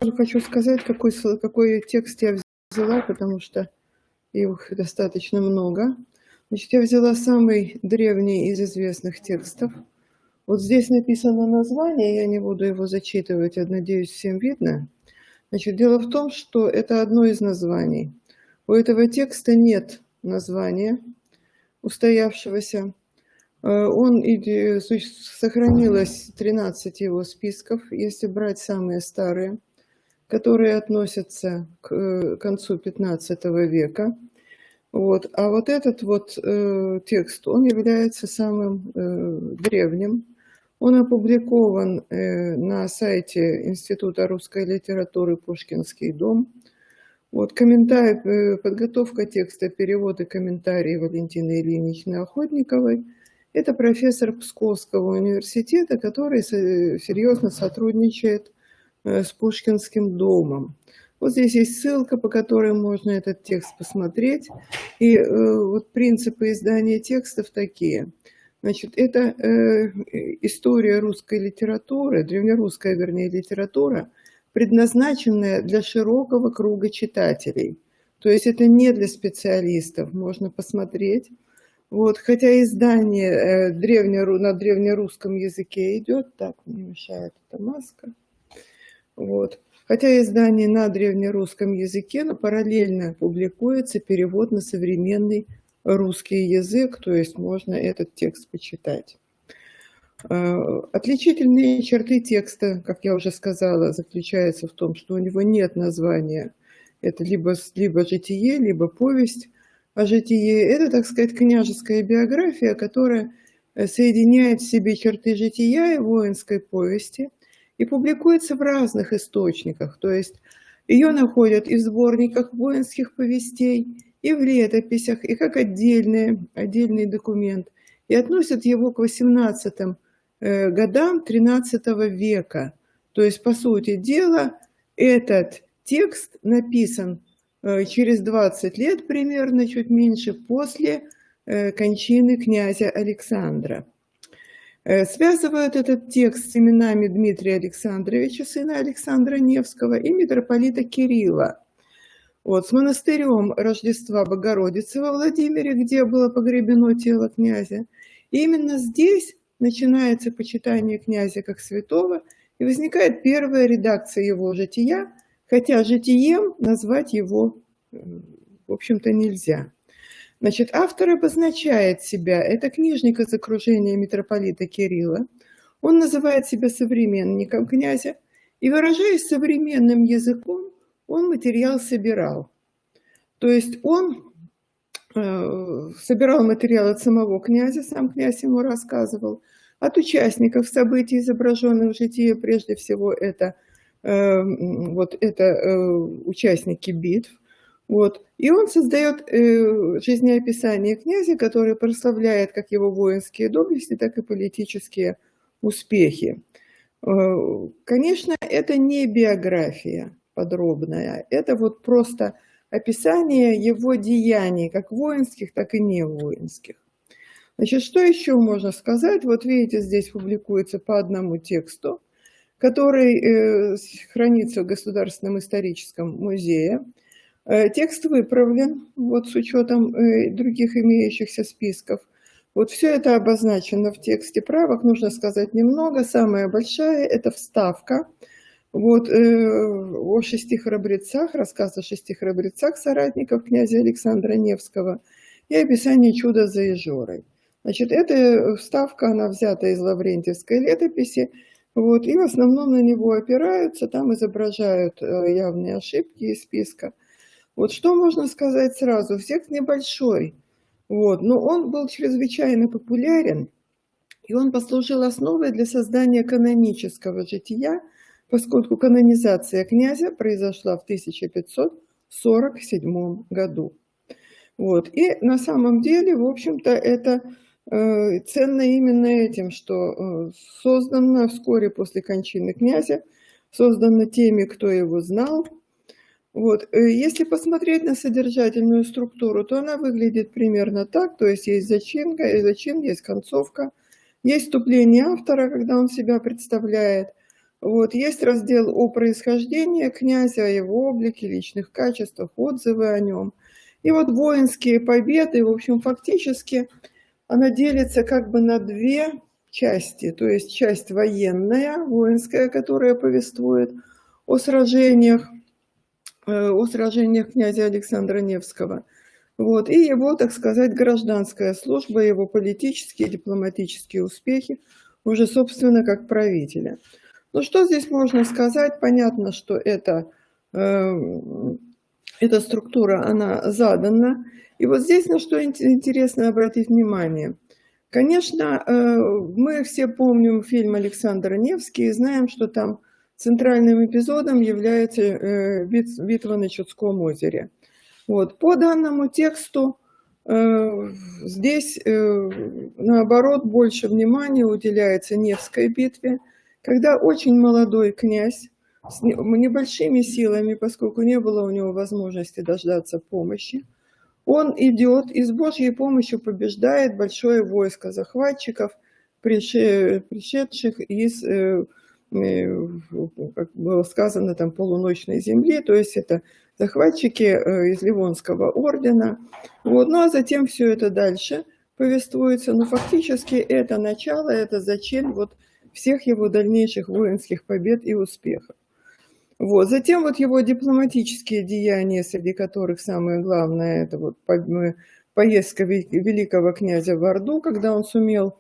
сразу хочу сказать, какой текст я взяла, потому что их достаточно много. Значит, я взяла самый древний из известных текстов. Вот здесь написано название, я не буду его зачитывать, я надеюсь, всем видно. Значит, дело в том, что это одно из названий. У этого текста нет названия устоявшегося. Сохранилось 13 его списков, если брать самые старые, которые относятся к концу 15 века. Вот. А вот этот вот текст, он является самым древним. Он опубликован на сайте Института русской литературы «Пушкинский дом». Вот, подготовка текста, перевод и комментарии Валентины Ильиничны Охотниковой. Это профессор Псковского университета, который серьезно сотрудничает с Пушкинским домом. Вот здесь есть ссылка, по которой можно этот текст посмотреть. И вот принципы издания текстов такие. Значит, это история русской литературы, древнерусская, вернее, литература, предназначенная для широкого круга читателей. То есть это не для специалистов, можно посмотреть. Вот, хотя издание на древнерусском языке идет, так, мне мешает эта маска. Вот. Хотя издание на древнерусском языке, но параллельно публикуется перевод на современный русский язык, то есть можно этот текст почитать. Отличительные черты текста, как я уже сказала, заключаются в том, что у него нет названия. Это либо житие, либо повесть о житие. Это, так сказать, княжеская биография, которая соединяет в себе черты жития и воинской повести и публикуется в разных источниках. То есть ее находят и в сборниках воинских повестей, и в летописях, и как отдельный документ. И относят его к 18 годам 13 века. То есть, по сути дела, этот текст написан через 20 лет примерно, чуть меньше, после кончины князя Александра. Связывают этот текст с именами Дмитрия Александровича, сына Александра Невского, и митрополита Кирилла. Вот, с монастырем Рождества Богородицы во Владимире, где было погребено тело князя. И именно здесь начинается почитание князя как святого, и возникает первая редакция его жития, хотя житием назвать его, в общем-то, нельзя. Значит, автор обозначает себя, это книжник из окружения митрополита Кирилла, он называет себя современником князя, и, выражаясь современным языком, он материал собирал. То есть он собирал материал от самого князя, сам князь ему рассказывал, от участников событий, изображенных в житии, прежде всего это участники битв. Вот. И он создает жизнеописание князя, которое прославляет как его воинские доблести, так и политические успехи. Конечно, это не биография подробная, это вот просто описание его деяний, как воинских, так и не воинских. Значит, что еще можно сказать? Вот видите, здесь публикуется по одному тексту, который хранится в Государственном историческом музее. Текст выправлен, вот с учетом других имеющихся списков. Вот все это обозначено в тексте, правок нужно сказать немного. Самая большая – это вставка. Вот о 6 храбрецах, рассказ о 6 храбрецах соратников князя Александра Невского и описание чуда за Ижорой. Значит, эта вставка, она взята из Лаврентьевской летописи, вот, и в основном на него опираются, там изображают явные ошибки из списка. Вот что можно сказать сразу? Текст небольшой, вот, но он был чрезвычайно популярен, и он послужил основой для создания канонического жития, поскольку канонизация князя произошла в 1547 году. Вот. И на самом деле, в общем-то, это ценно именно этим, что создано вскоре после кончины князя, создано теми, кто его знал. Вот. Если посмотреть на содержательную структуру, то она выглядит примерно так, то есть есть зачин, есть концовка, есть вступление автора, когда он себя представляет, Вот, есть раздел о происхождении князя, о его облике, личных качествах, отзывы о нем. И вот воинские победы, в общем, фактически она делится как бы на две части. То есть часть военная, воинская, которая повествует о сражениях князя Александра Невского. Вот, и его, так сказать, гражданская служба, его политические и дипломатические успехи, уже, собственно, как правителя. Ну, что здесь можно сказать? Понятно, что эта структура, она задана. И вот здесь на что интересно обратить внимание. Конечно, мы все помним фильм Александра Невский и знаем, что там центральным эпизодом является битва на Чудском озере. Вот. По данному тексту здесь, наоборот, больше внимания уделяется Невской битве, когда очень молодой князь с небольшими силами, поскольку не было у него возможности дождаться помощи, он идет и с Божьей помощью побеждает большое войско захватчиков, пришедших из, как было сказано, там, полуночной земли, то есть это захватчики из Ливонского ордена. Вот. Ну а затем все это дальше повествуется, но фактически это начало, это зачем вот всех его дальнейших воинских побед и успехов. Вот. Затем вот его дипломатические деяния, среди которых самое главное, это вот поездка великого князя в Орду, когда он сумел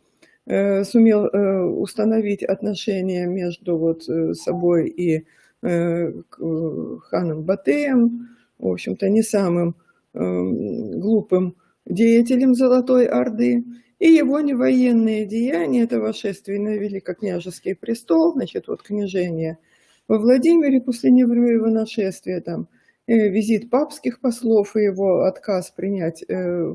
установить отношения между вот собой и ханом Батыем, в общем-то, не самым глупым деятелем Золотой Орды, и его невоенные деяния, это восшествие на великокняжеский престол, значит, вот княжение во Владимире после Неврюева нашествия, там, визит папских послов и его отказ принять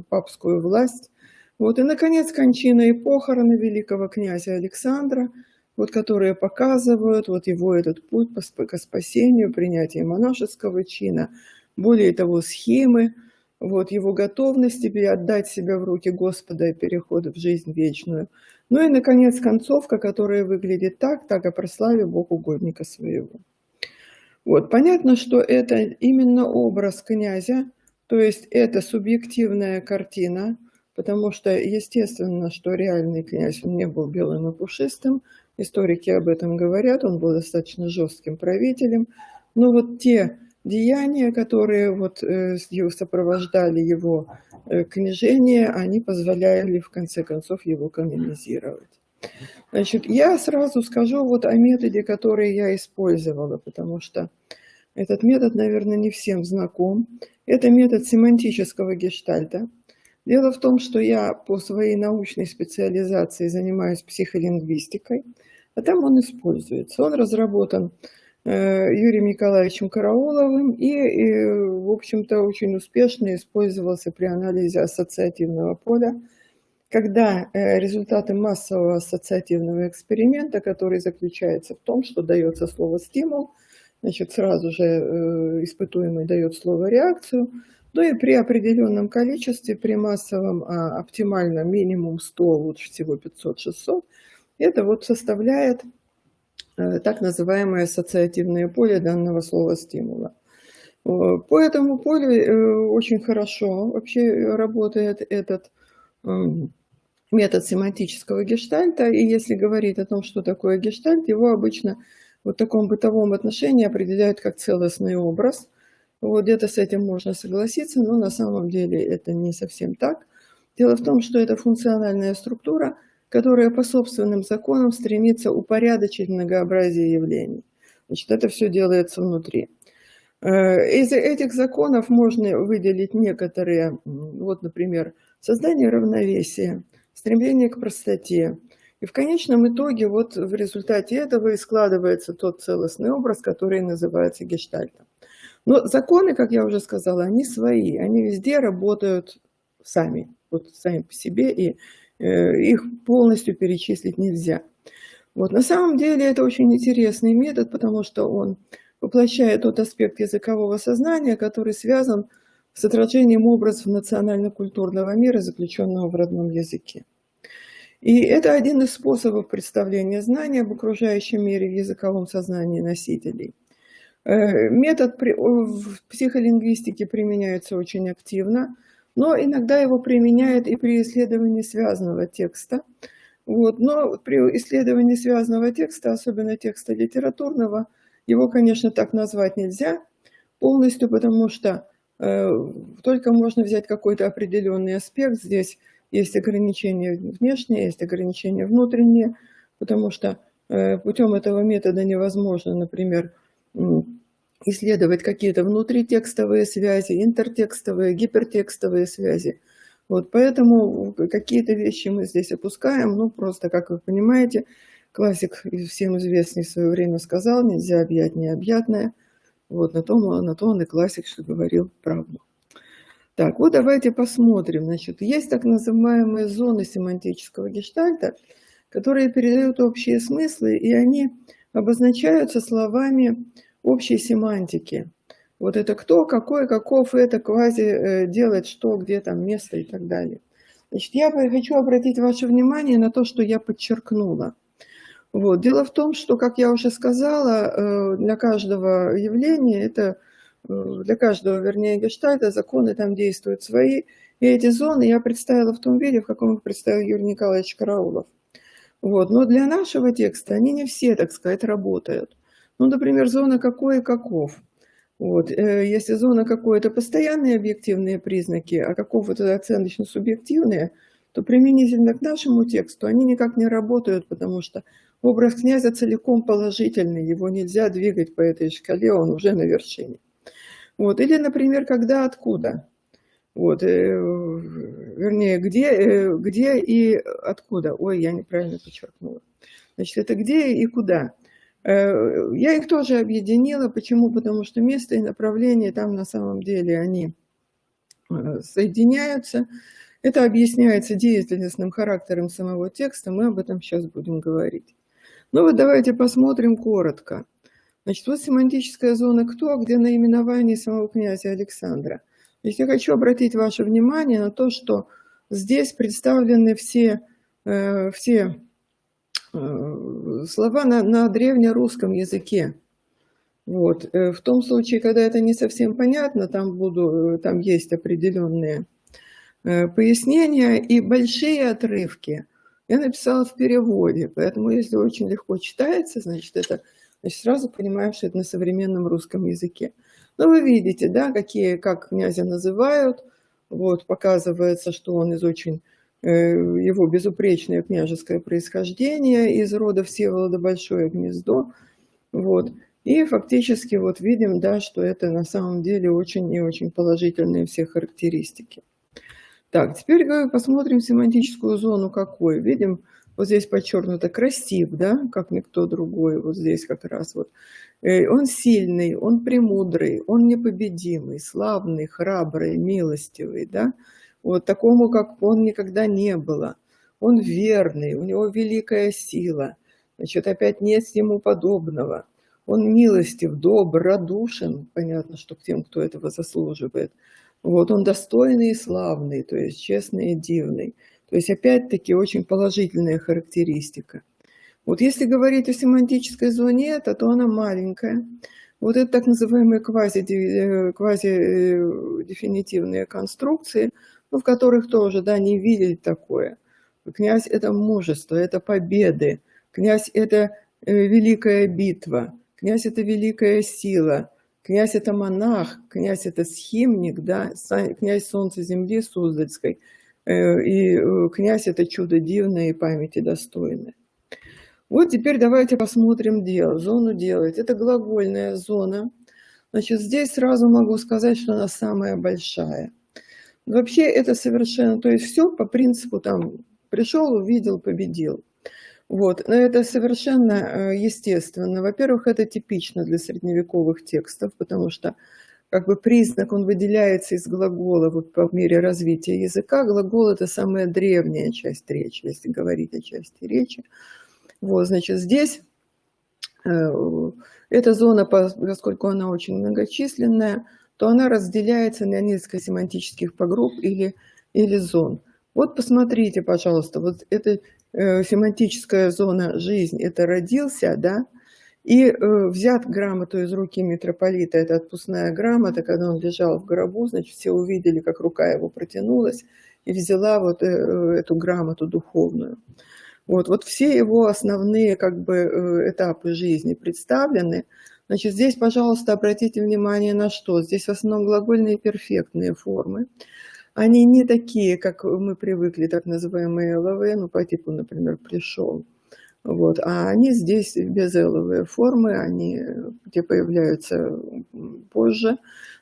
папскую власть. Вот, и, наконец, кончина и похороны великого князя Александра, вот, которые показывают вот его этот путь к спасению, принятие монашеского чина, более того, схемы, вот, его готовности отдать себя в руки Господа и перехода в жизнь вечную. Ну и, наконец, концовка, которая выглядит так о прославе Бог угодника своего. Вот, понятно, что это именно образ князя, то есть это субъективная картина, потому что, естественно, что реальный князь, он не был белым и пушистым, историки об этом говорят, он был достаточно жестким правителем, но вот те деяния, которые вот сопровождали его княжение, они позволяли, в конце концов, его канонизировать. Значит, я сразу скажу вот о методе, который я использовала, потому что этот метод, наверное, не всем знаком. Это метод семантического гештальта. Дело в том, что я по своей научной специализации занимаюсь психолингвистикой, а там он используется. Он разработан Юрием Николаевичем Карауловым и, в общем-то, очень успешно использовался при анализе ассоциативного поля, когда результаты массового ассоциативного эксперимента, который заключается в том, что дается слово «стимул», значит, сразу же испытуемый дает слово «реакцию», ну и при определенном количестве, при массовом оптимальном минимум 100, лучше всего 500-600, это вот составляет так называемое ассоциативное поле данного слова «стимула». По этому полю очень хорошо вообще работает этот метод семантического гештальта. И если говорить о том, что такое гештальт, его обычно в таком бытовом отношении определяют как целостный образ. Вот где-то с этим можно согласиться, но на самом деле это не совсем так. Дело в том, что это функциональная структура, которая по собственным законам стремится упорядочить многообразие явлений. Значит, это все делается внутри. Из этих законов можно выделить некоторые, вот, например, создание равновесия, стремление к простоте. И в конечном итоге вот в результате этого и складывается тот целостный образ, который называется гештальтом. Но законы, как я уже сказала, они свои, они везде работают сами, вот сами по себе, и их полностью перечислить нельзя. Вот. На самом деле это очень интересный метод, потому что он воплощает тот аспект языкового сознания, который связан с отражением образов национально-культурного мира, заключенного в родном языке. И это один из способов представления знания об окружающем мире в языковом сознании носителей. Метод в психолингвистике применяется очень активно, но иногда его применяют и при исследовании связанного текста. Вот. Но при исследовании связанного текста, особенно текста литературного, его, конечно, так назвать нельзя полностью, потому что только можно взять какой-то определенный аспект. Здесь есть ограничения внешние, есть ограничения внутренние, потому что путем этого метода невозможно, например, исследовать какие-то внутритекстовые связи, интертекстовые, гипертекстовые связи. Вот, поэтому какие-то вещи мы здесь опускаем, ну просто, как вы понимаете, классик всем известный в свое время сказал, нельзя объять необъятное. Вот, на то он и классик, что говорил правду. Так, вот давайте посмотрим. Значит, есть так называемые зоны семантического гештальта, которые передают общие смыслы, и они обозначаются словами общей семантики. Вот это кто, какой, каков, это квази, делать что, где там место и так далее. Значит, я хочу обратить ваше внимание на то, что я подчеркнула. Вот. Дело в том, что, как я уже сказала, для каждого явления, для каждого, вернее, гештальта, законы там действуют свои. И эти зоны я представила в том виде, в каком их представил Юрий Николаевич Караулов. Вот. Но для нашего текста они не все, так сказать, работают. Ну, например, зона какой и каков. Вот. Если зона какой – это постоянные объективные признаки, а каков – это оценочно-субъективные, то применительно к нашему тексту они никак не работают, потому что образ князя целиком положительный, его нельзя двигать по этой шкале, он уже на вершине. Вот. Или, например, когда, откуда. Вот. Вернее, где и откуда. Ой, я неправильно подчеркнула. Значит, это где и куда. Я их тоже объединила. Почему? Потому что место и направление там на самом деле они соединяются. Это объясняется деятельностным характером самого текста. Мы об этом сейчас будем говорить. Ну вот давайте посмотрим коротко. Значит, вот семантическая зона «кто», где наименование самого князя Александра. Значит, я хочу обратить ваше внимание на то, что здесь представлены все слова на древнерусском языке. Вот. В том случае, когда это не совсем понятно, там есть определенные пояснения и большие отрывки. Я написала в переводе, поэтому если очень легко читается, значит, сразу понимаем, что это на современном русском языке. Но вы видите, да, как князя называют. Вот, показывается, что он его безупречное княжеское происхождение, из рода Всеволода Большое Гнездо. Вот. И фактически вот видим, да, что это на самом деле очень и очень положительные все характеристики. Так, теперь посмотрим семантическую зону какой. Видим, вот здесь подчеркнуто красив, да, как никто другой. Вот здесь как раз вот. Он сильный, он премудрый, он непобедимый, славный, храбрый, милостивый, да. Вот такому, как он, никогда не было. Он верный, у него великая сила. Значит, опять нет ему подобного. Он милостив, добр, радушен. Понятно, что к тем, кто этого заслуживает. Вот, он достойный и славный, то есть честный и дивный. То есть, опять-таки, очень положительная характеристика. Вот если говорить о семантической зоне, то она маленькая. Вот это так называемые квазидефинитивные конструкции, в которых тоже, да, не видели такое. Князь – это мужество, это победы. Князь – это великая битва. Князь – это великая сила. Князь – это монах, князь – это схимник, да, князь солнца земли Суздальской. И князь – это чудо дивное и памяти достойное. Вот теперь давайте посмотрим зону делать. Это глагольная зона. Значит, здесь сразу могу сказать, что она самая большая. Вообще это совершенно, то есть все по принципу там пришел, увидел, победил. Вот, но это совершенно естественно. Во-первых, это типично для средневековых текстов, потому что как бы признак, он выделяется из глагола вот по мере развития языка. Глагол – это самая древняя часть речи, если говорить о части речи. Вот, значит, здесь эта зона, поскольку она очень многочисленная, то она разделяется на несколько семантических подгрупп или зон. Вот посмотрите, пожалуйста, вот это семантическая зона «жизнь» — это родился, да, и взят грамоту из руки митрополита, это отпускная грамота, когда он лежал в гробу, значит, все увидели, как рука его протянулась и взяла вот эту грамоту духовную. Вот все его основные как бы этапы жизни представлены. Значит, здесь, пожалуйста, обратите внимание на что. Здесь в основном глагольные перфектные формы. Они не такие, как мы привыкли, так называемые ЛВ, ну, по типу, например, «пришел». Вот. А они здесь безэловые формы, они где появляются позже.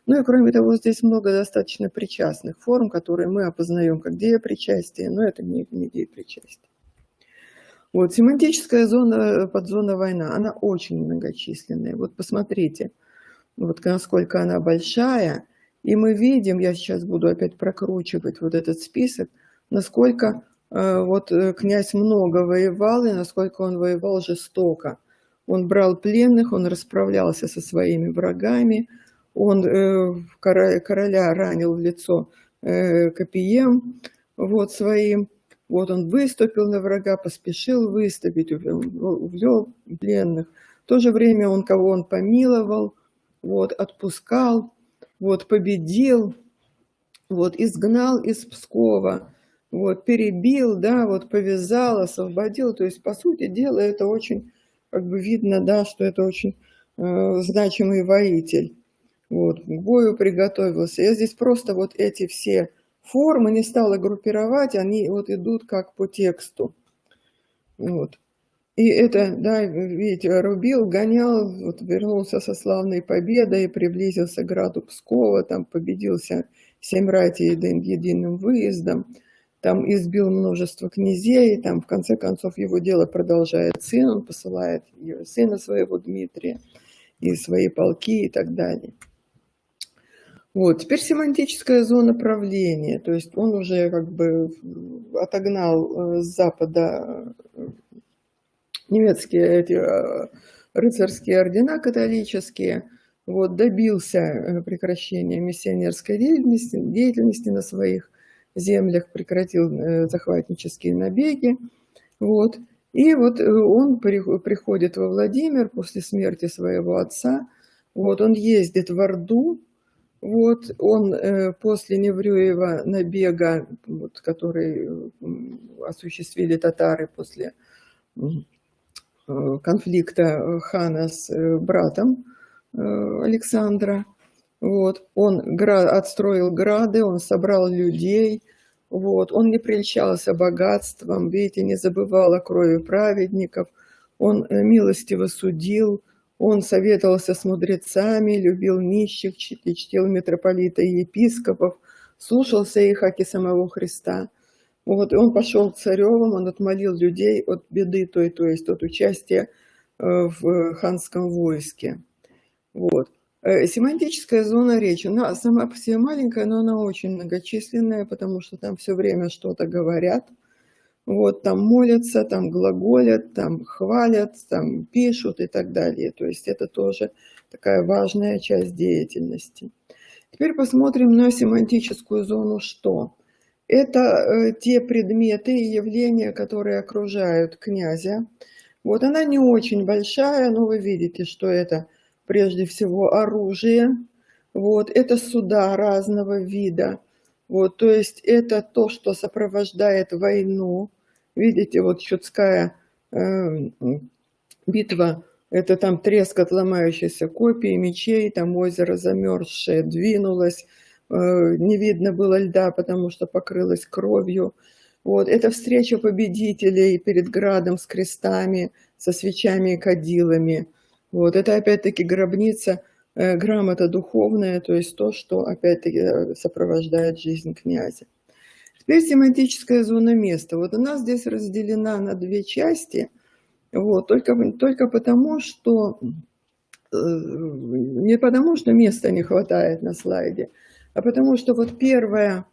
Ну и кроме того, здесь много достаточно причастных форм, которые мы опознаем как деепричастие, но это не деепричастие. Вот. Семантическая зона, подзона война, она очень многочисленная. Вот посмотрите, вот насколько она большая. И мы видим, я сейчас буду опять прокручивать вот этот список, насколько вот князь много воевал и насколько он воевал жестоко. Он брал пленных, он расправлялся со своими врагами, он короля ранил в лицо копьем вот своим. Вот он выступил на врага, поспешил выступить, увел пленных. В то же время он кого он помиловал, вот, отпускал, вот, победил, вот, изгнал из Пскова, вот, перебил, да, вот, повязал, освободил. То есть, по сути дела, это очень, как бы видно, да, что это очень значимый воитель. Вот, к бою приготовился. Я здесь просто вот эти все формы не стала группировать, они вот идут как по тексту. Вот. И это, да, видите, рубил, гонял, вот вернулся со славной победой, приблизился к граду Пскова, там победился 7 ратей единым выездом, там избил множество князей, там в конце концов его дело продолжает сын, он посылает сына своего Дмитрия и свои полки и так далее. Вот, теперь семантическая зона правления, то есть он уже как бы отогнал с запада немецкие эти рыцарские ордена католические, вот, добился прекращения миссионерской деятельности на своих землях, прекратил захватнические набеги, вот, и вот он приходит во Владимир после смерти своего отца, вот, он ездит в Орду. Вот он после Неврюева набега, вот, который осуществили татары после конфликта хана с братом Александра, вот, он отстроил грады, он собрал людей, вот, он не прельщался богатством, видите, не забывал о крови праведников, он милостиво судил, он советовался с мудрецами, любил нищих, чтил митрополита и епископов, слушался их, как и самого Христа. Вот, и он пошел к царевым, он отмолил людей от беды той, то есть от участия в ханском войске. Вот. Семантическая зона речи, она сама по себе маленькая, но она очень многочисленная, потому что там все время что-то говорят. Вот, там молятся, там глаголят, там хвалят, там пишут и так далее. То есть это тоже такая важная часть деятельности. Теперь посмотрим на семантическую зону «что». Это те предметы и явления, которые окружают князя. Вот она не очень большая, но вы видите, что это прежде всего оружие. Вот, это суда разного вида. Вот, то есть это то, что сопровождает войну. Видите, вот Чудская битва, это там треск от ломающейся копий, мечей, там озеро замерзшее двинулось, не видно было льда, потому что покрылось кровью. Вот, это встреча победителей перед градом с крестами, со свечами и кадилами. Вот, это опять-таки гробница, грамота духовная, то есть то, что опять-таки сопровождает жизнь князя. Теперь семантическая зона места. Вот она здесь разделена на две части, вот, только потому, что не потому, что места не хватает на слайде, а потому что вот первая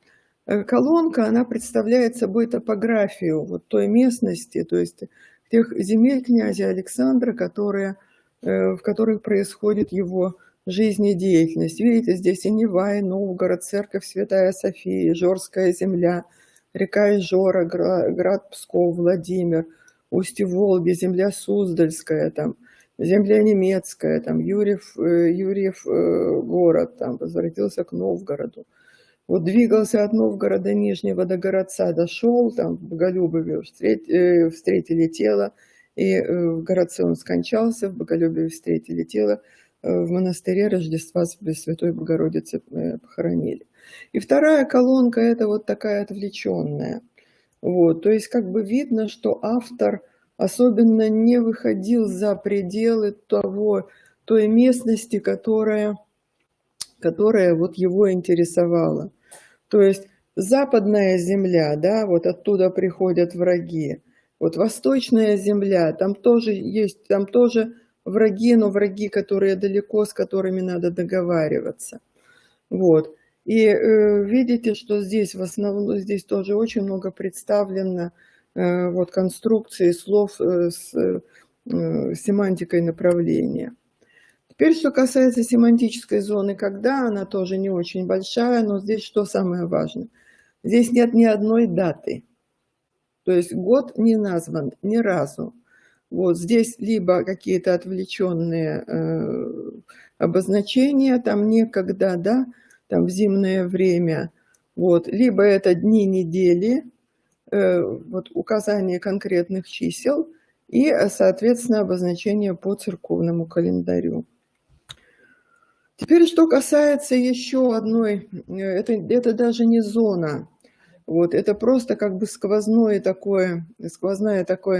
колонка, она представляет собой топографию вот той местности, то есть тех земель князя Александра, в которых происходит его жизнедеятельность. Видите, здесь и Нева, и Новгород, церковь Святая София, Жорская земля, река Ижора, град Псков, Владимир, устье Волги, земля Суздальская, там, земля немецкая, там, Юрьев город, там, возвратился к Новгороду. Вот двигался от Новгорода Нижнего до Городца, дошел, там в Боголюбове встретили тело, и в Городце он скончался, в Боголюбове встретили тело, в монастыре Рождества Святой Богородицы похоронили. И вторая колонка это вот такая отвлеченная. Вот, то есть как бы видно, что автор особенно не выходил за пределы той местности, которая вот его интересовала. То есть западная земля, да, вот оттуда приходят враги. Вот восточная земля, там тоже есть, там тоже враги, но враги, которые далеко, с которыми надо договариваться. Вот. И видите, что здесь в основном, здесь тоже очень много представлено вот конструкции слов с семантикой направления. Теперь, что касается семантической зоны «когда», она тоже не очень большая, но здесь что самое важное? Здесь нет ни одной даты. То есть год не назван ни разу. Вот здесь либо какие-то отвлеченные обозначения, там некогда, да, там в зимнее время, вот, либо это дни недели, вот указание конкретных чисел и, соответственно, обозначение по церковному календарю. Теперь, что касается еще одной, это даже не зона, вот, это просто как бы сквозное такое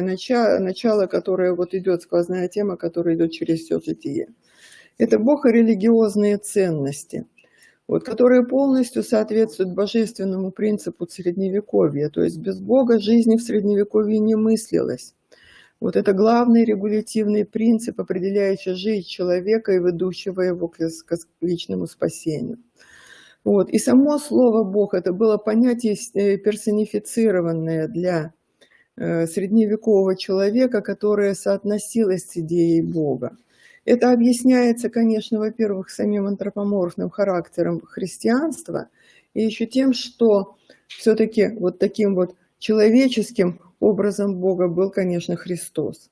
начало, которое вот идет, сквозная тема, которая идет через все житие. Это Бог и религиозные ценности, вот, которые полностью соответствуют божественному принципу Средневековья, то есть без Бога жизни в Средневековье не мыслилось. Вот это главный регулятивный принцип, определяющий жизнь человека и ведущего его к личному спасению. Вот. И само слово «Бог» это было понятие персонифицированное для средневекового человека, которое соотносилось с идеей Бога. Это объясняется, конечно, во-первых, самим антропоморфным характером христианства, и еще тем, что все-таки вот таким вот человеческим образом Бога был, конечно, Христос.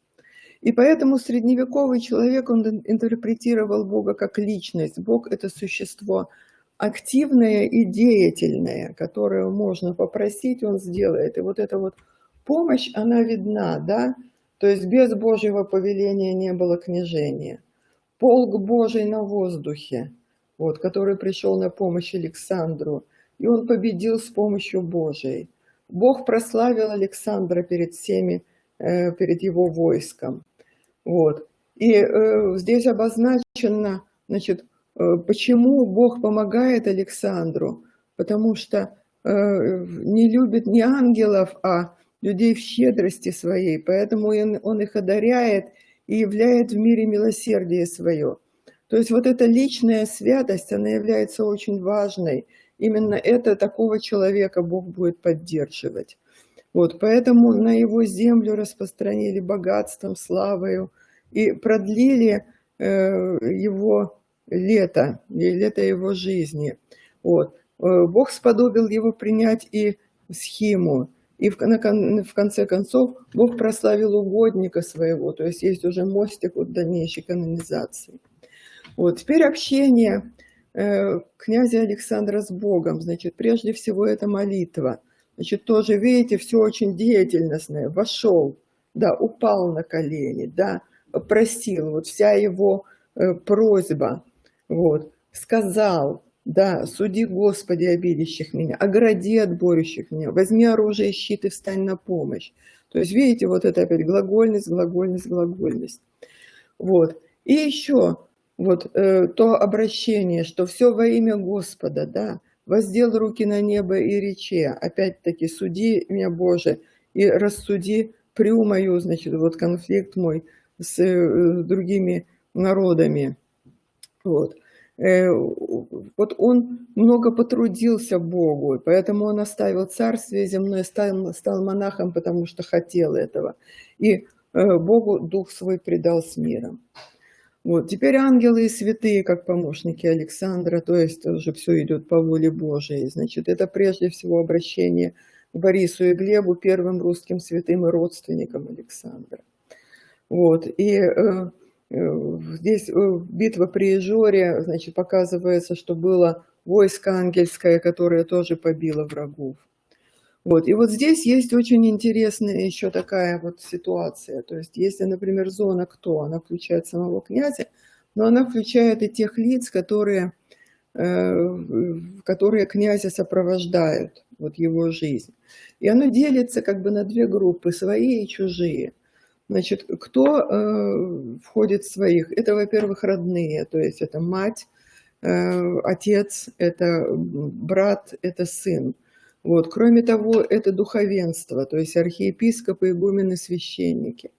И поэтому средневековый человек, он интерпретировал Бога как личность. Бог – это существо активное и деятельное, которое можно попросить, он сделает. И вот эта вот помощь, она видна, да? То есть без Божьего повеления не было княжения. Полк Божий на воздухе, вот, который пришел на помощь Александру, и он победил с помощью Божией. Бог прославил Александра перед всеми, перед его войском. Вот. И здесь обозначено, значит, почему Бог помогает Александру, потому что не любит не ангелов, а людей в щедрости своей, поэтому он их одаряет и являет в мире милосердие свое. То есть вот эта личная святость, она является очень важной. Именно это такого человека Бог будет поддерживать. Вот, поэтому на его землю распространили богатством, славою и продлили его лето его жизни. Вот. Бог сподобил его принять и схиму. И в конце концов Бог прославил угодника своего, то есть есть уже мостик от дальнейшей канонизации. Вот. Теперь общение князя Александра с Богом, значит, прежде всего это молитва. Значит, тоже, видите, все очень деятельностное. Вошел, да, упал на колени, да, просил, вот вся его просьба, вот, сказал, да, суди, Господи, обидящих меня, огради от борющих меня, возьми оружие и щит и встань на помощь. То есть, видите, вот это опять глагольность, глагольность, глагольность. Вот. И еще вот то обращение, что все во имя Господа, да, воздел руки на небо и рече, опять-таки, суди меня, Боже, и рассуди прю мою, значит, вот конфликт мой с другими народами. Вот. Вот он много потрудился Богу, поэтому он оставил царствие земное, стал монахом, потому что хотел этого. И Богу дух свой предал с миром. Вот. Теперь ангелы и святые, как помощники Александра, то есть уже все идет по воле Божией. Значит, это прежде всего обращение Борису и Глебу, первым русским святым и родственникам Александра. Вот. И здесь битва при Ижоре, значит, показывается, что было войско ангельское, которое тоже побило врагов. Вот. И вот здесь есть очень интересная еще такая вот ситуация. То есть, если, например, зона кто? Она включает самого князя, но она включает и тех лиц, которые князя сопровождают, вот его жизнь. И оно делится как бы на две группы, свои и чужие. Значит, кто входит в своих? Это, во-первых, родные, то есть это мать, отец, это брат, это сын. Вот. Кроме того, это духовенство, то есть архиепископы, игумены, священники.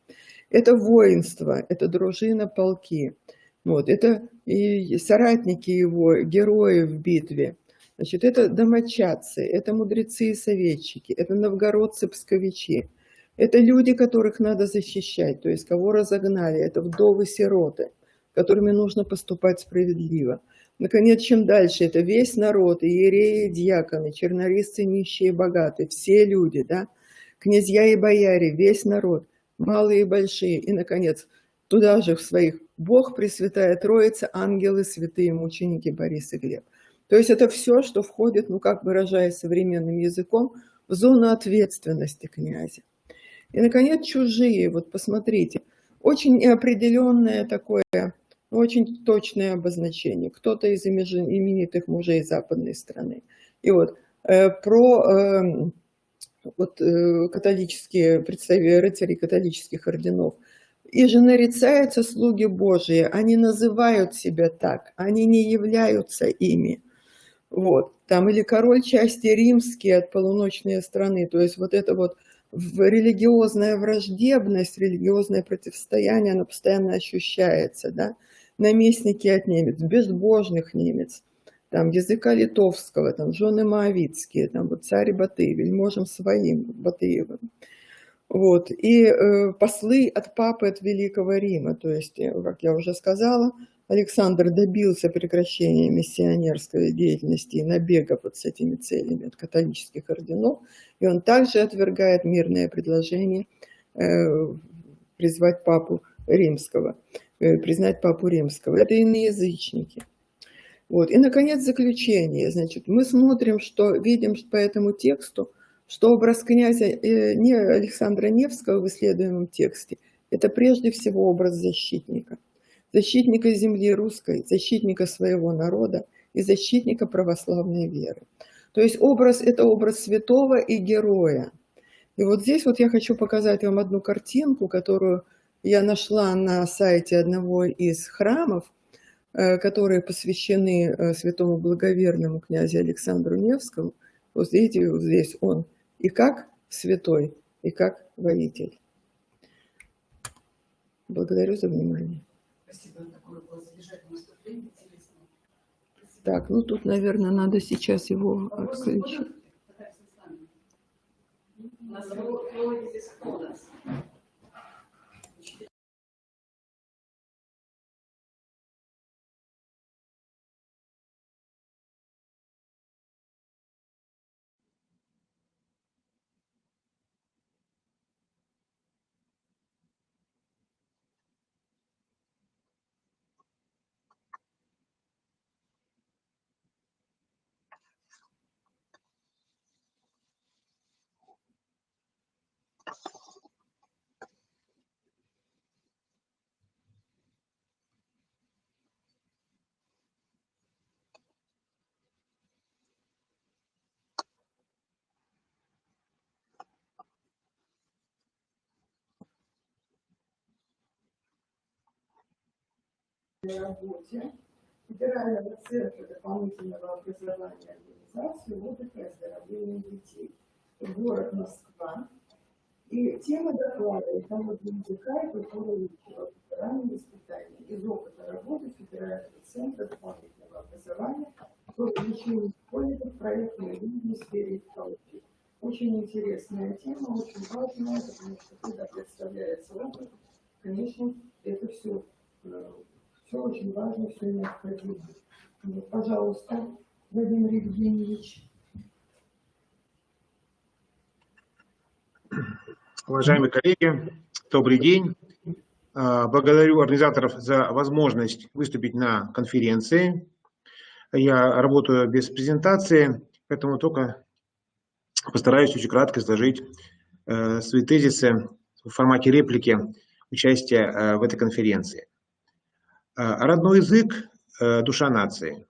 Это воинство, это дружина, полки. Вот. Это и соратники его, герои в битве. Значит, это домочадцы, это мудрецы и советчики, это новгородцы, псковичи. Это люди, которых надо защищать, то есть кого разогнали. Это вдовы-сироты, которыми нужно поступать справедливо. Наконец, чем дальше, это весь народ, иереи, диаконы, чернорисцы, нищие и богатые, все люди, да? Князья и бояре, весь народ, малые и большие. И, наконец, туда же в своих Бог, Пресвятая Троица, ангелы, святые мученики Борис и Глеб. То есть это все, что входит, ну как выражаясь современным языком, в зону ответственности князя. И, наконец, чужие. Вот посмотрите, очень неопределенное такое, очень точное обозначение. Кто-то из именитых мужей западной страны. И вот католические представители, рыцари католических орденов. И же нарицаются слуги Божии, они называют себя так, они не являются ими. Вот. Там или король части римские от полуночной страны, то есть вот это вот религиозная враждебность, религиозное противостояние, оно постоянно ощущается, да? Наместники от немец, безбожных немец, там языка литовского, там жены моавитские, там вот царь Батый, вельможем своим Батыевым. Вот. И послы от папы, от Великого Рима, то есть, как я уже сказала, Александр добился прекращения миссионерской деятельности и набегов вот с этими целями от католических орденов, и он также отвергает мирное предложение признать папу римского. Это иноязычники. Вот. И, наконец, заключение. Значит, мы смотрим, видим по этому тексту, что образ князя Александра Невского в исследуемом тексте – это прежде всего образ защитника. Защитника земли русской, защитника своего народа и защитника православной веры. То есть это образ святого и героя. И вот здесь вот я хочу показать вам одну картинку, которую я нашла на сайте одного из храмов, которые посвящены святому благоверному князю Александру Невскому. Вот видите, вот здесь он и как святой, и как воитель. Благодарю за внимание. Спасибо, такое было содержательное выступление, интересно. Так, ну тут, наверное, надо сейчас его отключить. У нас здесь кто у нас? Работе Федерального центра дополнительного образования организации отдыха и оздоровления детей. Город Москва. И тема доклада «Экология языка и культура русского раннего воспитания» из опыта работы Федерального центра дополнительного образования по изучению школьников проектной жизни в сфере экологии. Очень интересная тема, очень важная, потому что когда представляется опыт, конечно, это все очень важно, все необходимо. Вот, пожалуйста, Владимир Евгеньевич. Уважаемые коллеги, добрый день. Благодарю организаторов за возможность выступить на конференции. Я работаю без презентации, поэтому только постараюсь очень кратко изложить свои тезисы в формате реплики участия в этой конференции. Родной язык – душа нации.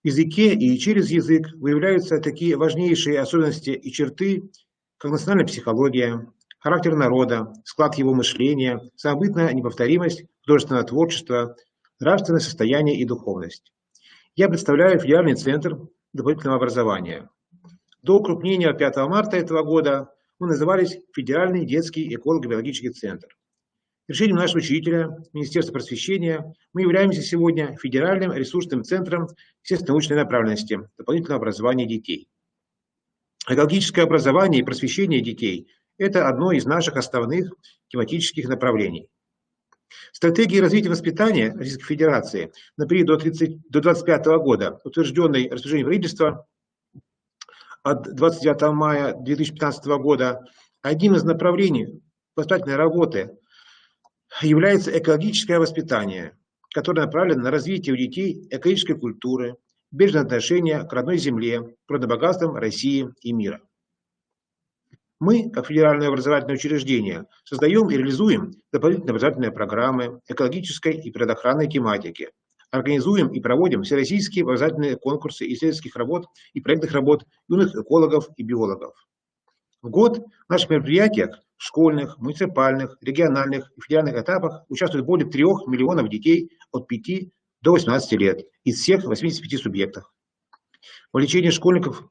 В языке и через язык выявляются такие важнейшие особенности и черты, как национальная психология, характер народа, склад его мышления, самобытная неповторимость, художественное творчество, нравственное состояние и духовность. Я представляю федеральный центр дополнительного образования. До укрупнения 5 марта этого года мы назывались Федеральный детский эколого-биологический центр. Решением нашего учителя, Министерства просвещения, мы являемся сегодня Федеральным ресурсным центром естественно-научной направленности дополнительного образования детей. Экологическое образование и просвещение детей – это одно из наших основных тематических направлений. Стратегии развития воспитания Российской Федерации на период до 2025 года, утвержденной распоряжением правительства от 29 мая 2015 года, одним из направлений воспитательной работы является экологическое воспитание, которое направлено на развитие у детей экологической культуры, бережное отношение к родной земле, природным богатствам России и мира. Мы, как федеральное образовательное учреждение, создаем и реализуем дополнительные образовательные программы экологической и природоохранной тематики, организуем и проводим всероссийские образовательные конкурсы исследовательских работ и проектных работ юных экологов и биологов. В год в наших мероприятиях, школьных, муниципальных, региональных и федеральных этапах участвует более 3 миллионов детей от 5 до 18 лет из всех 85 субъектов. Вовлечение школьников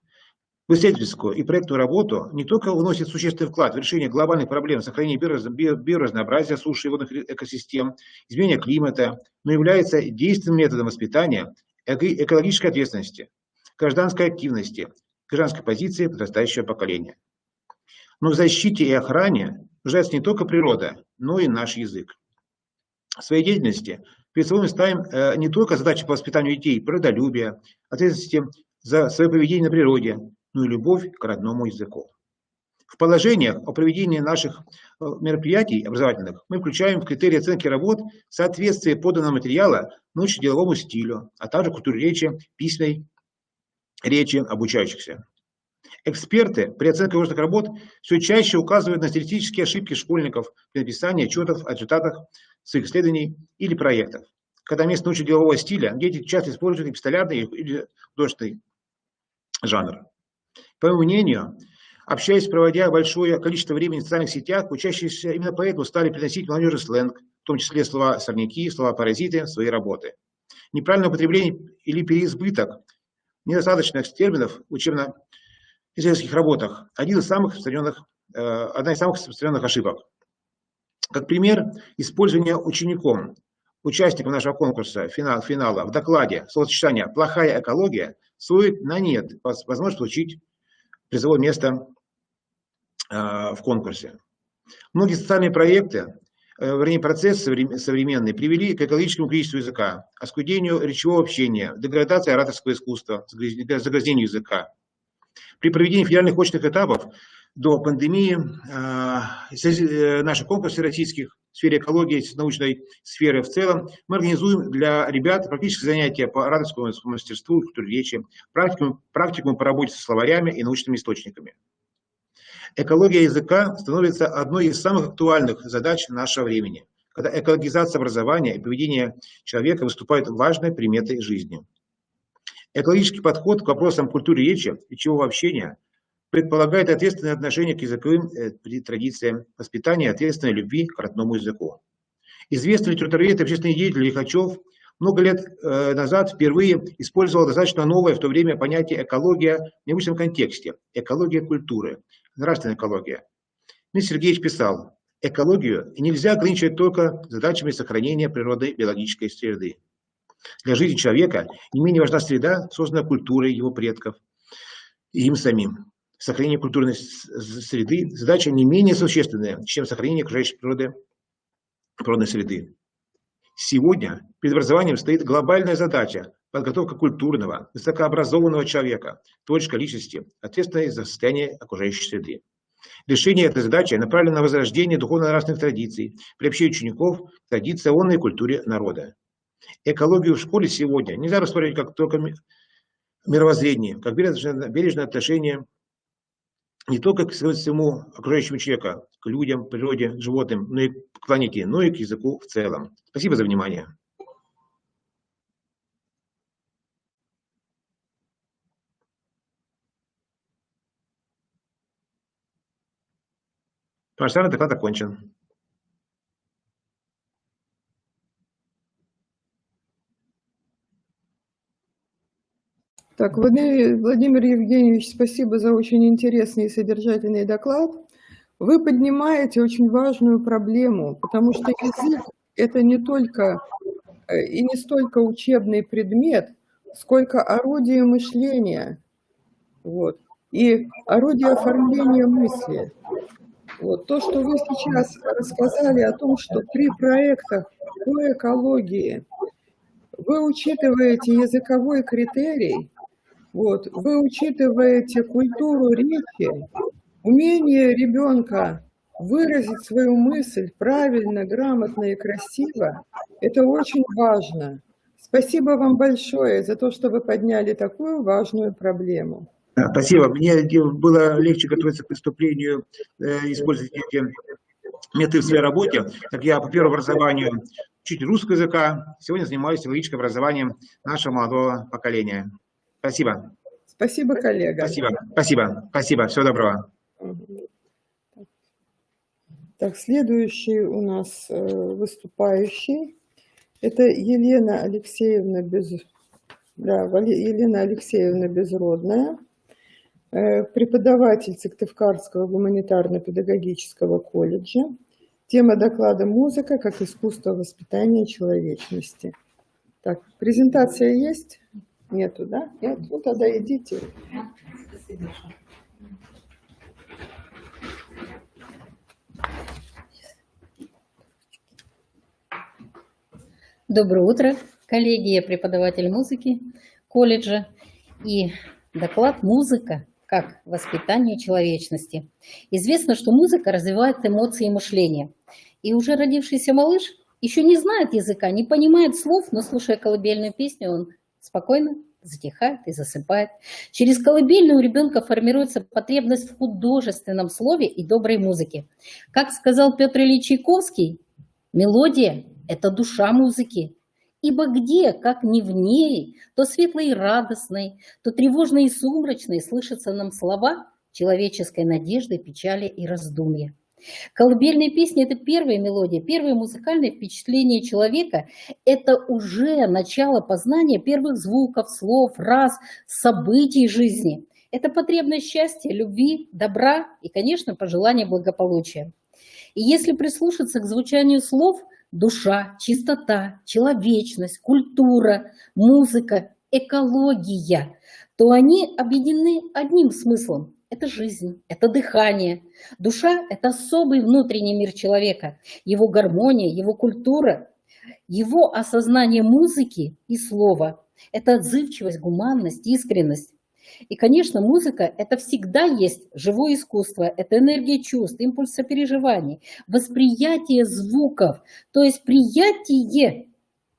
в исследовательскую и проектную работу не только вносит существенный вклад в решение глобальных проблем сохранения биоразнообразия суши и водных экосистем, изменения климата, но является действенным методом воспитания экологической ответственности, гражданской активности, гражданской позиции подрастающего поколения. Но в защите и охране нуждается не только природа, но и наш язык. В своей деятельности перед собой мы ставим не только задачи по воспитанию детей, природолюбия, ответственности за свое поведение на природе, но и любовь к родному языку. В положениях о проведении наших мероприятий образовательных мы включаем в критерии оценки работ соответствие поданного материала научно-деловому стилю, а также культуре речи, письменной речи обучающихся. Эксперты при оценке выжатых работ все чаще указывают на стилистические ошибки школьников при написании отчетов о результатах своих исследований или проектов. Когда вместо научно-делового стиля дети часто используют эпистолярный или художественный жанр. По моему мнению, общаясь, проводя большое количество времени в социальных сетях, учащиеся именно поэтому стали приносить молодежи сленг, в том числе слова сорняки, слова паразиты в свои работы. Неправильное употребление или переизбыток недостаточных терминов в учебно-исследовательских работах – одна из самых распространенных ошибок. Как пример, использование учеником, участником нашего конкурса, финала, в докладе словосочетания «плохая экология» сводит на нет возможность получить призовое место в конкурсе. Многие социальные проекты, процессы современные привели к экологическому кризису языка, оскудению речевого общения, деградации ораторского искусства, загрязнению языка. При проведении федеральных очных этапов до пандемии наших конкурсов российских в сфере экологии и научной сферы в целом мы организуем для ребят практические занятия по ораторскому мастерству, культуре речи, практикум по работе со словарями и научными источниками. Экология языка становится одной из самых актуальных задач нашего времени, когда экологизация образования и поведения человека выступает важной приметой жизни. Экологический подход к вопросам культуры речи, речевого общения предполагает ответственное отношение к языковым традициям, воспитание ответственной любви к родному языку. Известный литературовед и общественный деятель Лихачев много лет назад впервые использовал достаточно новое в то время понятие экология в необычном контексте – экология культуры, нравственная экология. Дмитрий Сергеевич писал: экологию нельзя ограничивать только задачами сохранения природы биологической среды. Для жизни человека не менее важна среда, созданная культурой его предков и им самим. Сохранение культурной среды – задача не менее существенная, чем сохранение окружающей природной среды. Сегодня перед образованием стоит глобальная задача – подготовка культурного, высокообразованного человека, творческой личности, ответственной за состояние окружающей среды. Решение этой задачи направлено на возрождение духовно-нравственных традиций, приобщение учеников к традиционной культуре народа. Экологию в школе сегодня нельзя рассматривать как только мировоззрение, как бережное отношение не только к своему окружающему человеку, к людям, природе, животным, но и к планете, но и к языку в целом. Спасибо за внимание. Профессиональный доклад окончен. Так, Владимир Евгеньевич, спасибо за очень интересный и содержательный доклад. Вы поднимаете очень важную проблему, потому что язык – это не только и не столько учебный предмет, сколько орудие мышления, вот, и орудие оформления мысли. Вот. То, что вы сейчас рассказали о том, что при проектах по экологии вы учитываете языковой критерий, вот, вы учитываете культуру речи, умение ребенка выразить свою мысль правильно, грамотно и красиво, это очень важно. Спасибо вам большое за то, что вы подняли такую важную проблему. Спасибо. Мне было легче готовиться к выступлению, использовать эти методы в своей работе. Так я по первому образованию учитель русского языка, сегодня занимаюсь логическим образованием нашего молодого поколения. Спасибо. Спасибо, коллега. Спасибо. Спасибо. Спасибо. Всего доброго. Так, следующий у нас выступающий – это Елена Алексеевна Безродная, преподаватель Сыктывкарского гуманитарно-педагогического колледжа. Тема доклада «Музыка как искусство воспитания человечности». Так, презентация есть? Нету, да? Нет? Ну, тогда идите. Доброе утро, коллеги, я преподаватель музыки колледжа, и доклад «Музыка как воспитание человечности». Известно, что музыка развивает эмоции и мышление, и уже родившийся малыш еще не знает языка, не понимает слов, но, слушая колыбельную песню, он спокойно затихает и засыпает. Через колыбельную у ребенка формируется потребность в художественном слове и доброй музыке. Как сказал Петр Ильич Чайковский, мелодия – это душа музыки. Ибо где, как не в ней, то светлой и радостной, то тревожной и сумрачной слышатся нам слова человеческой надежды, печали и раздумья. Колыбельные песни – это первая мелодия, первое музыкальное впечатление человека – это уже начало познания первых звуков, слов, фраз, событий жизни. Это потребность счастья, любви, добра и, конечно, пожелание благополучия. И если прислушаться к звучанию слов – душа, чистота, человечность, культура, музыка, экология, то они объединены одним смыслом. Это жизнь, это дыхание. Душа – это особый внутренний мир человека, его гармония, его культура, его осознание музыки и слова. Это отзывчивость, гуманность, искренность. И, конечно, музыка – это всегда есть живое искусство, это энергия чувств, импульс сопереживаний, восприятие звуков, то есть приятие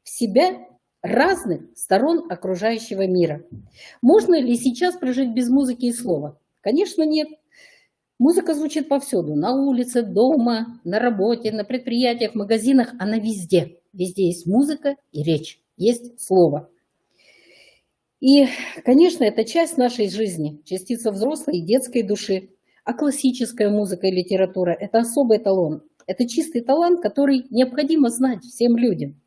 в себя разных сторон окружающего мира. Можно ли сейчас прожить без музыки и слова? Конечно, нет. Музыка звучит повсюду, на улице, дома, на работе, на предприятиях, в магазинах, она везде. Везде есть музыка и речь, есть слово. И, конечно, это часть нашей жизни, частица взрослой и детской души. А классическая музыка и литература – это особый талант. Это чистый талант, который необходимо знать всем людям.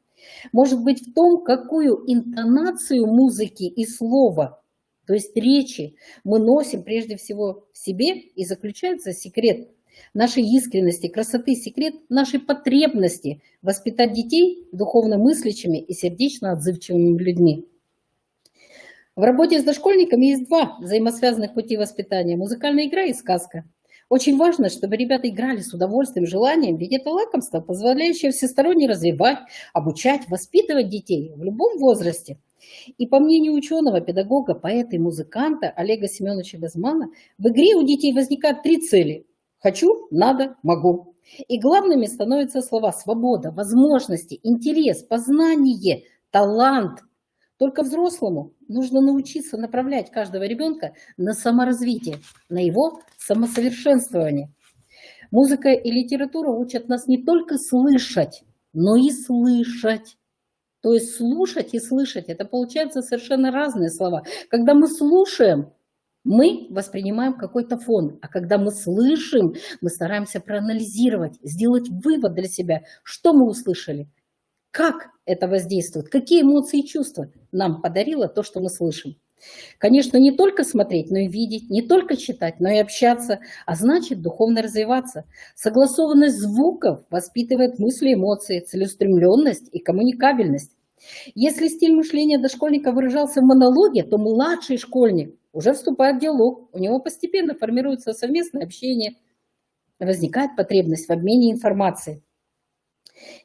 Может быть, в том, какую интонацию музыки и слова, то есть речи, мы носим прежде всего в себе, и заключается секрет нашей искренности, красоты, секрет нашей потребности воспитать детей духовно мыслящими и сердечно отзывчивыми людьми. В работе с дошкольниками есть два взаимосвязанных пути воспитания – музыкальная игра и сказка. Очень важно, чтобы ребята играли с удовольствием, желанием, ведь это лакомство, позволяющее всесторонне развивать, обучать, воспитывать детей в любом возрасте. И по мнению ученого, педагога, поэта и музыканта Олега Семеновича Газмана, в игре у детей возникают три цели. Хочу, надо, могу. И главными становятся слова свобода, возможности, интерес, познание, талант. Только взрослому нужно научиться направлять каждого ребенка на саморазвитие, на его самосовершенствование. Музыка и литература учат нас не только слышать, но и слышать. То есть слушать и слышать – это получаются совершенно разные слова. Когда мы слушаем, мы воспринимаем какой-то фон, а когда мы слышим, мы стараемся проанализировать, сделать вывод для себя, что мы услышали, как это воздействует, какие эмоции и чувства нам подарило то, что мы слышим. Конечно, не только смотреть, но и видеть, не только читать, но и общаться, а значит духовно развиваться. Согласованность звуков воспитывает мысли, эмоции, целеустремленность и коммуникабельность. Если стиль мышления дошкольника выражался в монологе, то младший школьник уже вступает в диалог, у него постепенно формируется совместное общение, возникает потребность в обмене информацией.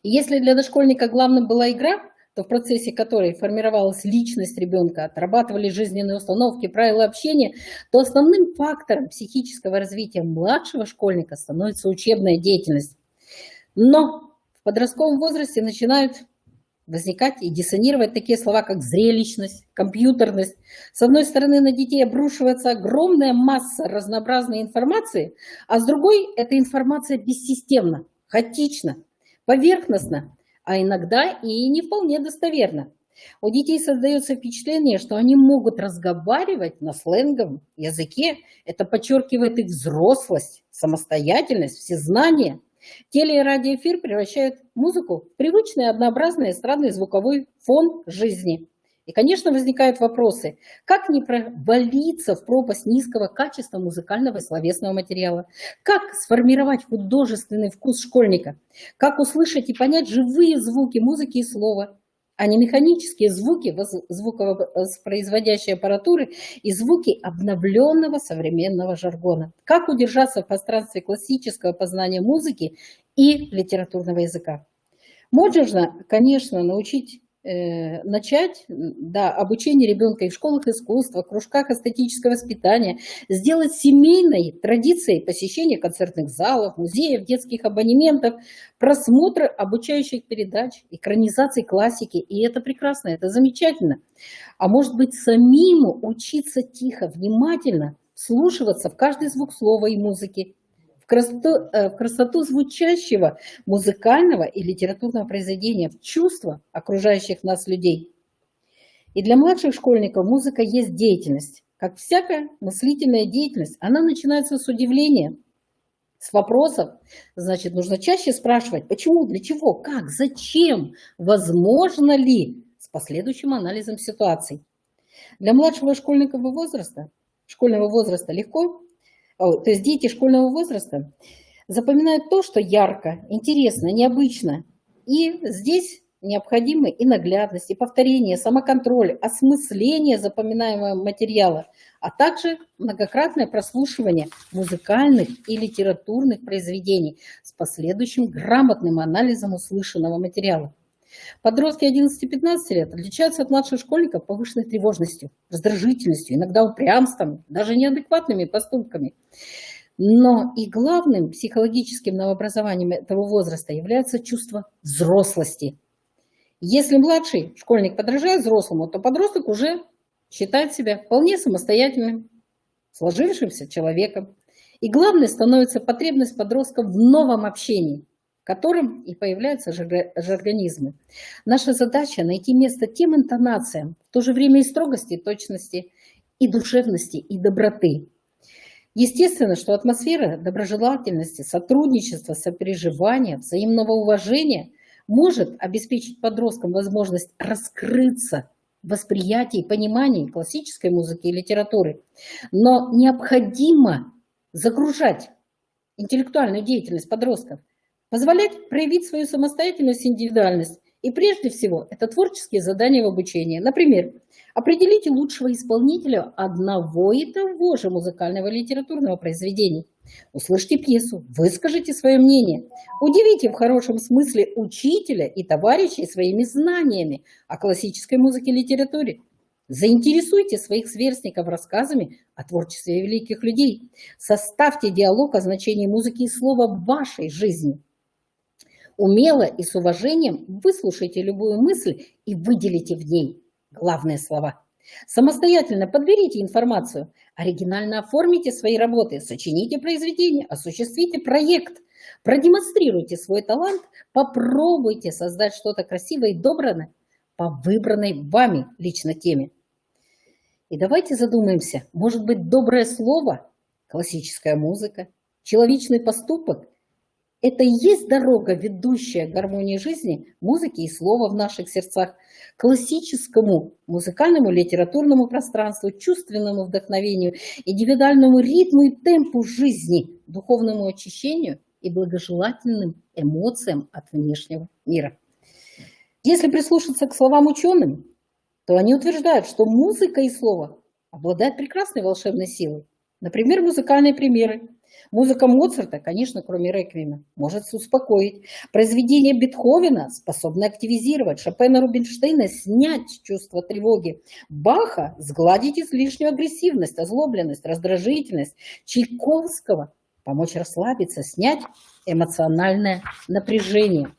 И если для дошкольника главным была игра, то в процессе которой формировалась личность ребенка, отрабатывали жизненные установки, правила общения, то основным фактором психического развития младшего школьника становится учебная деятельность. Но в подростковом возрасте начинают возникать и диссонировать такие слова, как зрелищность, компьютерность. С одной стороны, на детей обрушивается огромная масса разнообразной информации, а с другой эта информация бессистемна, хаотична, поверхностна, а иногда и не вполне достоверно. У детей создается впечатление, что они могут разговаривать на сленговом языке. Это подчеркивает их взрослость, самостоятельность, всезнание. Теле- и радиоэфир превращают музыку в привычный, однообразный эстрадный звуковой фон жизни. И, конечно, возникают вопросы, как не провалиться в пропасть низкого качества музыкального и словесного материала, как сформировать художественный вкус школьника, как услышать и понять живые звуки музыки и слова, а не механические звуки звуковоспроизводящей аппаратуры и звуки обновленного современного жаргона. Как удержаться в пространстве классического познания музыки и литературного языка. Можно, конечно, начать обучение ребенка и в школах искусства, кружках эстетического воспитания, сделать семейной традицией посещения концертных залов, музеев, детских абонементов, просмотра обучающих передач, экранизаций классики. И это прекрасно, это замечательно. А может быть, самим учиться тихо, внимательно вслушиваться в каждый звук слова и музыки, в красоту звучащего музыкального и литературного произведения, в чувства окружающих нас людей. И для младших школьников музыка есть деятельность. Как всякая мыслительная деятельность, она начинается с удивления, с вопросов. Значит, нужно чаще спрашивать, почему, для чего, как, зачем, возможно ли, с последующим анализом ситуаций. Для младшего школьного возраста легко. То есть дети школьного возраста запоминают то, что ярко, интересно, необычно. И здесь необходимы и наглядность, и повторение, самоконтроль, осмысление запоминаемого материала, а также многократное прослушивание музыкальных и литературных произведений с последующим грамотным анализом услышанного материала. Подростки 11-15 лет отличаются от младших школьников повышенной тревожностью, раздражительностью, иногда упрямством, даже неадекватными поступками. Но и главным психологическим новообразованием этого возраста является чувство взрослости. Если младший школьник подражает взрослому, то подросток уже считает себя вполне самостоятельным, сложившимся человеком. И главной становится потребность подростка в новом общении, в котором и появляются жаргонизмы. Наша задача – найти место тем интонациям, в то же время и строгости, и точности, и душевности, и доброты. Естественно, что атмосфера доброжелательности, сотрудничества, сопереживания, взаимного уважения может обеспечить подросткам возможность раскрыться в восприятии и понимании классической музыки и литературы. Но необходимо загружать интеллектуальную деятельность подростков, позволять проявить свою самостоятельность и индивидуальность. И прежде всего, это творческие задания в обучении. Например, определите лучшего исполнителя одного и того же музыкального и литературного произведения. Услышьте пьесу, выскажите свое мнение. Удивите в хорошем смысле учителя и товарищей своими знаниями о классической музыке и литературе. Заинтересуйте своих сверстников рассказами о творчестве великих людей. Составьте диалог о значении музыки и слова в вашей жизни. Умело и с уважением выслушайте любую мысль и выделите в ней главные слова. Самостоятельно подберите информацию, оригинально оформите свои работы, сочините произведения, осуществите проект, продемонстрируйте свой талант, попробуйте создать что-то красивое и доброе по выбранной вами лично теме. И давайте задумаемся, может быть, доброе слово, классическая музыка, человечный поступок – это и есть дорога, ведущая к гармонии жизни, музыки и слова в наших сердцах, классическому музыкальному литературному пространству, чувственному вдохновению, индивидуальному ритму и темпу жизни, духовному очищению и благожелательным эмоциям от внешнего мира. Если прислушаться к словам ученым, то они утверждают, что музыка и слово обладают прекрасной волшебной силой. Например, музыкальные примеры. Музыка Моцарта, конечно, кроме реквиема, может успокоить. Произведение Бетховена способно активизировать, Шопена, Рубинштейна снять чувство тревоги, Баха сгладить излишнюю агрессивность, озлобленность, раздражительность, Чайковского помочь расслабиться, снять эмоциональное напряжение.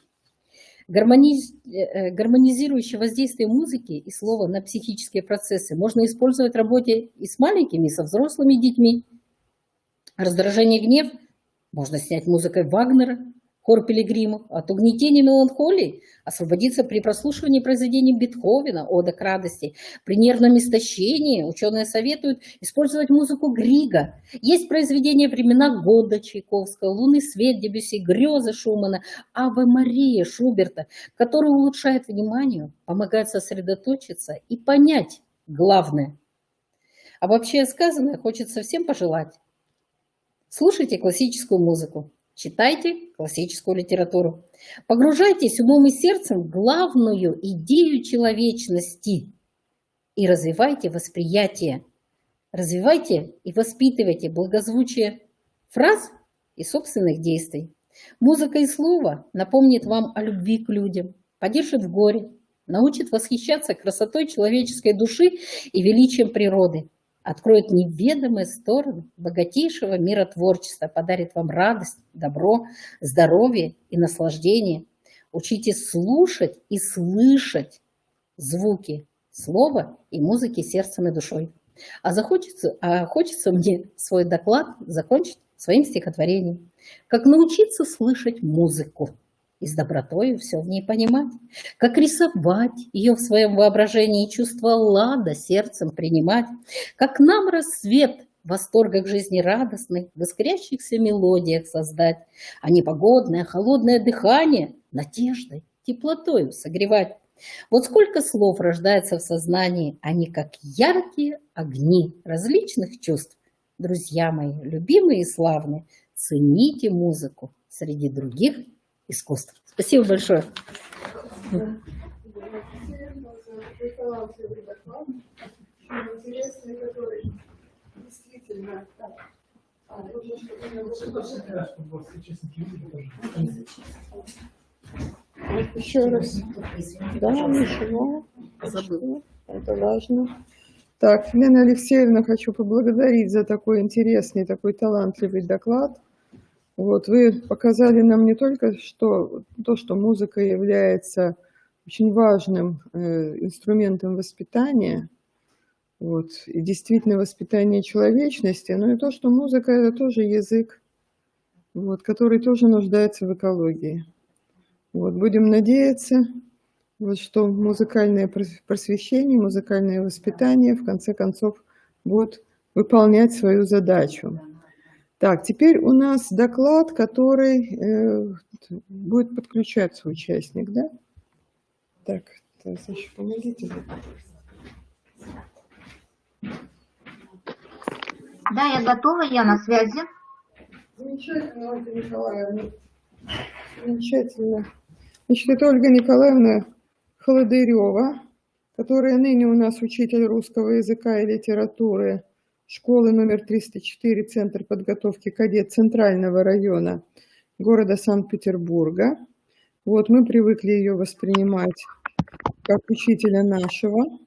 Гармонизирующее воздействие музыки и слова на психические процессы можно использовать в работе и с маленькими, и со взрослыми детьми. Раздражение, гнев можно снять музыкой Вагнера, хор пилигримов, от угнетения и меланхолии освободиться при прослушивании произведений Бетховена, ода к радости. При нервном истощении ученые советуют использовать музыку Грига. Есть произведения времена года Чайковского, «Лунный свет» Дебюсси, «Грезы» Шумана, «Аве Мария» Шуберта, которые улучшают внимание, помогают сосредоточиться и понять главное. Обобщая сказанное, хочется всем пожелать. Слушайте классическую музыку, читайте классическую литературу, погружайтесь умом и сердцем в главную идею человечности и развивайте восприятие, развивайте и воспитывайте благозвучие фраз и собственных действий. Музыка и слово напомнит вам о любви к людям, поддержит в горе, научит восхищаться красотой человеческой души и величием природы. Откроет неведомые стороны богатейшего миротворчества, подарит вам радость, добро, здоровье и наслаждение. Учитесь слушать и слышать звуки слова и музыки сердцем и душой. Хочется мне свой доклад закончить своим стихотворением. Как научиться слышать музыку и с добротой все в ней понимать, как рисовать ее в своем воображении и чувство лада сердцем принимать, как нам рассвет в восторгах жизни радостных, в искрящихся мелодиях создать, а непогодное холодное дыхание надеждой, теплотой согревать. Вот сколько слов рождается в сознании, они как яркие огни различных чувств. Друзья мои, любимые и славные, цените музыку среди других искусств. Спасибо большое. Интересный, который действительно... Еще раз. Да, ничего. Забыл. Это важно. Так, Лена Алексеевна, хочу поблагодарить за такой интересный, такой талантливый доклад. Вот, вы показали нам не только то, что музыка является очень важным инструментом воспитания, вот, и действительно воспитания человечности, но и то, что музыка – это тоже язык, вот, который тоже нуждается в экологии. Вот, будем надеяться, вот, что музыкальное просвещение, музыкальное воспитание в конце концов будут выполнять свою задачу. Так, теперь у нас доклад, который будет подключаться участник, да? Так, Саша, помогите. Да, я готова, я на связи. Замечательно, Ольга Николаевна. Замечательно. Значит, это Ольга Николаевна Холодырева, которая ныне у нас учитель русского языка и литературы школы номер 304, Центр подготовки кадет Центрального района города Санкт-Петербурга. Вот мы привыкли ее воспринимать как учителя нашего.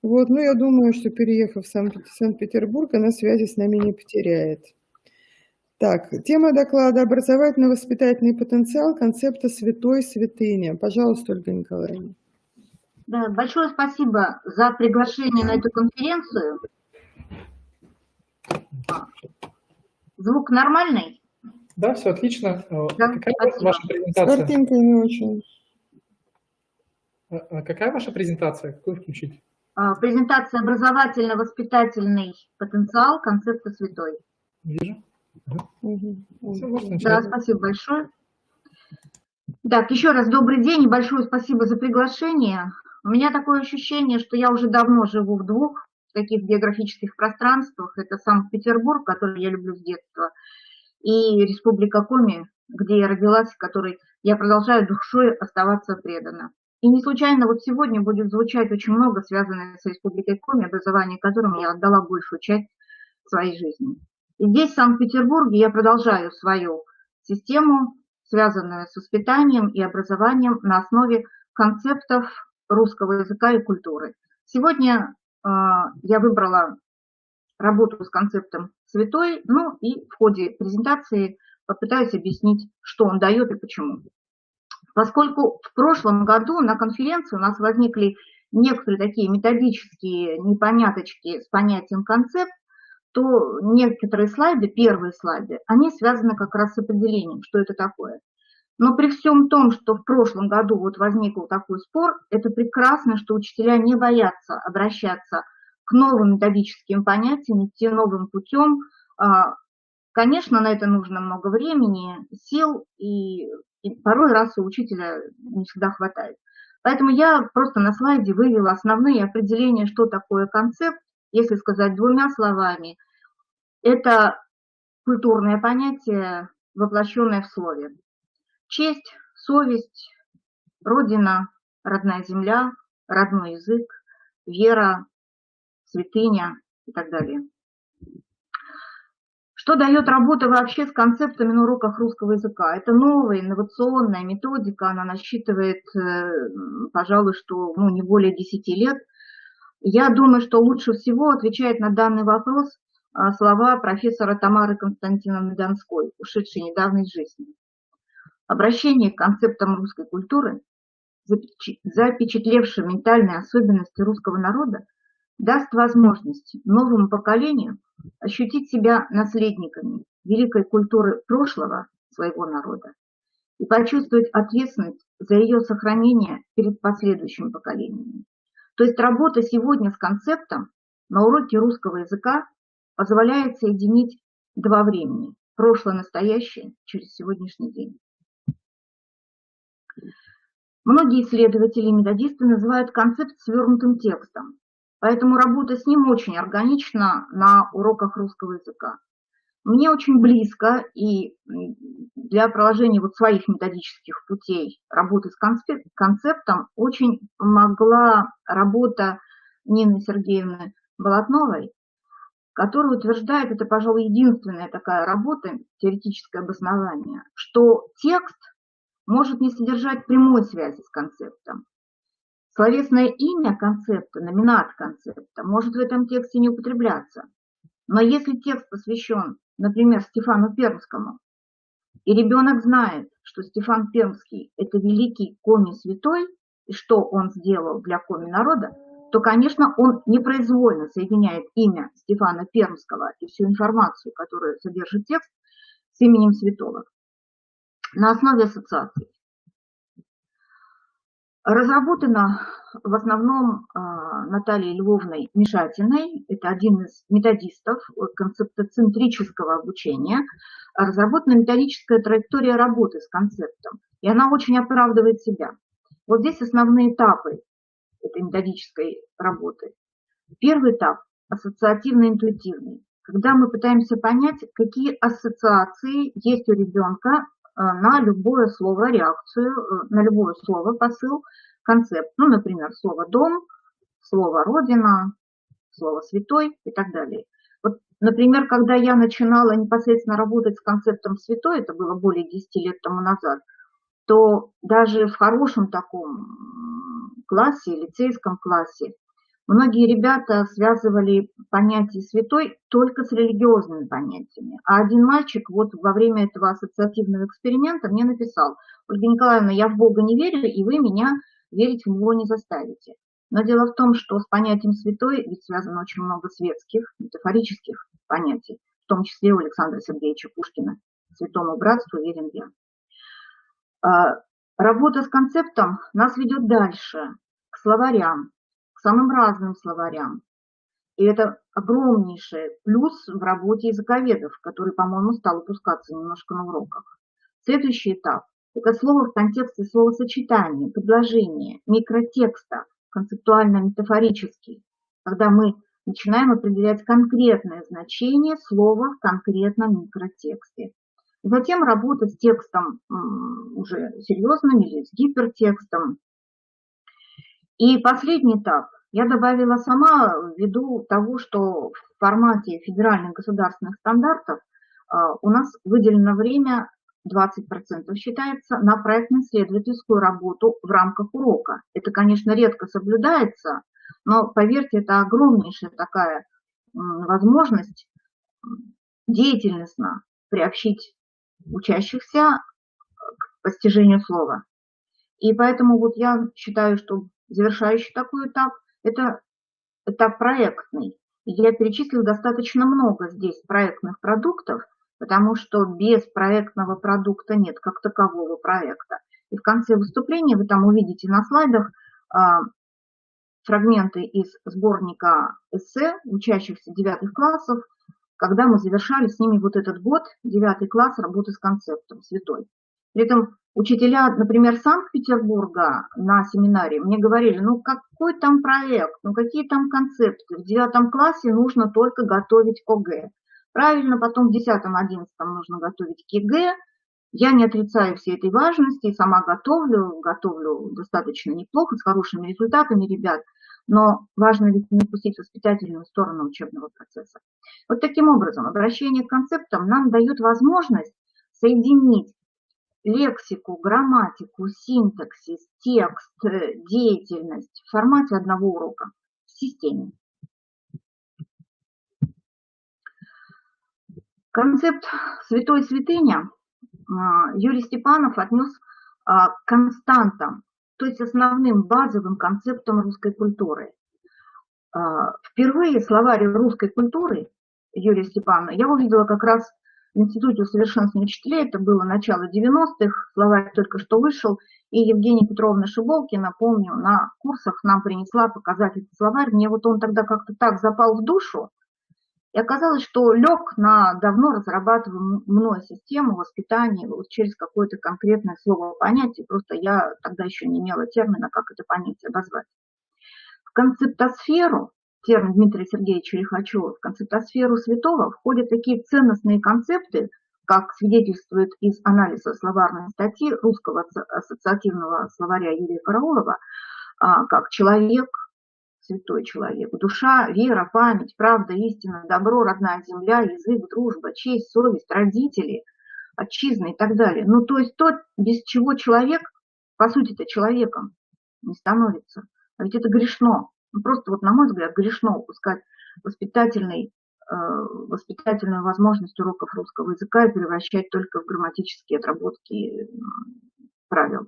Вот, ну, я думаю, что переехав в Санкт-Петербург, она связи с нами не потеряет. Так, тема доклада «Образовательно-воспитательный потенциал концепта святой святыня». Пожалуйста, Ольга Николаевна. Да, большое спасибо за приглашение на эту конференцию. Звук нормальный? Да, все отлично. Да, Какая спасибо. ваша С презентация? картинкой не очень. Какая ваша презентация? Какую включить? Презентация «Образовательно-воспитательный потенциал концепта святой». Вижу. Мгм. Все, можно Да, начать. спасибо большое. Так, еще раз добрый день и большое спасибо за приглашение. У меня такое ощущение, что я уже давно живу в двух таких географических пространствах. Это Санкт-Петербург, который я люблю с детства, и Республика Коми, где я родилась, которой я продолжаю душой оставаться предана. И не случайно вот сегодня будет звучать очень много, связанное с Республикой Коми, образование которому я отдала большую часть своей жизни. И здесь, в Санкт-Петербурге, я продолжаю свою систему, связанную с воспитанием и образованием на основе концептов русского языка и культуры. Сегодня я выбрала работу с концептом святой, ну и в ходе презентации попытаюсь объяснить, что он дает и почему. Поскольку в прошлом году на конференции у нас возникли некоторые такие методические непоняточки с понятием концепт, то некоторые слайды, первые слайды, они связаны как раз с определением, что это такое. Но при всем том, что в прошлом году вот возник такой спор, это прекрасно, что учителя не боятся обращаться к новым методическим понятиям, идти новым путем. Конечно, на это нужно много времени, сил, и порой раз у учителя не всегда хватает. Поэтому я просто на слайде вывела основные определения, что такое концепт. Если сказать двумя словами, это культурное понятие, воплощенное в слове. Честь, совесть, родина, родная земля, родной язык, вера, святыня и так далее. Что дает работа вообще с концептами на уроках русского языка? Это новая инновационная методика, она насчитывает, пожалуй, что не более 10 лет. Я думаю, что лучше всего отвечает на данный вопрос слова профессора Тамары Константиновны Донской, ушедшей недавно из жизни. Обращение к концептам русской культуры, запечатлевшее ментальные особенности русского народа, даст возможность новому поколению ощутить себя наследниками великой культуры прошлого своего народа и почувствовать ответственность за ее сохранение перед последующими поколениями. То есть работа сегодня с концептом на уроке русского языка позволяет соединить два времени – прошлое, настоящее через сегодняшний день. Многие исследователи и методисты называют концепт свернутым текстом, поэтому работа с ним очень органична на уроках русского языка. Мне очень близко и для проложения своих методических путей работы с концептом очень помогла работа Нины Сергеевны Болотновой, которая утверждает, это, пожалуй, единственная такая работа, теоретическое обоснование, что текст может не содержать прямой связи с концептом. Словесное имя концепта, номинат концепта, может в этом тексте не употребляться. Но если текст посвящен, например, Стефану Пермскому, и ребенок знает, что Стефан Пермский – это великий коми-святой, и что он сделал для коми-народа, то, конечно, он непроизвольно соединяет имя Стефана Пермского и всю информацию, которую содержит текст, с именем святого на основе ассоциаций. Разработана в основном Натальей Львовной Мишатиной, это один из методистов концептоцентрического обучения, разработана методическая траектория работы с концептом, и она очень оправдывает себя. Вот здесь основные этапы этой методической работы. Первый этап – ассоциативно-интуитивный, когда мы пытаемся понять, какие ассоциации есть у ребенка на любое слово, реакцию, на любое слово, посыл, концепт. Например, слово «дом», слово «родина», слово «святой» и так далее. Вот, например, когда я начинала непосредственно работать с концептом «святой», это было более 10 лет тому назад, то даже в хорошем таком классе, лицейском классе, Многие ребята связывали понятие святой только с религиозными понятиями. А один мальчик вот во время этого ассоциативного эксперимента мне написал: Ольга Николаевна, я в Бога не верю, и вы меня верить в него не заставите. Но дело в том, что с понятием святой ведь связано очень много светских, метафорических понятий, в том числе у Александра Сергеевича Пушкина «Святому братству верен я». Работа с концептом нас ведет дальше, к словарям, к самым разным словарям. И это огромнейший плюс в работе языковедов, который, по-моему, стал упускаться немножко на уроках. Следующий этап – это слово в контексте словосочетания, предложения, микротекста, концептуально-метафорический, когда мы начинаем определять конкретное значение слова в конкретном микротексте. Затем работа с текстом уже серьезным или с гипертекстом. И последний этап я добавила сама ввиду того, что в формате федеральных государственных стандартов у нас выделено время 20% считается на проектно-исследовательскую работу в рамках урока. Это, конечно, редко соблюдается, но, поверьте, это огромнейшая такая возможность деятельностно приобщить учащихся к постижению слова. И поэтому вот я считаю, что завершающий такой этап – это этап проектный. И я перечислила достаточно много здесь проектных продуктов, потому что без проектного продукта нет как такового проекта. И в конце выступления вы там увидите на слайдах фрагменты из сборника эссе учащихся 9 классов, когда мы завершали с ними вот этот год, 9 класс, работы с концептом «Святой». При этом учителя, например, Санкт-Петербурга на семинаре мне говорили: ну какой там проект, ну какие там концепты, в 9 классе нужно только готовить к ОГЭ. Правильно, потом в 10-11 нужно готовить к ЕГЭ. Я не отрицаю всей этой важности, сама готовлю достаточно неплохо, с хорошими результатами ребят, но важно ведь не упустить воспитательную сторону учебного процесса. Вот таким образом обращение к концептам нам дает возможность соединить лексику, грамматику, синтаксис, текст, деятельность в формате одного урока, в системе. Концепт «святой святыня» Юрий Степанов отнес к константам, то есть основным базовым концептам русской культуры. Впервые словарь русской культуры Юрия Степанова я увидела как раз в Институте усовершенствования учителей, это было начало 90-х, словарь только что вышел, и Евгения Петровна Шиболкина, помню, на курсах нам принесла показать этот словарь. Мне вот он тогда как-то так запал в душу, и оказалось, что лег на давно разрабатываемую мной систему воспитания вот через какое-то конкретное слово понятие, просто я тогда еще не имела термина, как это понятие обозвать. В концептосферу, термин Дмитрия Сергеевича Лихачева, в концептосферу святого входят такие ценностные концепты, как свидетельствует из анализа словарной статьи русского ассоциативного словаря Юрия Караулова, как человек, святой человек, душа, вера, память, правда, истина, добро, родная земля, язык, дружба, честь, совесть, родители, отчизна и так далее. Ну, то есть то, без чего человек, по сути-то, человеком не становится. А ведь это грешно. Ну, просто вот, на мой взгляд, грешно упускать воспитательную возможность уроков русского языка и превращать только в грамматические отработки правил.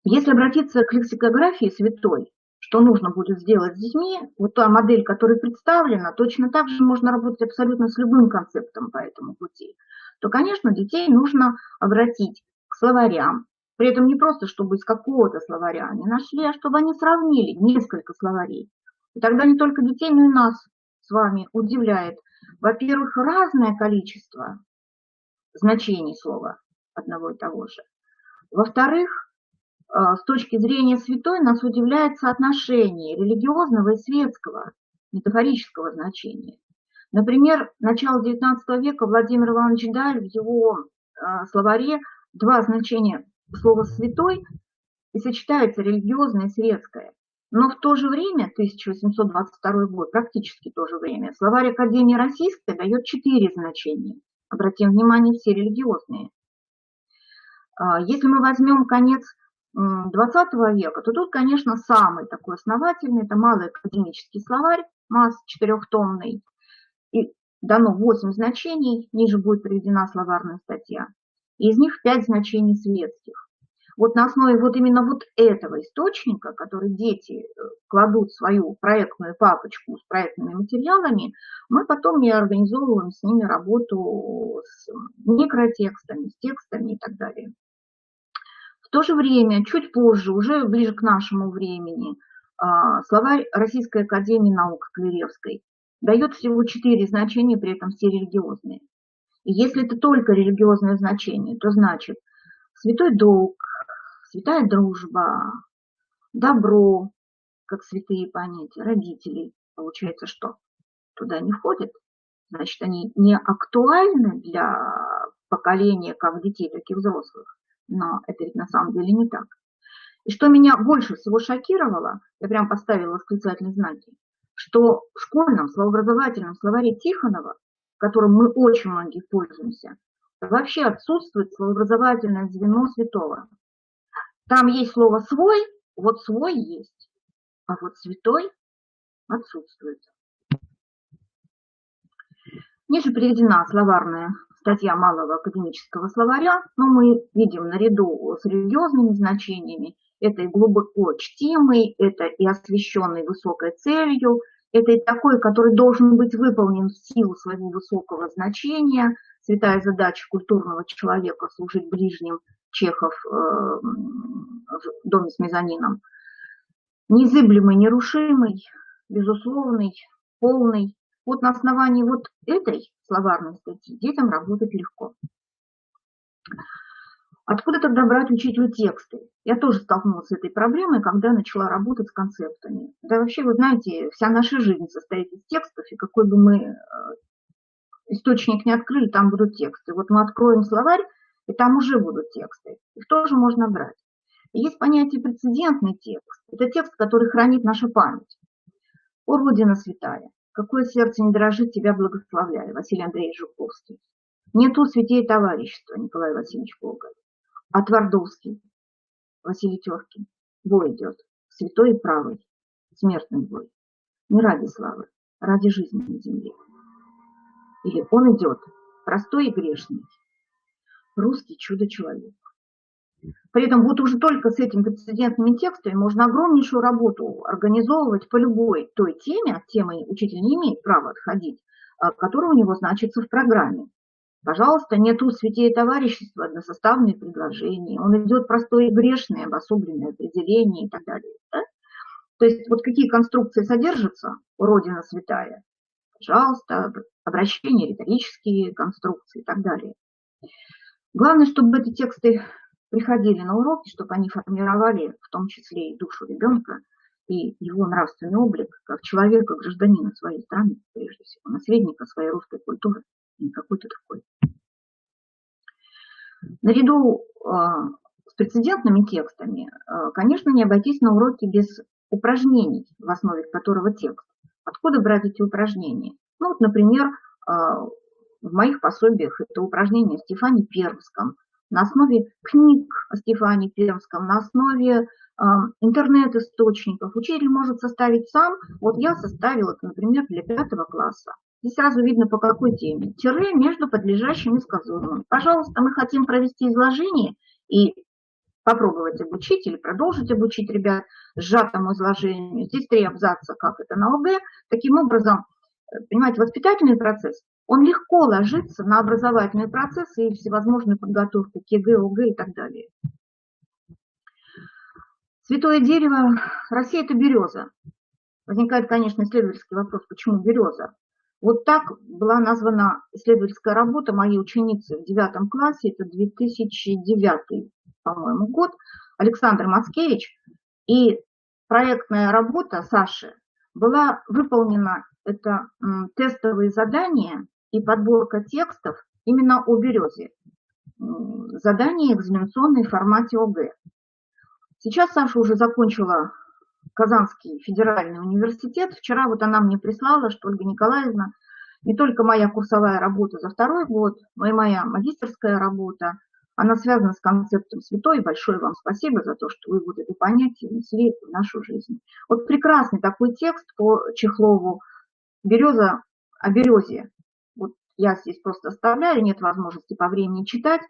Если обратиться к лексикографии святой, что нужно будет сделать с детьми, вот та модель, которая представлена, точно так же можно работать абсолютно с любым концептом по этому пути, то, конечно, детей нужно обратить к словарям. При этом не просто, чтобы из какого-то словаря они нашли, а чтобы они сравнили несколько словарей. И тогда не только детей, но и нас с вами удивляет, во-первых, разное количество значений слова одного и того же. Во-вторых, с точки зрения святой нас удивляет соотношение религиозного и светского, метафорического значения. Например, начало XIX века Владимир Иванович Даль в его словаре два значения слова «святой» и сочетается религиозное и светское. Но в то же время, 1822 год, практически то же время, словарь Академии Российской дает 4 значения. Обратим внимание, все религиозные. Если мы возьмем конец XX века, то тут, конечно, самый такой основательный, это малый академический словарь, МАС 4-томный, и дано 8 значений, ниже будет приведена словарная статья, и из них 5 значений светских. Вот на основе вот именно вот этого источника, который дети кладут в свою проектную папочку с проектными материалами, мы потом и организовываем с ними работу с микротекстами, с текстами и так далее. В то же время, чуть позже, уже ближе к нашему времени, словарь Российской академии наук Клеревской дает всего 4 значения, при этом все религиозные. И если это только религиозное значение, то значит святой долг, святая дружба, добро, как святые понятия, родителей. Получается, что туда не входит. Значит, они не актуальны для поколения как детей, так и взрослых. Но это ведь на самом деле не так. И что меня больше всего шокировало, я прям поставила восклицательные знаки, что в школьном словообразовательном словаре Тихонова, которым мы очень многие пользуемся, вообще отсутствует словообразовательное звено святого. Там есть слово «свой», вот «свой» есть, а вот «святой» отсутствует. Ниже приведена словарная статья малого академического словаря, но мы видим наряду с религиозными значениями, это и глубоко чтимый, это и освященный высокой целью, это и такой, который должен быть выполнен в силу своего высокого значения, святая задача культурного человека служить ближним, Чехов в доме с мезонином. Незыблемый, нерушимый, безусловный, полный. Вот на основании вот этой словарной статьи детям работать легко. Откуда тогда брать учителю тексты? Я тоже столкнулась с этой проблемой, когда начала работать с концептами. Да вообще, вы знаете, вся наша жизнь состоит из текстов, и какой бы мы источник не открыли, там будут тексты. Вот мы откроем словарь, и там уже будут тексты. Их тоже можно брать. И есть понятие прецедентный текст. Это текст, который хранит наша память. «О, Родина святая, какое сердце не дрожит, тебя благословляю», Василий Андреевич Жуковский. «Нету святей товарищества», Николай Васильевич Гоголь. А Твардовский, Василий Теркин. Бой идет, святой и правый, смертный бой. Не ради славы, а ради жизни на земле. Или он идет, простой и грешный, русский чудо-человек. При этом вот уже только с этими прецедентными текстами можно огромнейшую работу организовывать по любой той теме, от темы учитель не имеет права отходить, которая у него значится в программе. Пожалуйста, нету святей товарищества, односоставные предложения, он идет простой и грешный, обособленное определение и так далее. Да? То есть вот какие конструкции содержатся у Родина святая, пожалуйста, обращения, риторические конструкции и так далее. Главное, чтобы эти тексты приходили на уроки, чтобы они формировали в том числе и душу ребенка, и его нравственный облик, как человека, гражданина своей страны, прежде всего, наследника своей русской культуры, не какой-то такой. Наряду с прецедентными текстами, конечно, не обойтись на уроки без упражнений, в основе которого текст. Откуда брать эти упражнения? Ну, вот, например, в моих пособиях это упражнение о Стефане Пермском, на основе книг о Стефане Пермском, на основе интернет-источников. Учитель может составить сам. Вот я составила это, например, для 5 класса. Здесь сразу видно, по какой теме. Тире между подлежащим и сказуемым. Пожалуйста, мы хотим провести изложение и попробовать обучить или продолжить обучить ребят сжатому изложению. Здесь 3 абзаца, как это на ОГЭ. Таким образом, понимаете, воспитательный процесс, он легко ложится на образовательные процессы и всевозможную подготовку к ЕГЭ, ОГЭ и так далее. Святое дерево России – это береза. Возникает, конечно, исследовательский вопрос, почему береза? Вот так была названа исследовательская работа моей ученицы в 9 классе, это 2009, по-моему, год, Александр Мацкевич. И проектная работа Саши была выполнена, это тестовые задания и подборка текстов именно о березе. Задания экзаменационные в формате ОГЭ. Сейчас Саша уже закончила Казанский федеральный университет. Вчера вот она мне прислала, что Ольга Николаевна, не только моя курсовая работа за 2-й год, но и моя магистерская работа Она связана с концептом святой. Большое вам спасибо за то, что вы вот это понятие внесли в нашу жизнь. Вот прекрасный такой текст по Чехлову «Береза о березе». Вот я здесь просто оставляю, нет возможности по времени читать.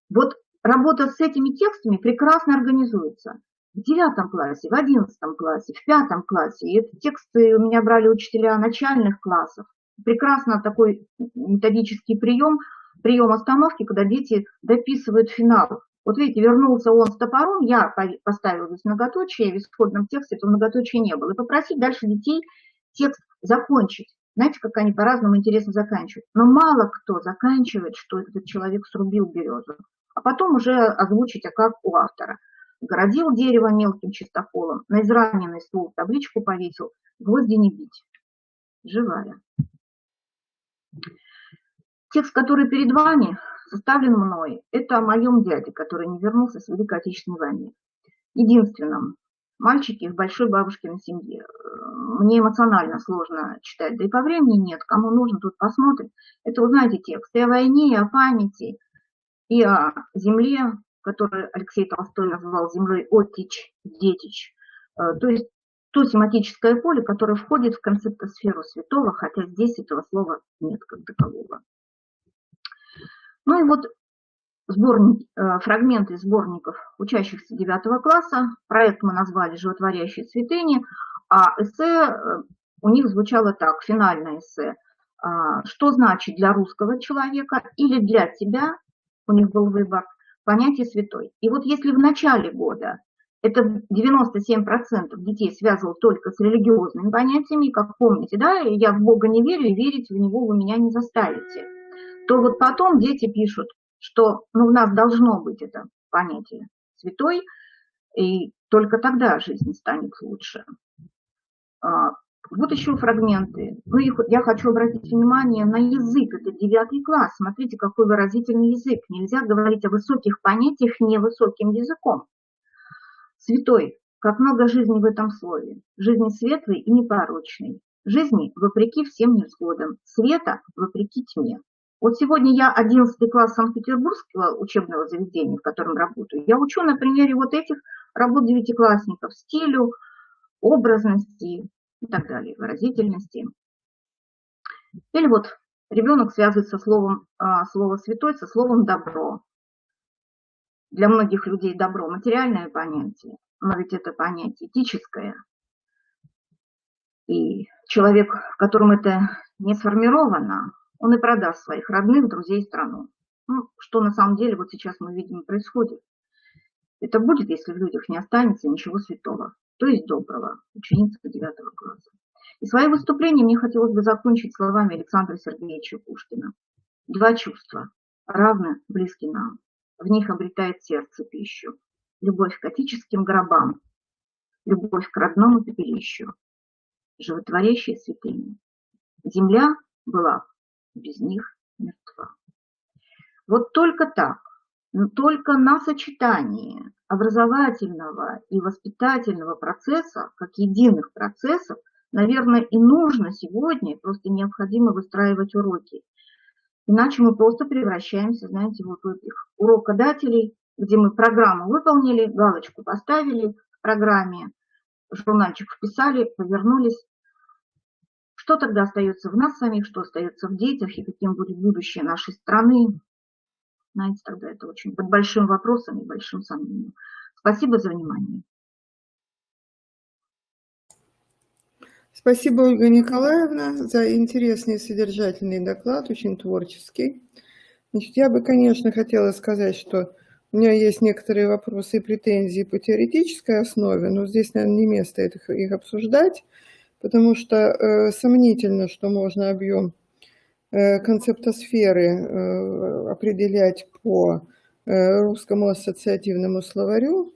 Вот работа с этими текстами прекрасно организуется. В 9 классе, в 11 классе, в 5 классе. И эти тексты у меня брали учителя начальных классов. Прекрасно такой методический прием остановки, когда дети дописывают финал. Вот видите, вернулся он с топором, я поставила здесь многоточие, в исходном тексте этого многоточия не было. И попросить дальше детей текст закончить. Знаете, как они по-разному интересно заканчивают. Но мало кто заканчивает, что этот человек срубил березу. А потом уже озвучить, а как у автора. Городил дерево мелким чистоколом, на израненный ствол табличку повесил, гвозди не бить. Живая. Текст, который перед вами, составлен мной. Это о моем дяде, который не вернулся с Великой Отечественной войны. Единственном мальчике в большой бабушкиной семье. Мне эмоционально сложно читать, да и по времени нет. Кому нужно, тут посмотрит. Это, вы знаете, текст и о войне, и о памяти, и о земле, которую Алексей Толстой назвал землей Оттич, Детич. То есть то семантическое поле, которое входит в концептосферу святого, хотя здесь этого слова нет как такового. Ну и вот фрагменты из сборников учащихся 9 класса. Проект мы назвали «Животворящие святыни», а эссе у них звучало так, финальное эссе. Что значит для русского человека или для тебя, у них был выбор, понятие святой. И вот если в начале года это 97% детей связывал только с религиозными понятиями, как помните, да, я в Бога не верю, и верить в Него вы меня не заставите, то вот потом дети пишут, что у нас должно быть это понятие святой, и только тогда жизнь станет лучше. Вот еще фрагменты. Я хочу обратить внимание на язык. Это 9 класс. Смотрите, какой выразительный язык. Нельзя говорить о высоких понятиях невысоким языком. Святой. Как много жизни в этом слове. Жизни светлой и непорочной. Жизни вопреки всем невзгодам. Света вопреки тьме. Вот сегодня я 11 класс Санкт-Петербургского учебного заведения, в котором работаю. Я учу на примере вот этих работ 9-классников. Стилю, образности и так далее, выразительности. Или вот ребенок связывает со слово «святой» со словом «добро». Для многих людей добро – материальное понятие, но ведь это понятие этическое. И человек, в котором это не сформировано, он и продаст своих родных, друзей, страну. Что на самом деле вот сейчас мы видим происходит. Это будет, если в людях не останется ничего святого, то есть доброго, ученица 9 класса. И свое выступление мне хотелось бы закончить словами Александра Сергеевича Пушкина. 2 чувства, равно близки нам. В них обретает сердце пищу. Любовь к отеческим гробам, любовь к родному пепелищу, животворящие святыни. Земля была без них мертва. Вот только так, только на сочетании образовательного и воспитательного процесса, как единых процессов, наверное, и нужно сегодня, просто необходимо выстраивать уроки. Иначе мы просто превращаемся, знаете, вот в этих урокодателей, где мы программу выполнили, галочку поставили в программе, журнальчик вписали, повернулись. Что тогда остается в нас самих, что остается в детях и каким будет будущее нашей страны? Знаете, тогда это очень под большим вопросом и большим сомнением. Спасибо за внимание. Спасибо, Ольга Николаевна, за интересный и содержательный доклад, очень творческий. Значит, я бы, конечно, хотела сказать, что у меня есть некоторые вопросы и претензии по теоретической основе, но здесь, наверное, не место их обсуждать, потому что сомнительно, что можно объем концептосферы определять по русскому ассоциативному словарю.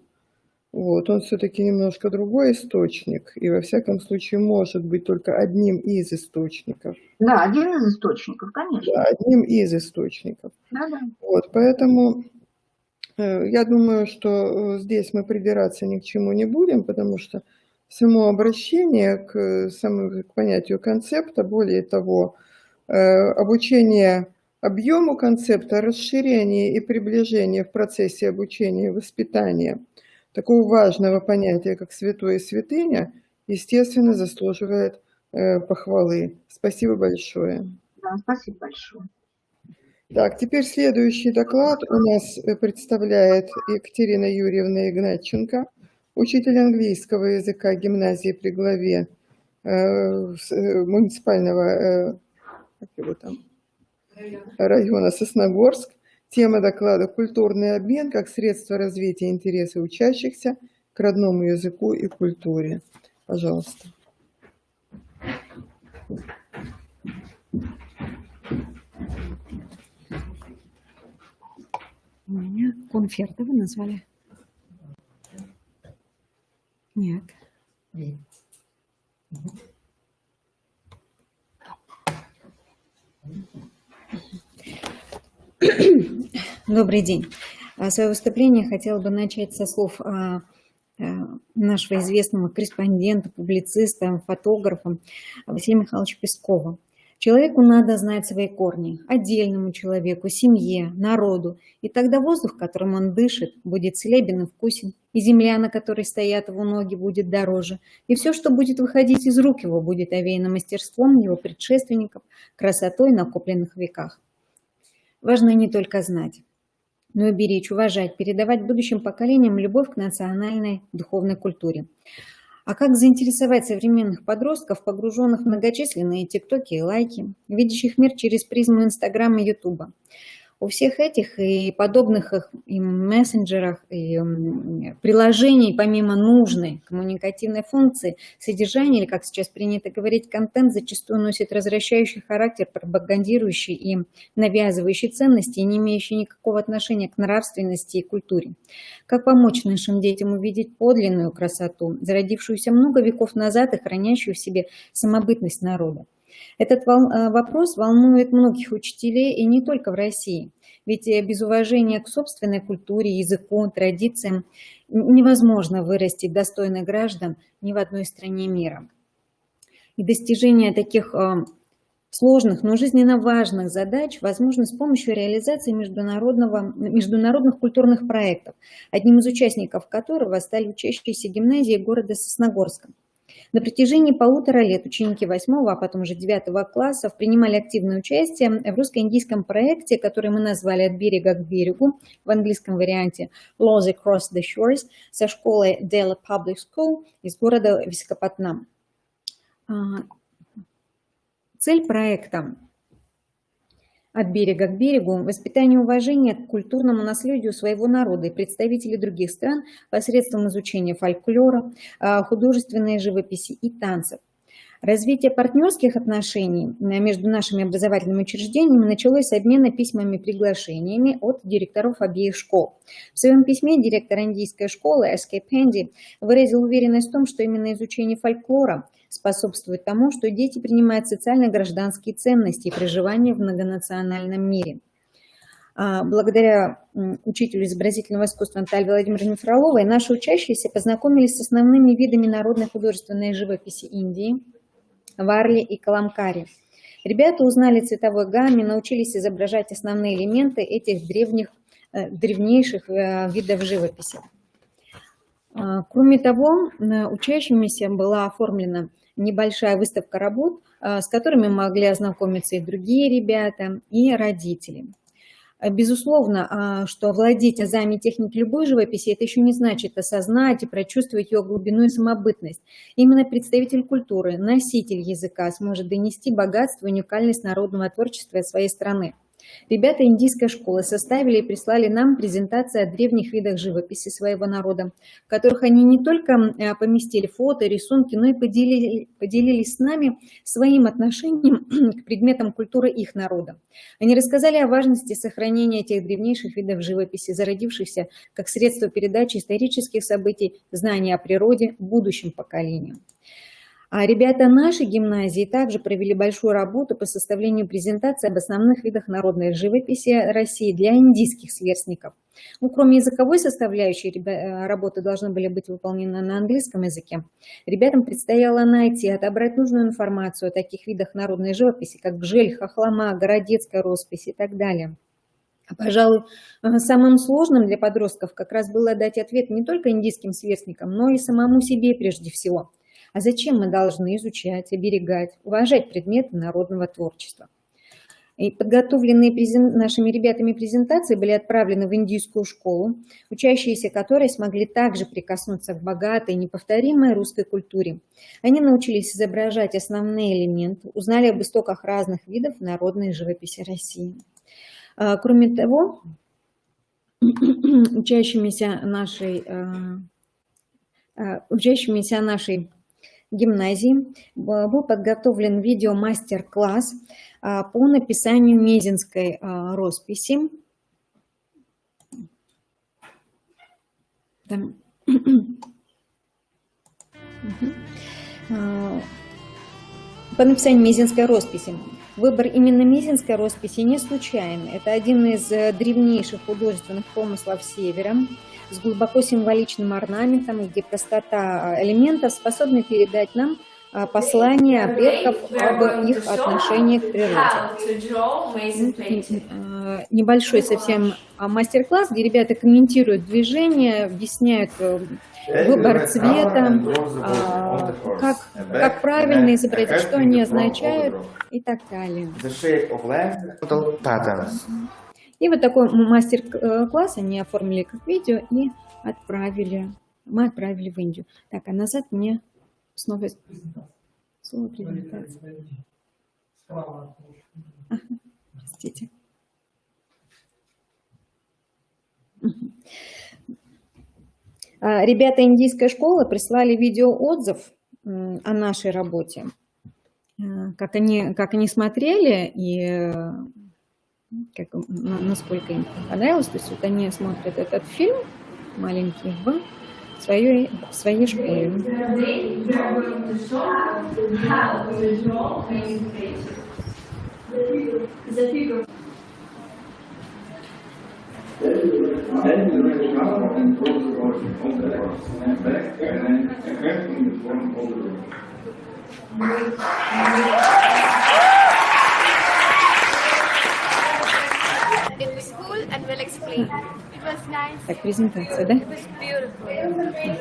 Вот, он все-таки немножко другой источник, и во всяком случае может быть только одним из источников. Да, один из источников, конечно. Да, одним из источников. Да. Вот, поэтому я думаю, что здесь мы придираться ни к чему не будем, потому что само обращение к понятию концепта, более того, обучение Объему концепта расширения и приближения в процессе обучения и воспитания такого важного понятия, как святое и святыня, естественно, заслуживает похвалы. Спасибо большое. Да, спасибо большое. Так, теперь следующий доклад у нас представляет Екатерина Юрьевна Игнатченко, учитель английского языка гимназии при главе муниципального как его там, района Сосногорск. Тема доклада «Культурный обмен как средство развития интереса учащихся к родному языку и культуре». Пожалуйста. У меня конфет, да, вы назвали? Нет. Добрый день. Свое выступление хотела бы начать со слов нашего известного корреспондента, публициста, фотографа Василия Михайловича Пескова. Человеку надо знать свои корни, отдельному человеку, семье, народу, и тогда воздух, которым он дышит, будет целебен и вкусен, и земля, на которой стоят его ноги, будет дороже, и все, что будет выходить из рук его, будет овеяно мастерством его предшественников, красотой накопленных в веках. Важно не только знать, но и беречь, уважать, передавать будущим поколениям любовь к национальной духовной культуре. А как заинтересовать современных подростков, погруженных в многочисленные тиктоки и лайки, видящих мир через призму Инстаграма и Ютуба? У всех этих и подобных их и мессенджерах, и приложений, помимо нужной коммуникативной функции, содержание, или, как сейчас принято говорить, контент зачастую носит развращающий характер, пропагандирующий и навязывающий ценности, и не имеющий никакого отношения к нравственности и культуре. Как помочь нашим детям увидеть подлинную красоту, зародившуюся много веков назад и хранящую в себе самобытность народа? Этот вопрос волнует многих учителей и не только в России. Ведь без уважения к собственной культуре, языку, традициям невозможно вырастить достойных граждан ни в одной стране мира. И достижение таких сложных, но жизненно важных задач возможно с помощью реализации международных культурных проектов, одним из участников которого стали учащиеся гимназии города Сосногорска. На протяжении 1,5 лет ученики 8, а потом уже 9 классов принимали активное участие в русско-индийском проекте, который мы назвали «От берега к берегу», в английском варианте «Laws Across the Shores», со школой Delhi Public School из города Висакапатнам. Цель проекта «От берега к берегу» – воспитание уважения к культурному наследию своего народа и представителей других стран посредством изучения фольклора, художественной живописи и танцев. Развитие партнерских отношений между нашими образовательными учреждениями началось с обмена письмами-приглашениями от директоров обеих школ. В своем письме директор индийской школы S.K. Пенди выразил уверенность в том, что именно изучение фольклора способствует тому, что дети принимают социально-гражданские ценности и проживание в многонациональном мире. Благодаря учителю изобразительного искусства Наталье Владимировне Фроловой наши учащиеся познакомились с основными видами народной художественной живописи Индии, Варли и Каламкари. Ребята узнали цветовой гамме, научились изображать основные элементы этих древнейших видов живописи. Кроме того, учащимися была оформлена небольшая выставка работ, с которыми могли ознакомиться и другие ребята, и родители. Безусловно, что владеть азами техники любой живописи, это еще не значит осознать и прочувствовать ее глубину и самобытность. Именно представитель культуры, носитель языка сможет донести богатство и уникальность народного творчества своей страны. Ребята индийской школы составили и прислали нам презентации о древних видах живописи своего народа, в которых они не только поместили фото, рисунки, но и поделились с нами своим отношением к предметам культуры их народа. Они рассказали о важности сохранения этих древнейших видов живописи, зародившихся как средство передачи исторических событий, знаний о природе будущим поколениям. А ребята нашей гимназии также провели большую работу по составлению презентации об основных видах народной живописи России для индийских сверстников. Ну, кроме языковой составляющей, работы должны были быть выполнены на английском языке. Ребятам предстояло найти и отобрать нужную информацию о таких видах народной живописи, как гжель, хохлома, городецкая роспись и так далее. Пожалуй, самым сложным для подростков как раз было дать ответ не только индийским сверстникам, но и самому себе прежде всего. А зачем мы должны изучать, оберегать, уважать предметы народного творчества? И подготовленные нашими ребятами презентации были отправлены в индийскую школу, учащиеся которой смогли также прикоснуться к богатой, неповторимой русской культуре. Они научились изображать основные элементы, узнали об истоках разных видов народной живописи России. Кроме того, учащимися нашей гимназии был подготовлен видеомастер-класс по написанию мезенской росписи. По написанию мезенской росписи. Выбор именно мезенской росписи не случайный. Это один из древнейших художественных помыслов Севера, с глубоко символичным орнаментом, где простота элементов способна передать нам послание предков об их отношении к природе. Небольшой совсем мастер-класс, где ребята комментируют движение, объясняют выбор цвета, как правильно изобразить, что они означают и так далее. И вот такой мастер-класс они оформили как видео и мы отправили в Индию. Так, а назад мне снова слово презентация. Простите. Ребята индийской школы прислали видеоотзыв о нашей работе, как они смотрели и насколько им понравилось. То есть вот они смотрят этот фильм маленький в своей школе. It was cool and well explained. It was nice. Так, презентация, да? It was beautiful.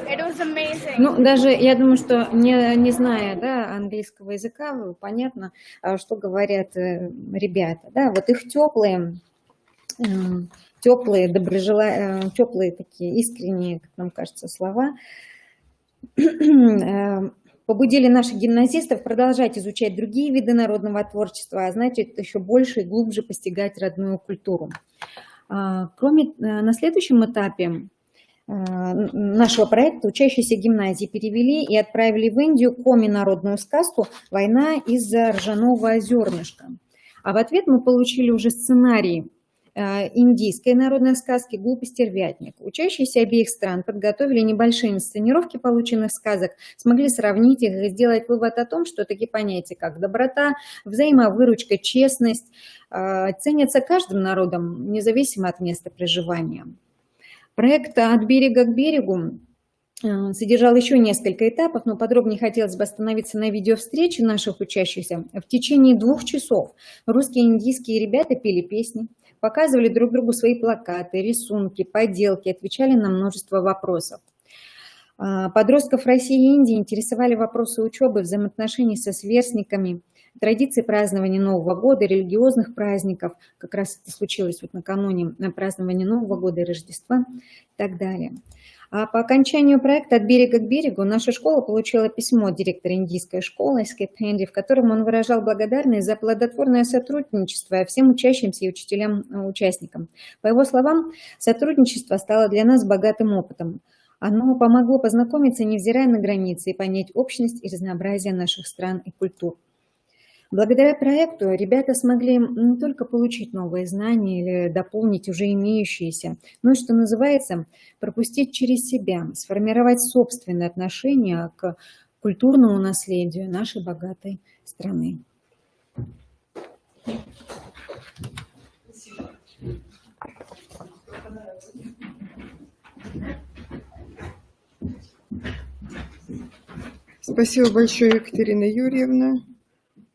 It was amazing. Ну, даже, я думаю, что не зная, да, английского языка, понятно, что говорят ребята, да, вот их теплые такие искренние, как нам кажется, слова побудили наших гимназистов продолжать изучать другие виды народного творчества, а значит, еще больше и глубже постигать родную культуру. На следующем этапе нашего проекта учащиеся гимназии перевели и отправили в Индию коми-народную сказку «Война из-за ржаного зернышка». А в ответ мы получили уже сценарий индийской народной сказки «Глупый-стервятник». Учащиеся обеих стран подготовили небольшие инсценировки полученных сказок, смогли сравнить их и сделать вывод о том, что такие понятия, как доброта, взаимовыручка, честность, ценятся каждым народом, независимо от места проживания. Проект «От берега к берегу» содержал еще несколько этапов, но подробнее хотелось бы остановиться на видеовстрече наших учащихся. В течение 2 часов русские и индийские ребята пели песни, показывали друг другу свои плакаты, рисунки, поделки, отвечали на множество вопросов. Подростков России и Индии интересовали вопросы учебы, взаимоотношений со сверстниками, традиции празднования Нового года, религиозных праздников, как раз это случилось вот накануне на празднование Нового года и Рождества и так далее. А по окончанию проекта «От берега к берегу» наша школа получила письмо от директора индийской школы Скип Хенди, в котором он выражал благодарность за плодотворное сотрудничество всем учащимся и учителям-участникам. По его словам, сотрудничество стало для нас богатым опытом. Оно помогло познакомиться, невзирая на границы, и понять общность и разнообразие наших стран и культур. Благодаря проекту ребята смогли не только получить новые знания или дополнить уже имеющиеся, но и, что называется, пропустить через себя, сформировать собственное отношение к культурному наследию нашей богатой страны. Спасибо большое, Екатерина Юрьевна,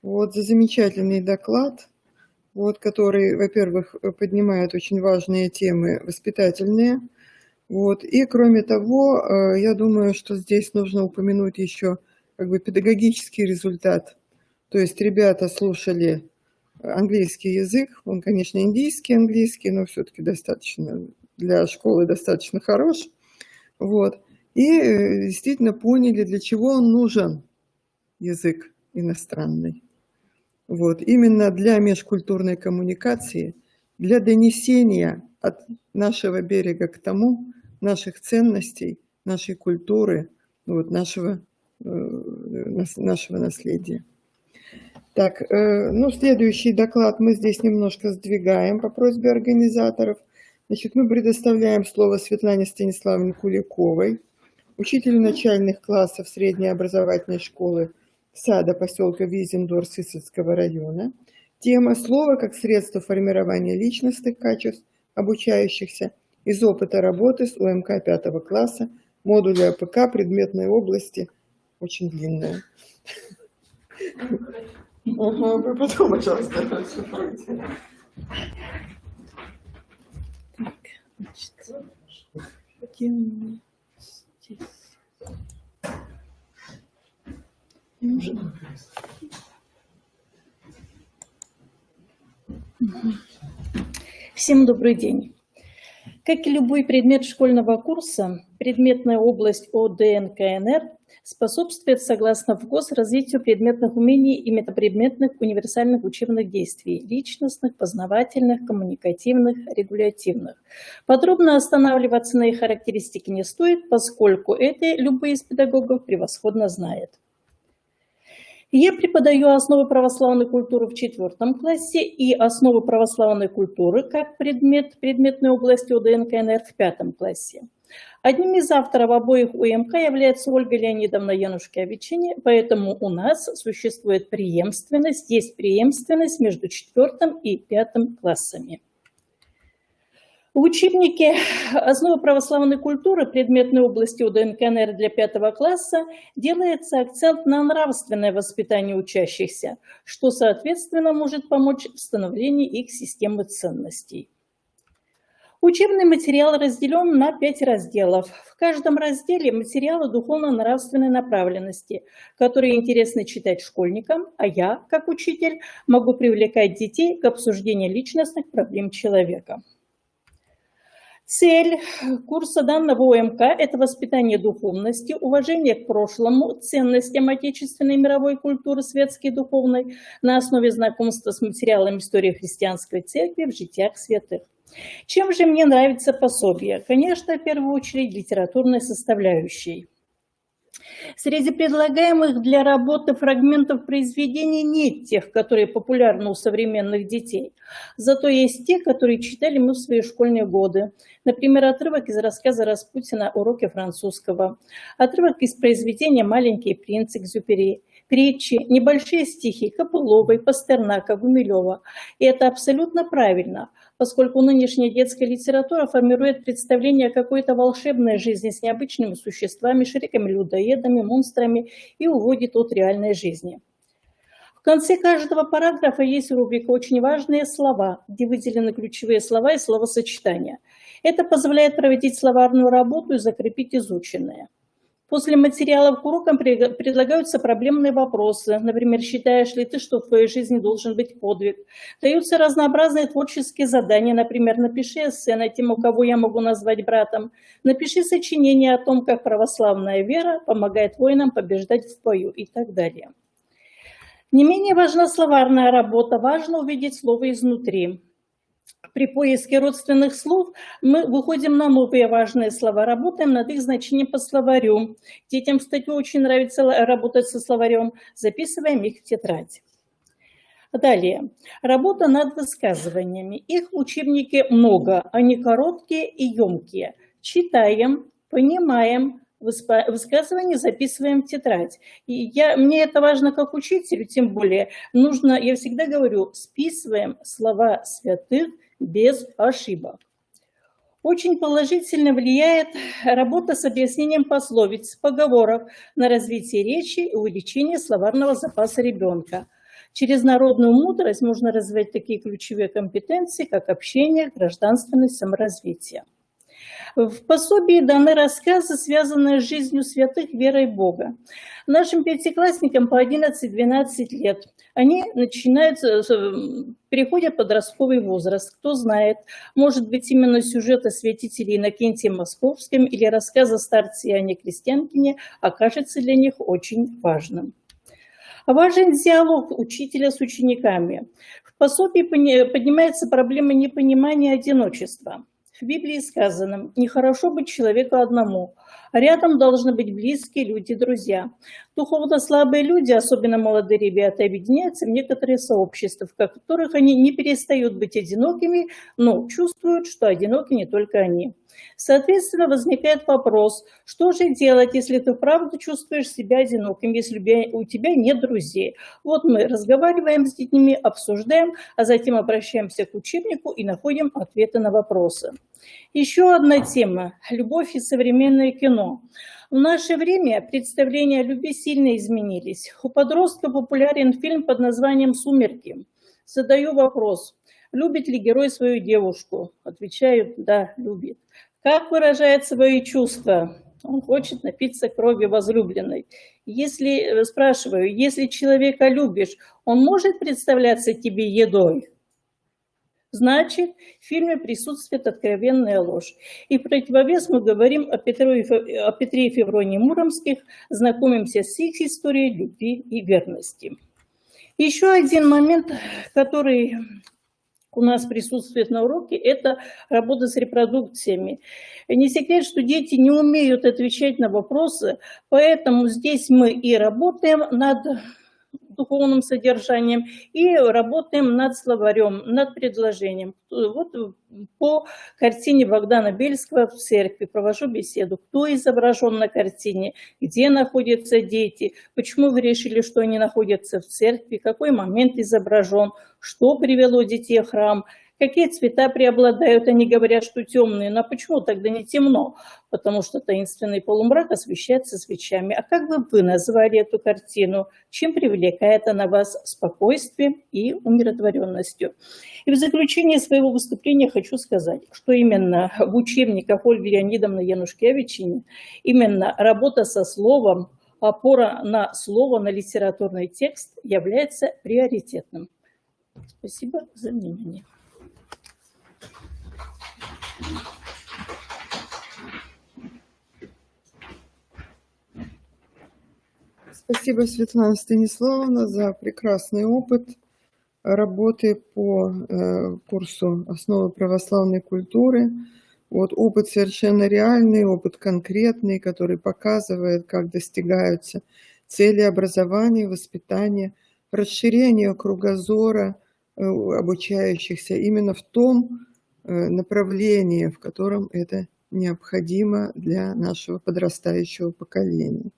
за замечательный доклад, который, во-первых, поднимает очень важные темы воспитательные. И кроме того, я думаю, что здесь нужно упомянуть еще педагогический результат. То есть ребята слушали английский язык, он, конечно, индийский английский, но все-таки достаточно для школы достаточно хорош. И действительно поняли, для чего он нужен, язык иностранный. Именно для межкультурной коммуникации, для донесения от нашего берега к тому, наших ценностей, нашей культуры, нашего наследия. Так, следующий доклад мы здесь немножко сдвигаем по просьбе организаторов. Значит, мы предоставляем слово Светлане Станиславовне Куликовой, учителю начальных классов средней образовательной школы сада поселка Визендор Сысоцкого района. Тема «Слово как средство формирования личностных качеств обучающихся из опыта работы с УМК 5 класса, модуля АПК предметной области». Очень длинная. Вы потом, пожалуйста, расшифруйте. Всем добрый день. Как и любой предмет школьного курса, предметная область ОДН-КНР способствует, согласно ВГОС, развитию предметных умений и метапредметных универсальных учебных действий, личностных, познавательных, коммуникативных, регулятивных. Подробно останавливаться на их характеристике не стоит, поскольку это любой из педагогов превосходно знает. Я преподаю основы православной культуры в 4 классе и основы православной культуры как предмет предметной области ОДН-КНР в 5 классе. Одним из авторов обоих УМК является Ольга Леонидовна Янушкевичини, поэтому у нас существует преемственность, есть преемственность между 4 и 5 классами. В учебнике «Основы православной культуры» предметной области ОДН-КНР для 5 класса делается акцент на нравственное воспитание учащихся, что, соответственно, может помочь в становлении их системы ценностей. Учебный материал разделен на 5 разделов. В каждом разделе материалы духовно-нравственной направленности, которые интересно читать школьникам, а я, как учитель, могу привлекать детей к обсуждению личностных проблем человека. Цель курса данного ОМК – это воспитание духовности, уважение к прошлому, ценностям отечественной и мировой культуры светской и духовной на основе знакомства с материалами истории христианской церкви в житиях святых. Чем же мне нравится пособие? Конечно, в первую очередь литературной составляющей. Среди предлагаемых для работы фрагментов произведений нет тех, которые популярны у современных детей. Зато есть те, которые читали мы в свои школьные годы. Например, отрывок из рассказа Распутина «Уроки французского», отрывок из произведения «Маленький принц» Экзюпери, притчи, небольшие стихи Копыловой, Пастернака, Гумилева. И это абсолютно правильно, поскольку нынешняя детская литература формирует представление о какой-то волшебной жизни с необычными существами, шриками-людоедами, монстрами и уводит от реальной жизни. В конце каждого параграфа есть рубрика «Очень важные слова», где выделены ключевые слова и словосочетания. Это позволяет проводить словарную работу и закрепить изученное. После материалов к урокам предлагаются проблемные вопросы. Например, считаешь ли ты, что в твоей жизни должен быть подвиг? Даются разнообразные творческие задания. Например, напиши эссе на тему, кого я могу назвать братом. Напиши сочинение о том, как православная вера помогает воинам побеждать в бою и так далее. Не менее важна словарная работа. Важно увидеть слово изнутри. При поиске родственных слов мы выходим на новые важные слова, работаем над их значением по словарю. Детям, кстати, очень нравится работать со словарем, записываем их в тетрадь. Далее. Работа над высказываниями. Их в учебнике много, они короткие и емкие. Читаем, понимаем, высказывания записываем в тетрадь. И мне это важно как учителю, тем более нужно, я всегда говорю, списываем слова святых без ошибок. Очень положительно влияет работа с объяснением пословиц, поговорок на развитие речи и увеличение словарного запаса ребенка. Через народную мудрость можно развивать такие ключевые компетенции, как общение, гражданственность, саморазвитие. В пособии даны рассказы, связанные с жизнью святых, верой в Бога. Нашим пятиклассникам по 11-12 лет. Они переходят в подростковый возраст. Кто знает, может быть, именно сюжет о святителе Иннокентии Московском или рассказ о старце Иоанне Крестьянкине окажется для них очень важным. Важен диалог учителя с учениками. В пособии поднимается проблема непонимания и одиночества. В Библии сказано: «Нехорошо быть человеку одному, а рядом должны быть близкие люди, друзья». Духовно слабые люди, особенно молодые ребята, объединяются в некоторые сообщества, в которых они не перестают быть одинокими, но чувствуют, что одиноки не только они. Соответственно, возникает вопрос, что же делать, если ты правда чувствуешь себя одиноким, если у тебя нет друзей? Вот мы разговариваем с детьми, обсуждаем, а затем обращаемся к учебнику и находим ответы на вопросы. Еще одна тема – любовь и современное кино. В наше время представления о любви сильно изменились. У подростка популярен фильм под названием «Сумерки». Задаю вопрос: любит ли герой свою девушку? Отвечают: да, любит. Как выражает свои чувства? Он хочет напиться крови возлюбленной. Спрашиваю, если человека любишь, он может представляться тебе едой? Значит, в фильме присутствует откровенная ложь. И в противовес мы говорим о Петре и Февронии Муромских, знакомимся с их историей любви и верности. Еще один момент, который у нас присутствует на уроке, это работа с репродукциями. Не секрет, что дети не умеют отвечать на вопросы, поэтому здесь мы и работаем над духовным содержанием и работаем над словарем, над предложением. Вот по картине Богдана Бельского в церкви провожу беседу. Кто изображен на картине, где находятся дети, почему вы решили, что они находятся в церкви, какой момент изображен, что привело детей в храм, какие цвета преобладают. Они говорят, что темные, но почему тогда не темно? Потому что таинственный полумрак освещается свечами. А как бы вы назвали эту картину? Чем привлекает она вас спокойствием и умиротворенностью? И в заключение своего выступления хочу сказать, что именно в учебниках Ольги Леонидовны Янушкевичине именно работа со словом, опора на слово, на литературный текст является приоритетным. Спасибо за внимание. Спасибо, Светлана Станиславовна, за прекрасный опыт работы по курсу «Основы православной культуры». Вот опыт совершенно реальный, опыт конкретный, который показывает, как достигаются цели образования, воспитания, расширения кругозора обучающихся именно в том направлении, в котором это необходимо для нашего подрастающего поколения.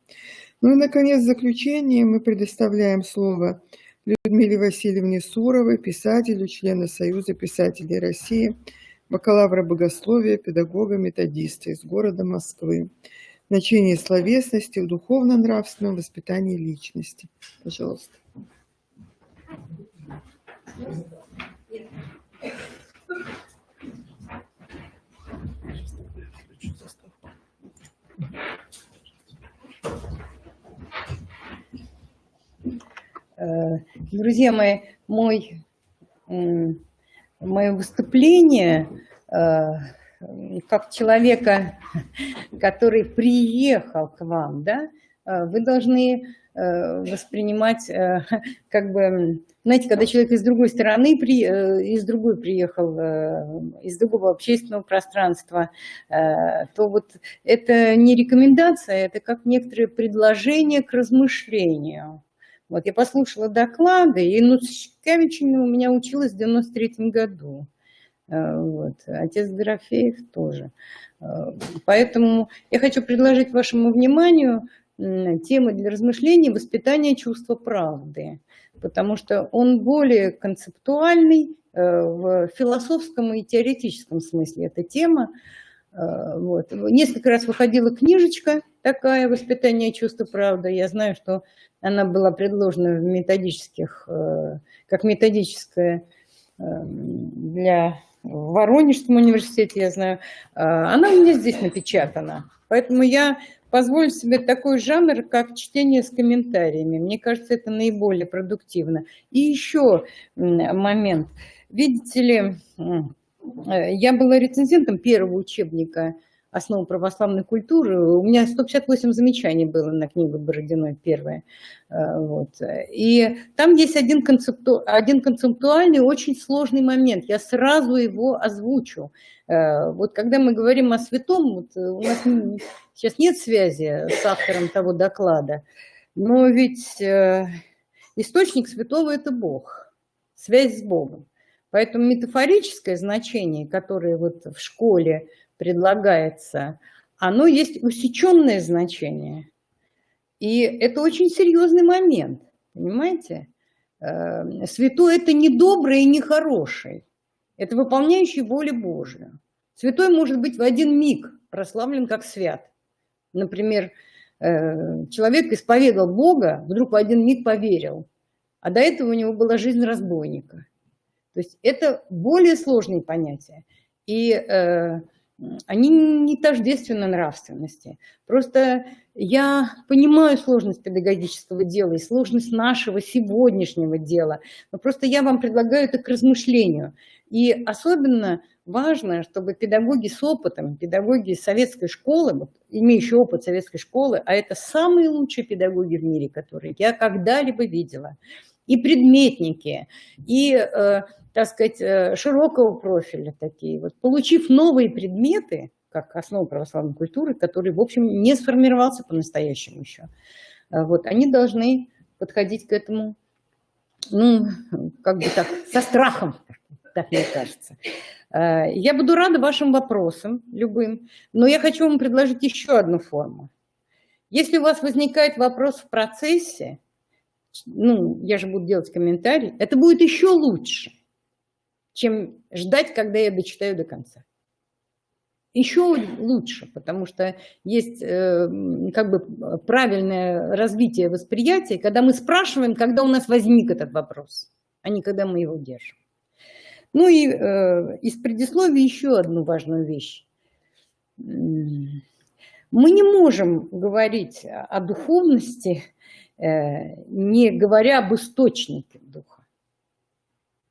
Ну и, наконец, в заключение мы предоставляем слово Людмиле Васильевне Суровой, писателю, члену Союза писателей России, бакалавра богословия, педагога, методиста из города Москвы. Значение словесности в духовно-нравственном воспитании личности. Пожалуйста. Друзья мои, мое выступление как человека, который приехал к вам, да, вы должны воспринимать, как бы, знаете, когда человек из другой страны, из другой приехал, из другого общественного пространства, то вот это не рекомендация, это как некоторые предложения к размышлению. Вот я послушала доклады, и Янушкевичина у меня училась в 93-м году. Вот. Отец Дорофеев тоже. Поэтому я хочу предложить вашему вниманию тему для размышлений «Воспитание чувства правды», потому что он более концептуальный в философском и теоретическом смысле, эта тема. Вот. Несколько раз выходила книжечка такая «Воспитание чувства правды». Я знаю, что она была предложена в методических, как методическая в Воронежском университете, я знаю. Она у меня здесь напечатана. Поэтому я позволю себе такой жанр, как чтение с комментариями. Мне кажется, это наиболее продуктивно. И еще момент. Видите ли, я была рецензентом первого учебника «Основы православной культуры». У меня 158 замечаний было на книгу Бородиной, первая. Вот. И там есть один концептуальный, очень сложный момент. Я сразу его озвучу. Вот когда мы говорим о святом, вот у нас сейчас нет связи с автором того доклада, но ведь источник святого – это Бог, связь с Богом. Поэтому метафорическое значение, которое вот в школе предлагается, оно есть усеченное значение. И это очень серьезный момент, понимаете? Святой – это не добрый и не хороший, это выполняющий волю Божию. Святой может быть в один миг прославлен как свят. Например, человек исповедовал Бога, вдруг в один миг поверил, а до этого у него была жизнь разбойника. То есть это более сложные понятия. И они не тождественны нравственности. Просто я понимаю сложность педагогического дела и сложность нашего сегодняшнего дела. Но просто я вам предлагаю это к размышлению. И особенно важно, чтобы педагоги с опытом, педагоги советской школы, вот, имеющие опыт советской школы, а это самые лучшие педагоги в мире, которые я когда-либо видела, и предметники, и, так сказать, широкого профиля такие. Вот, получив новые предметы, как основу православной культуры, который, в общем, не сформировался по-настоящему еще, вот, они должны подходить к этому, ну, как бы так, со страхом, так мне кажется. Я буду рада вашим вопросам, любым, но я хочу вам предложить еще одну форму. Если у вас возникает вопрос в процессе, ну, я же буду делать комментарий, это будет еще лучше, чем ждать, когда я дочитаю до конца. Еще лучше, потому что есть как бы правильное развитие восприятия, когда мы спрашиваем, когда у нас возник этот вопрос, а не когда мы его держим. Ну и из предисловия еще одну важную вещь. Мы не можем говорить о духовности, не говоря об источнике духа.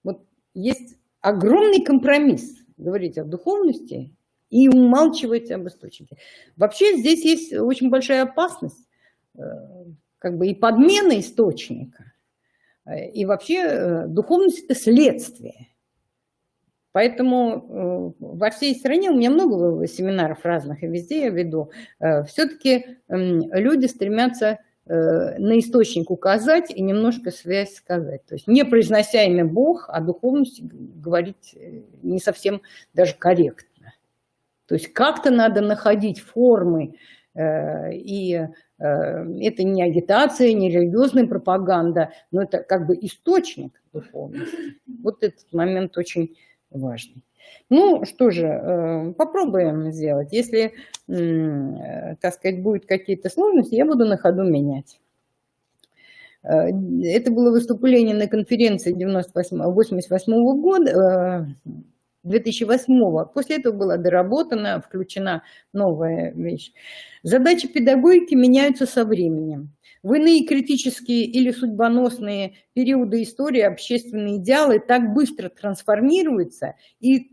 Вот есть огромный компромисс говорить о духовности и умалчивать об источнике. Вообще здесь есть очень большая опасность как бы и подмена источника. И вообще духовность – это следствие. Поэтому во всей стране, у меня много семинаров разных, и везде я веду, все-таки люди стремятся на источник указать и немножко связь сказать. То есть не произнося имя Бог, о духовности говорить не совсем даже корректно. То есть как-то надо находить формы, и это не агитация, не религиозная пропаганда, но это как бы источник духовности. Вот этот момент очень важный. Ну, что же, попробуем сделать. Если, так сказать, будут какие-то сложности, я буду на ходу менять. Это было выступление на конференции 1988 года, 2008. После этого была доработана, включена новая вещь. Задачи педагогики меняются со временем. В иные критические или судьбоносные периоды истории общественные идеалы так быстро трансформируются и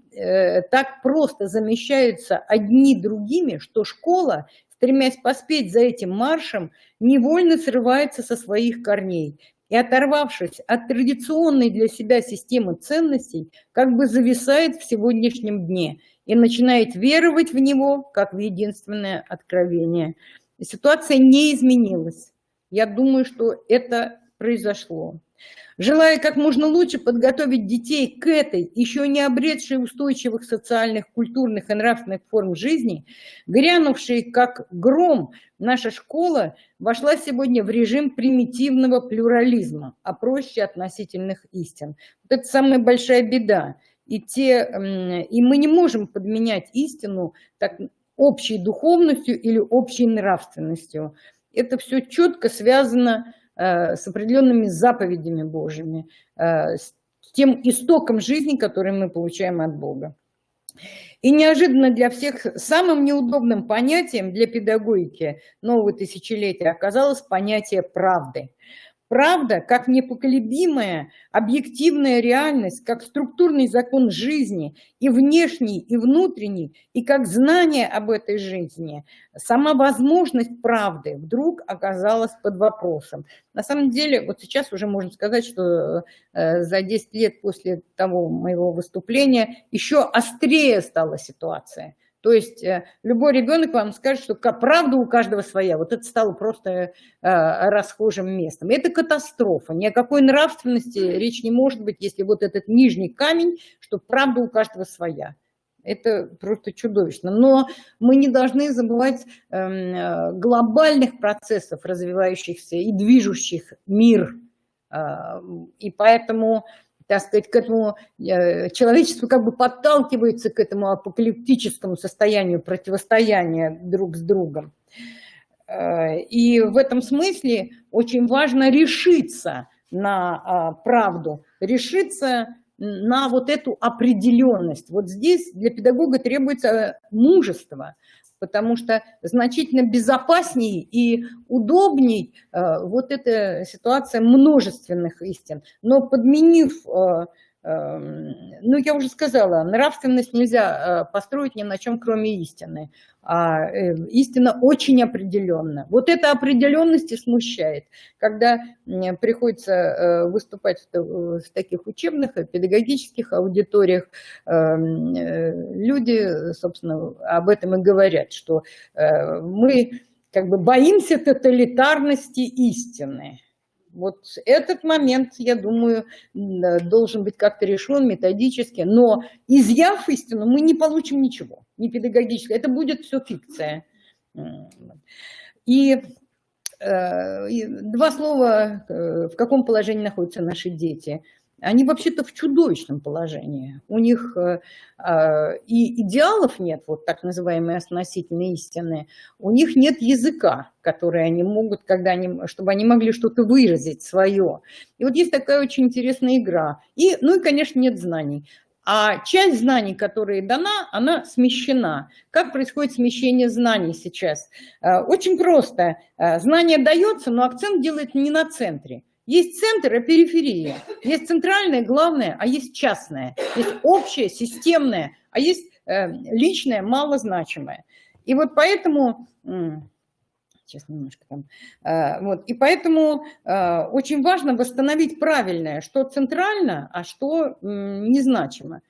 так просто замещаются одни другими, что школа, стремясь поспеть за этим маршем, невольно срывается со своих корней и, оторвавшись от традиционной для себя системы ценностей, как бы зависает в сегодняшнем дне и начинает веровать в него как в единственное откровение. Ситуация не изменилась. Я думаю, что это произошло. Желая как можно лучше подготовить детей к этой, еще не обретшей устойчивых социальных, культурных и нравственных форм жизни, грянувшей как гром, наша школа вошла сегодня в режим примитивного плюрализма, а проще относительных истин. Вот это самая большая беда. И мы не можем подменять истину так, общей духовностью или общей нравственностью. Это все четко связано с определенными заповедями Божьими, с тем истоком жизни, который мы получаем от Бога. И неожиданно для всех самым неудобным понятием для педагогики нового тысячелетия оказалось понятие правды. Правда, как непоколебимая, объективная реальность, как структурный закон жизни, и внешний, и внутренний, и как знание об этой жизни, сама возможность правды вдруг оказалась под вопросом. На самом деле, вот сейчас уже можно сказать, что за 10 лет после того моего выступления еще острее стала ситуация. То есть любой ребенок вам скажет, что правда у каждого своя. Вот это стало просто расхожим местом. Это катастрофа. Ни о какой нравственности речь не может быть, если вот этот нижний камень, что правда у каждого своя. Это просто чудовищно. Но мы не должны забывать глобальных процессов, развивающихся и движущих мир. И поэтому, так сказать, к этому человечество как бы подталкивается к этому апокалиптическому состоянию противостояния друг с другом. И в этом смысле очень важно решиться на правду, решиться на вот эту определенность. Вот здесь для педагога требуется мужество, потому что значительно безопаснее и удобней вот эта ситуация множественных истин. Но подменив, ну я уже сказала, нравственность нельзя построить ни на чем, кроме истины. А истина очень определенна. Вот эта определенность и смущает, когда приходится выступать в таких учебных и педагогических аудиториях. Люди, собственно, об этом и говорят, что мы как бы боимся тоталитарности истины. Вот этот момент, я думаю, должен быть как-то решен методически, но изъяв истину, мы не получим ничего, не педагогическое, это будет все фикция. И два слова, в каком положении находятся наши дети. Они вообще-то в чудовищном положении. У них и идеалов нет, вот так называемые относительные истины. У них нет языка, который они могут, чтобы они могли что-то выразить свое. И вот есть такая очень интересная игра. Ну и, конечно, нет знаний. А часть знаний, которая дана, она смещена. Как происходит смещение знаний сейчас? Очень просто. Знание дается, но акцент делается не на центре. Есть центр, а периферия. Есть центральное, главное, а есть частное. Есть общее, системное, а есть личное, малозначимое. И вот поэтому... Сейчас немножко там... Вот, и поэтому очень важно восстановить правильное, что центрально, а что незначимо.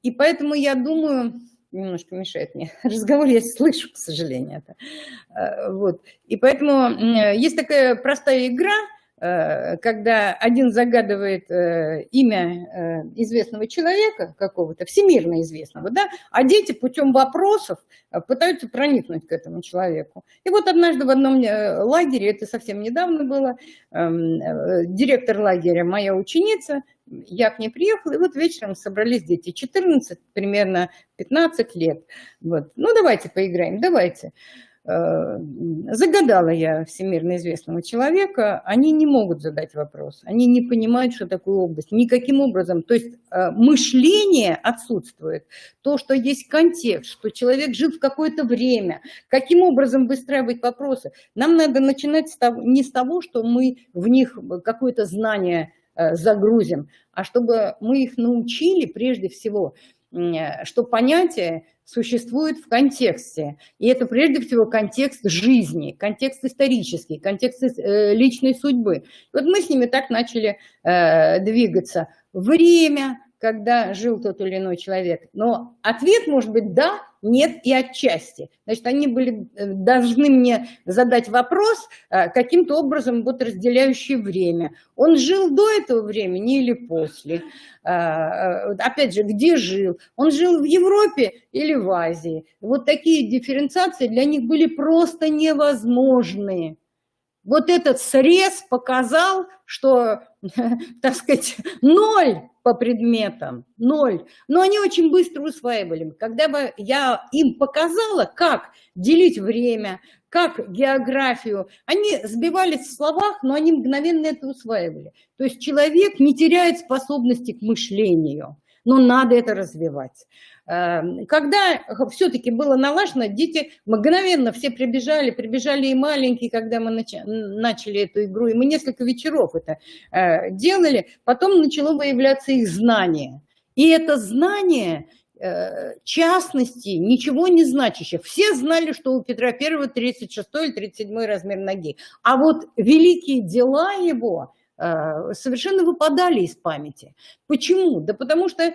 И поэтому я думаю... Немножко мешает мне разговор, я слышу, к сожалению. Это. Вот. И поэтому есть такая простая игра, когда один загадывает имя известного человека какого-то, всемирно известного, да, а дети путем вопросов пытаются проникнуть к этому человеку. И вот однажды в одном лагере, это совсем недавно было, директор лагеря, моя ученица, я к ней приехала, и вот вечером собрались дети, 14, примерно 15 лет. Вот. Ну, давайте поиграем, давайте. Загадала я всемирно известного человека, они не могут задать вопрос, они не понимают, что такое область, никаким образом. То есть мышление отсутствует, то, что есть контекст, что человек жил в какое-то время, каким образом выстраивать вопросы. Нам надо начинать не с того, что мы в них какое-то знание загрузим, а чтобы мы их научили прежде всего, что понятие существует в контексте. И это прежде всего контекст жизни, контекст исторический, контекст личной судьбы. И вот мы с ними так начали двигаться. Время, когда жил тот или иной человек. Но ответ может быть да нет и отчасти. Значит, они должны мне задать вопрос, каким-то образом вот разделяющий время. Он жил до этого времени или после? Опять же, где жил? Он жил в Европе или в Азии? Вот такие дифференциации для них были просто невозможны. Вот этот срез показал, что, так сказать, ноль по предметам, ноль. Но они очень быстро усваивали. Когда бы я им показала, как делить время, как географию, они сбивались в словах, но они мгновенно это усваивали. То есть человек не теряет способности к мышлению, но надо это развивать. Когда все-таки было налажено, дети мгновенно все прибежали и маленькие, когда мы начали эту игру, и мы несколько вечеров это делали, потом начало выявляться их знание. И это знание частности, ничего не значащее. Все знали, что у Петра I 36 или 37 размер ноги, а вот великие дела его совершенно выпадали из памяти. Почему? Да потому что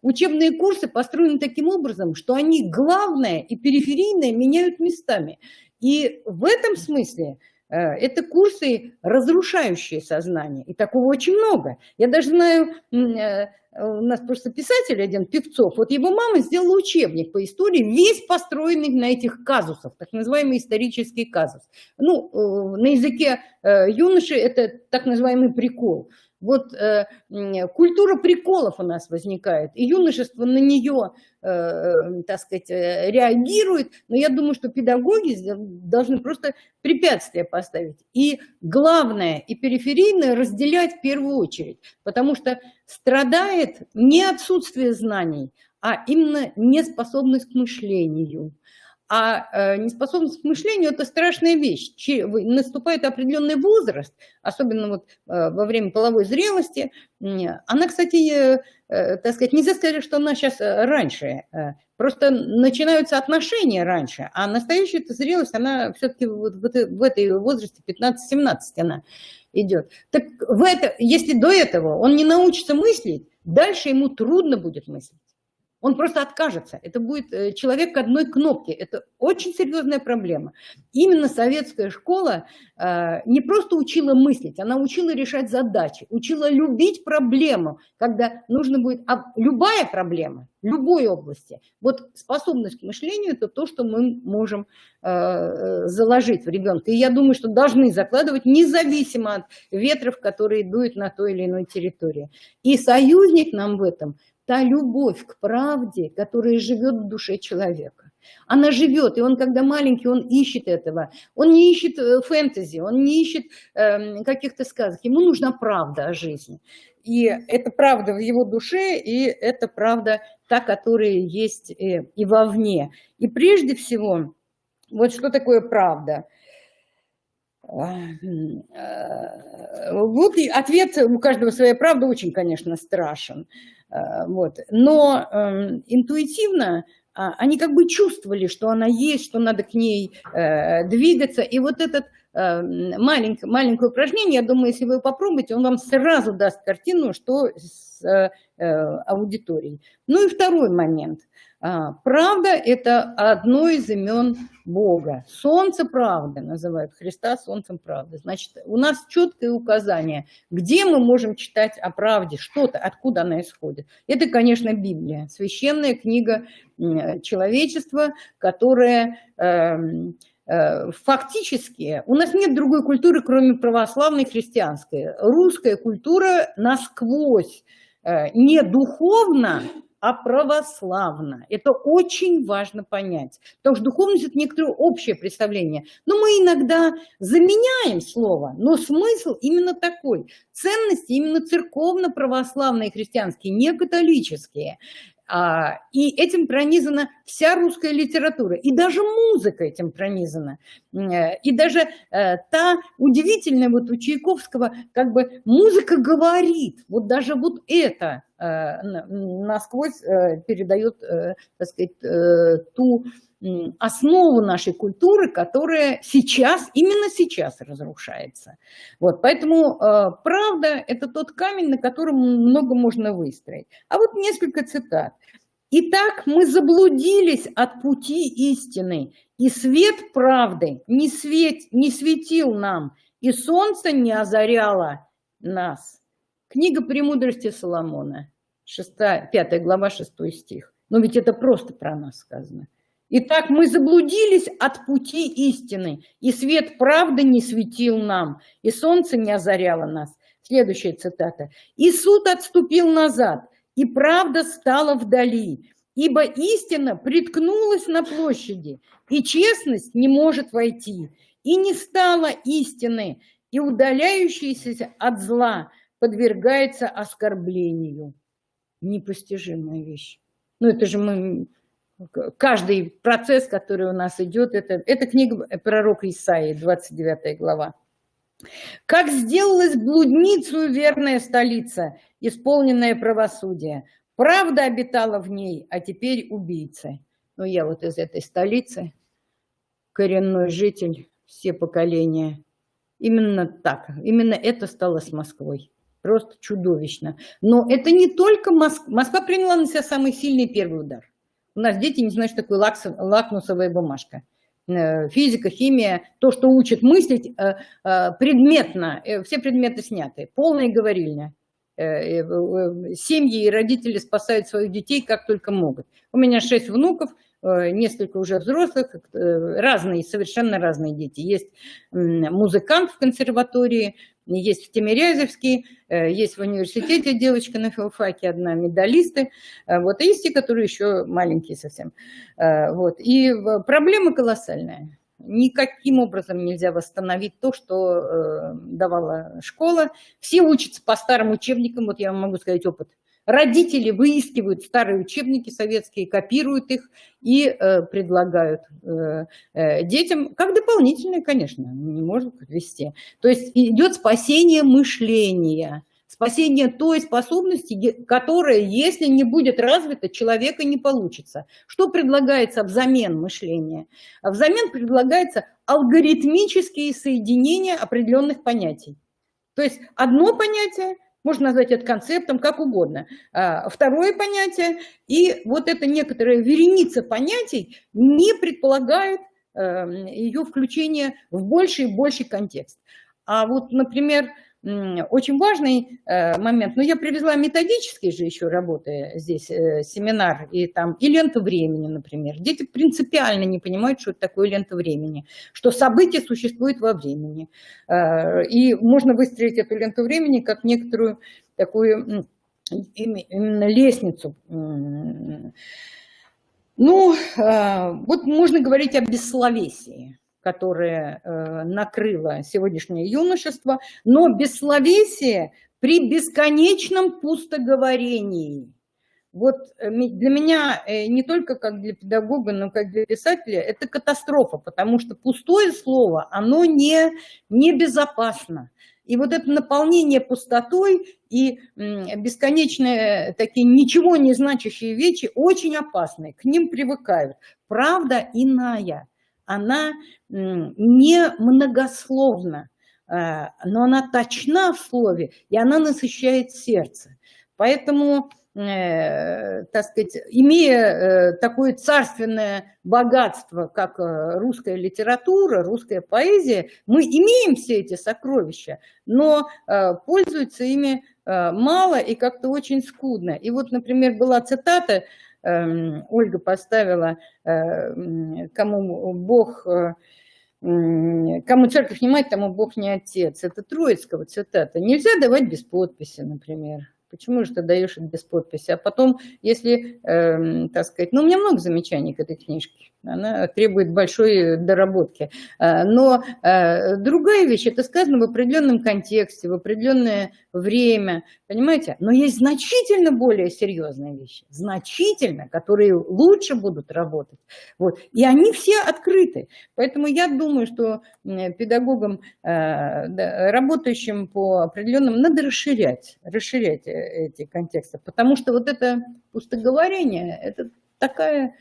учебные курсы построены таким образом, что они главное и периферийное меняют местами. И в этом смысле это курсы, разрушающие сознание. И такого очень много. Я даже знаю, у нас просто писатель один, Певцов, вот его мама сделала учебник по истории, весь построенный на этих казусах, так называемый исторический казус. Ну, на языке юноши это так называемый прикол. Вот культура приколов у нас возникает, и юношество на нее, так сказать, реагирует, но я думаю, что педагоги должны просто препятствия поставить. И главное, и периферийное разделять в первую очередь, потому что страдает не отсутствие знаний, а именно неспособность к мышлению. А неспособность к мышлению – это страшная вещь. Наступает определенный возраст, особенно вот во время половой зрелости. Она, кстати, так сказать, нельзя сказать, что она сейчас раньше. Просто начинаются отношения раньше, а настоящая зрелость, она все-таки вот в этой возрасте 15-17 она идет. Так если до этого он не научится мыслить, дальше ему трудно будет мыслить. Он просто откажется. Это будет человек к одной кнопке. Это очень серьезная проблема. Именно советская школа не просто учила мыслить, она учила решать задачи, учила любить проблему, когда нужно будет... любая проблема, любой области. Вот способность к мышлению – это то, что мы можем заложить в ребенка. И я думаю, что должны закладывать независимо от ветров, которые дуют на той или иной территории. И союзник нам в этом – та любовь к правде, которая живет в душе человека. Она живет, и он, когда маленький, он ищет этого. Он не ищет фэнтези, он не ищет каких-то сказок. Ему нужна правда о жизни. И это правда в его душе, и это правда та, которая есть и вовне. И прежде всего, вот что такое правда? Вот ответ у каждого своя правда очень, конечно, страшен. Вот. Но интуитивно они как бы чувствовали, что она есть, что надо к ней двигаться. И вот это маленькое упражнение, я думаю, если вы попробуете, он вам сразу даст картину, что с аудиторией. Ну и второй момент. Правда – это одно из имен Бога. Солнце правды называют Христа солнцем правды. Значит, у нас четкое указание, где мы можем читать о правде, что-то, откуда она исходит. Это, конечно, Библия, священная книга человечества, которая фактически у нас нет другой культуры, кроме православной христианской. Русская культура насквозь не духовна, а православно. Это очень важно понять. Потому что духовность – это некоторое общее представление. Но мы иногда заменяем слово, но смысл именно такой. Ценности именно церковно-православные христианские, не католические. И этим пронизана вся русская литература, и даже музыка этим пронизана. И даже та удивительная вот у Чайковского, как бы музыка говорит, вот даже вот это насквозь передает, так сказать, ту основу нашей культуры, которая сейчас, именно сейчас разрушается. Вот, поэтому правда – это тот камень, на котором много можно выстроить. А вот несколько цитат. Итак, мы заблудились от пути истины, и свет правды не светил нам, и солнце не озаряло нас. Книга «Премудрости Соломона», 5 глава, 6 стих. Но ведь это просто про нас сказано. Итак, мы заблудились от пути истины, и свет правды не светил нам, и солнце не озаряло нас. Следующая цитата. «И суд отступил назад, и правда стала вдали, ибо истина приткнулась на площади, и честность не может войти, и не стало истины, и удаляющийся от зла подвергается оскорблению». Непостижимая вещь. Ну, это же каждый процесс, который у нас идет, это книга пророка Исаии, 29 глава. «Как сделалась блудницей верная столица, исполненная правосудия. Правда обитала в ней, а теперь убийца». Ну, я вот из этой столицы, коренной житель, все поколения. Именно так, именно это стало с Москвой. Просто чудовищно. Но это не только Москва. Москва приняла на себя самый сильный первый удар. У нас дети не знают, что такое лакмусовая бумажка. Физика, химия, то, что учат мыслить предметно, все предметы сняты, полная говорильня. Семьи и родители спасают своих детей как только могут. У меня 6 внуков, несколько уже взрослых, разные, совершенно разные дети. Есть музыкант в консерватории, есть в Тимирязевске, есть в университете девочка на филфаке, одна медалисты, вот, и есть те, которые еще маленькие совсем. Вот. И проблема колоссальная. Никаким образом нельзя восстановить то, что давала школа. Все учатся по старым учебникам, вот я вам могу сказать опыт. Родители выискивают старые учебники советские, копируют их и предлагают детям, как дополнительное, конечно, не может вести. То есть идет спасение мышления, спасение той способности, которая, если не будет развита, человека не получится. Что предлагается взамен мышления? Взамен предлагается алгоритмические соединения определенных понятий. То есть одно понятие можно назвать это концептом, как угодно. Второе понятие, и вот эта некоторая вереница понятий не предполагает ее включение в больший и больший контекст. А вот, например, очень важный момент, но я привезла методические же еще работы здесь, семинар, и ленту времени, например. Дети принципиально не понимают, что это такое лента времени, что событие существует во времени. И можно выстроить эту ленту времени как некоторую такую именно лестницу. Ну, вот можно говорить о бессловесии, которое накрыло сегодняшнее юношество, но бессловесие при бесконечном пустоговорении. Вот для меня, не только как для педагога, но как для писателя, это катастрофа, потому что пустое слово, оно не безопасно. И вот это наполнение пустотой и бесконечные такие ничего не значащие вещи очень опасны, к ним привыкают. Правда иная. Она не многословна, но она точна в слове, и она насыщает сердце. Поэтому, так сказать, имея такое царственное богатство, как русская литература, русская поэзия, мы имеем все эти сокровища, но пользуются ими мало и как-то очень скудно. И вот, например, была цитата, Ольга поставила, кому церковь не мать, тому Бог не отец. Это Троицкого цитата. Нельзя давать без подписи, например. Почему же ты даешь это без подписи? А потом, если, так сказать, у меня много замечаний к этой книжке, она требует большой доработки. Но другая вещь, это сказано в определенном контексте, в определенное время, понимаете? Но есть значительно более серьезные вещи, значительно, которые лучше будут работать. Вот. И они все открыты. Поэтому я думаю, что педагогам, работающим по определенным, надо расширять эти контексты. Потому что вот это пустоговорение, это такая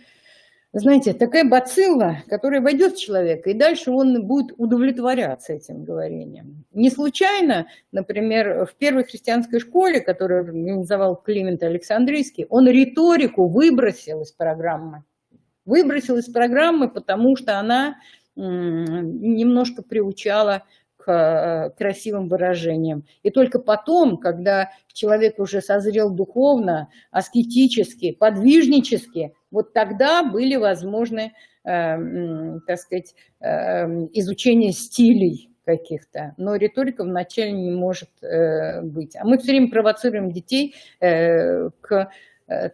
знаете, такая бацилла, которая войдет в человека, и дальше он будет удовлетворяться этим говорением. Не случайно, например, в первой христианской школе, которую организовал Климент Александрийский, он риторику выбросил из программы. Выбросил из программы, потому что она немножко приучала к красивым выражениям. И только потом, когда человек уже созрел духовно, аскетически, подвижнически, вот тогда были возможны, так сказать, изучение стилей каких-то. Но риторика вначале не может быть. А мы все время провоцируем детей к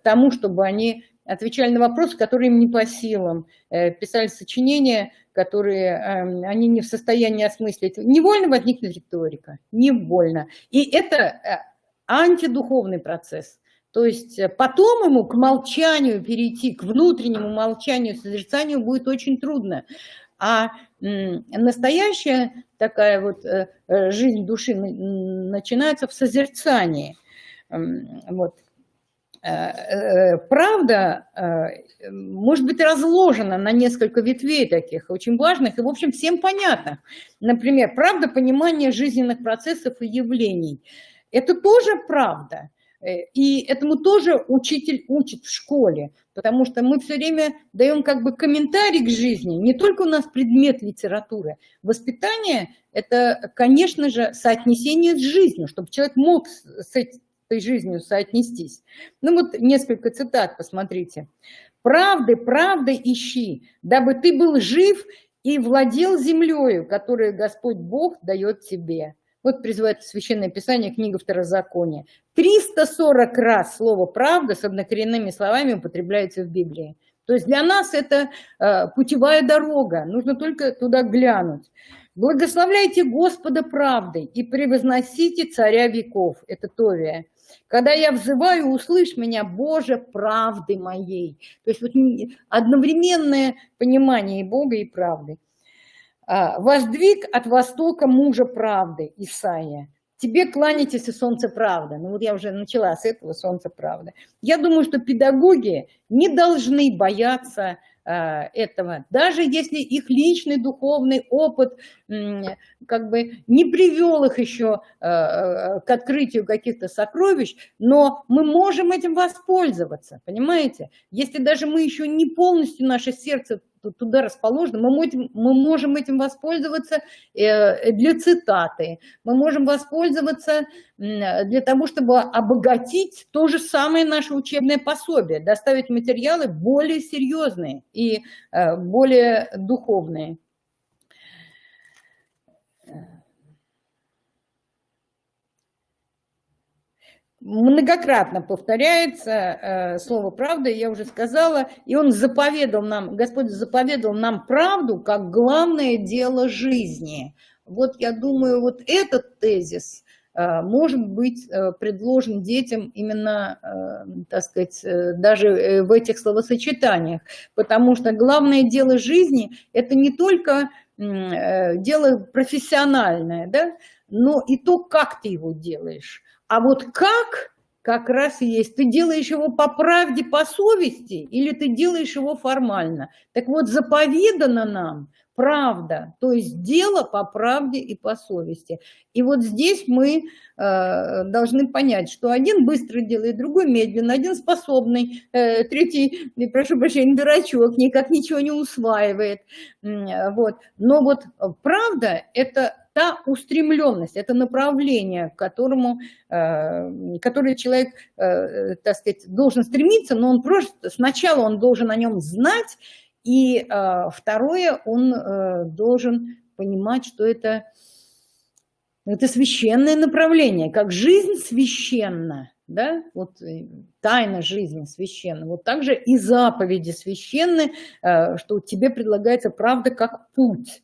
тому, чтобы они отвечали на вопросы, которые им не по силам, писали сочинения, которые они не в состоянии осмыслить. Невольно возникнет риторика, невольно. И это антидуховный процесс. То есть потом ему к молчанию перейти, к внутреннему молчанию, созерцанию будет очень трудно. А настоящая такая вот жизнь души начинается в созерцании. Вот. Правда может быть разложена на несколько ветвей таких, очень важных и, в общем, всем понятных. Например, правда понимания жизненных процессов и явлений. Это тоже правда. И этому тоже учитель учит в школе, потому что мы все время даем как бы комментарий к жизни. Не только у нас предмет литературы. Воспитание – это, конечно же, соотнесение с жизнью, чтобы человек мог с этой жизнью соотнестись. Ну вот несколько цитат, посмотрите. «Правды, правды ищи, дабы ты был жив и владел землею, которую Господь Бог дает тебе». Вот призывает Священное Писание, книга Второзакония. 340 раз слово «правда» с однокоренными словами употребляется в Библии. То есть для нас это путевая дорога, нужно только туда глянуть. «Благословляйте Господа правдой и превозносите царя веков». Это Товия. «Когда я взываю, услышь меня, Боже, правды моей». То есть вот одновременное понимание и Бога, и правды. «Воздвиг от востока мужа правды», Исаия. «Тебе кланяйтесь, и солнце правды». Ну вот я уже начала с этого, солнце правды. Я думаю, что педагоги не должны бояться этого, даже если их личный духовный опыт как бы не привел их еще к открытию каких-то сокровищ, но мы можем этим воспользоваться, понимаете? Если даже мы еще не полностью, наше сердце туда расположено, мы можем этим воспользоваться для цитаты, мы можем воспользоваться для того, чтобы обогатить то же самое наше учебное пособие, доставить материалы более серьезные и более духовные. Многократно повторяется слово «правда», я уже сказала, и он заповедал нам, Господь заповедал нам правду как главное дело жизни. Вот я думаю, вот этот тезис может быть предложен детям именно, так сказать, даже в этих словосочетаниях, потому что главное дело жизни – это не только дело профессиональное, да, но и то, как ты его делаешь. А вот как раз и есть. Ты делаешь его по правде, по совести, или ты делаешь его формально. Так вот, заповедано нам правда, то есть дело по правде и по совести. И вот здесь мы должны понять, что один быстро делает, другой медленно, один способный, третий, прошу прощения, дурачок, никак ничего не усваивает. Вот. Но вот правда – это та устремленность, это направление, к которому, которое человек, так сказать, должен стремиться, но он просто сначала он должен о нем знать, и второе, он должен понимать, что это священное направление, как жизнь священна, да, вот тайна жизни священна, вот также и заповеди священны, что тебе предлагается правда как путь.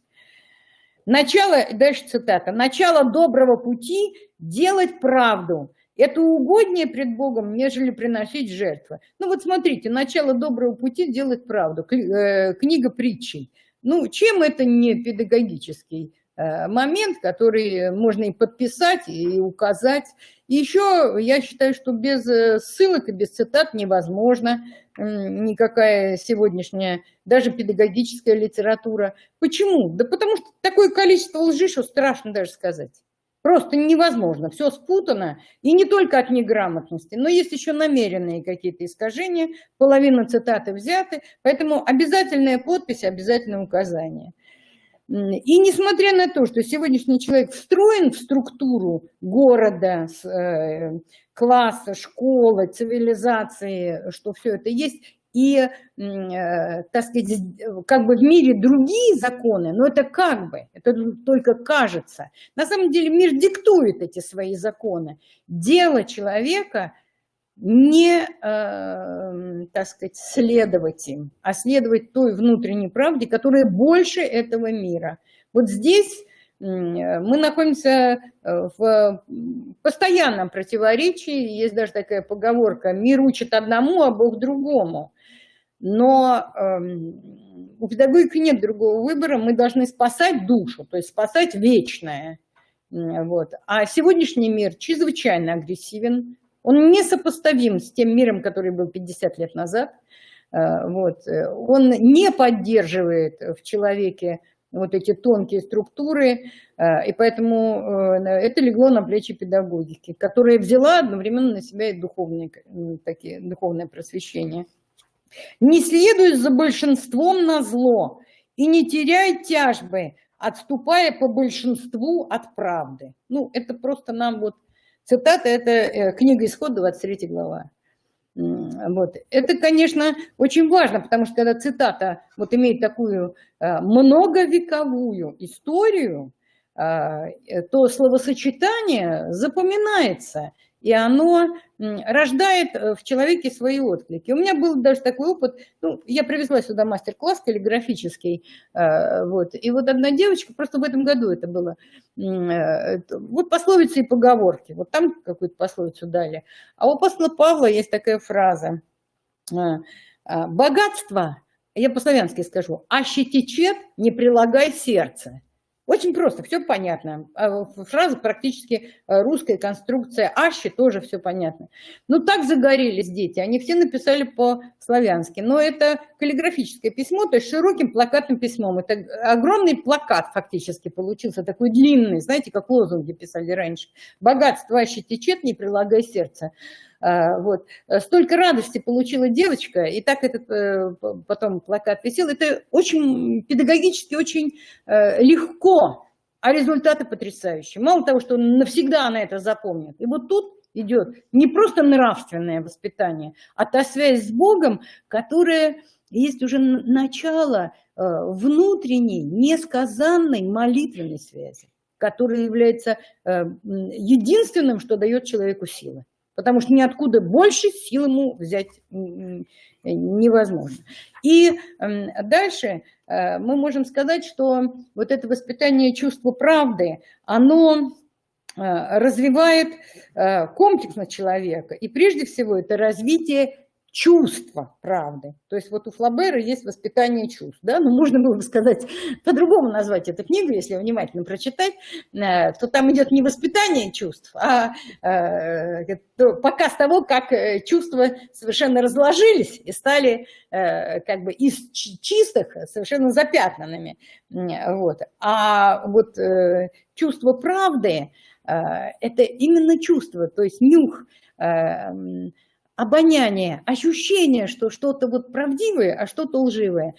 Начало, дальше цитата, «Начало доброго пути – делать правду. Это угоднее пред Богом, нежели приносить жертвы». Ну вот смотрите, начало доброго пути – делать правду. Книга притчей. Ну, чем это не педагогический момент, который можно и подписать, и указать. И еще я считаю, что без ссылок и без цитат невозможно никакая сегодняшняя, даже педагогическая литература. Почему? Да потому что такое количество лжи, что страшно даже сказать. Просто невозможно, все спутано, и не только от неграмотности, но есть еще намеренные какие-то искажения, половина цитаты взяты, поэтому обязательная подпись, обязательное указание. И несмотря на то, что сегодняшний человек встроен в структуру города, класса, школы, цивилизации, что все это есть, и, так сказать, как бы в мире другие законы, но это как бы, это только кажется. На самом деле мир диктует эти свои законы. Дело человека не, так сказать, следовать им, а следовать той внутренней правде, которая больше этого мира. Вот здесь мы находимся в постоянном противоречии, есть даже такая поговорка: мир учит одному, а Бог другому. Но у педагогики нет другого выбора, мы должны спасать душу, то есть спасать вечное. Вот. А сегодняшний мир чрезвычайно агрессивен, он несопоставим с тем миром, который был 50 лет назад. Вот. Он не поддерживает в человеке вот эти тонкие структуры, и поэтому это легло на плечи педагогики, которая взяла одновременно на себя и духовное просвещение. Не следуй за большинством назло и не теряй тяжбы, отступая по большинству от правды. Ну, это просто нам вот цитата, это книга Исход, 23 глава. Вот. Это, конечно, очень важно, потому что когда цитата вот имеет такую многовековую историю, то словосочетание запоминается, и оно рождает в человеке свои отклики. У меня был даже такой опыт, ну, я привезла сюда мастер-класс каллиграфический, вот, и вот одна девочка, просто в этом году это было, вот пословицы и поговорки, вот там какую-то пословицу дали. А у апостола Павла есть такая фраза: богатство, я по-славянски скажу, аще течет, не прилагай сердце. Очень просто, все понятно. Фраза практически русская конструкция, аще тоже все понятно. Ну так загорелись дети, они все написали по-славянски. Но это каллиграфическое письмо, то есть широким плакатным письмом. Это огромный плакат фактически получился, такой длинный, знаете, как лозунги писали раньше. Богатство аще течет, не прилагай сердце. Вот. Столько радости получила девочка, и так этот потом плакат висел. Это очень педагогически, очень легко, а результаты потрясающие. Мало того, что навсегда она это запомнит. И вот тут идет не просто нравственное воспитание, а та связь с Богом, которая есть уже начало внутренней, несказанной молитвенной связи, которая является единственным, что дает человеку силы. Потому что ниоткуда больше сил ему взять невозможно. И дальше мы можем сказать, что вот это воспитание чувства правды, оно развивает комплексно человека. И прежде всего это развитие чувства правды. То есть вот у Флабера есть воспитание чувств. Да? Ну, можно было бы сказать, по-другому назвать эту книгу, если внимательно прочитать, то там идет не воспитание чувств, а показ того, как чувства совершенно разложились и стали как бы из чистых совершенно запятнанными. Вот. А вот чувство правды – это именно чувство, то есть нюх, обоняние, ощущение, что что-то вот правдивое, а что-то лживое.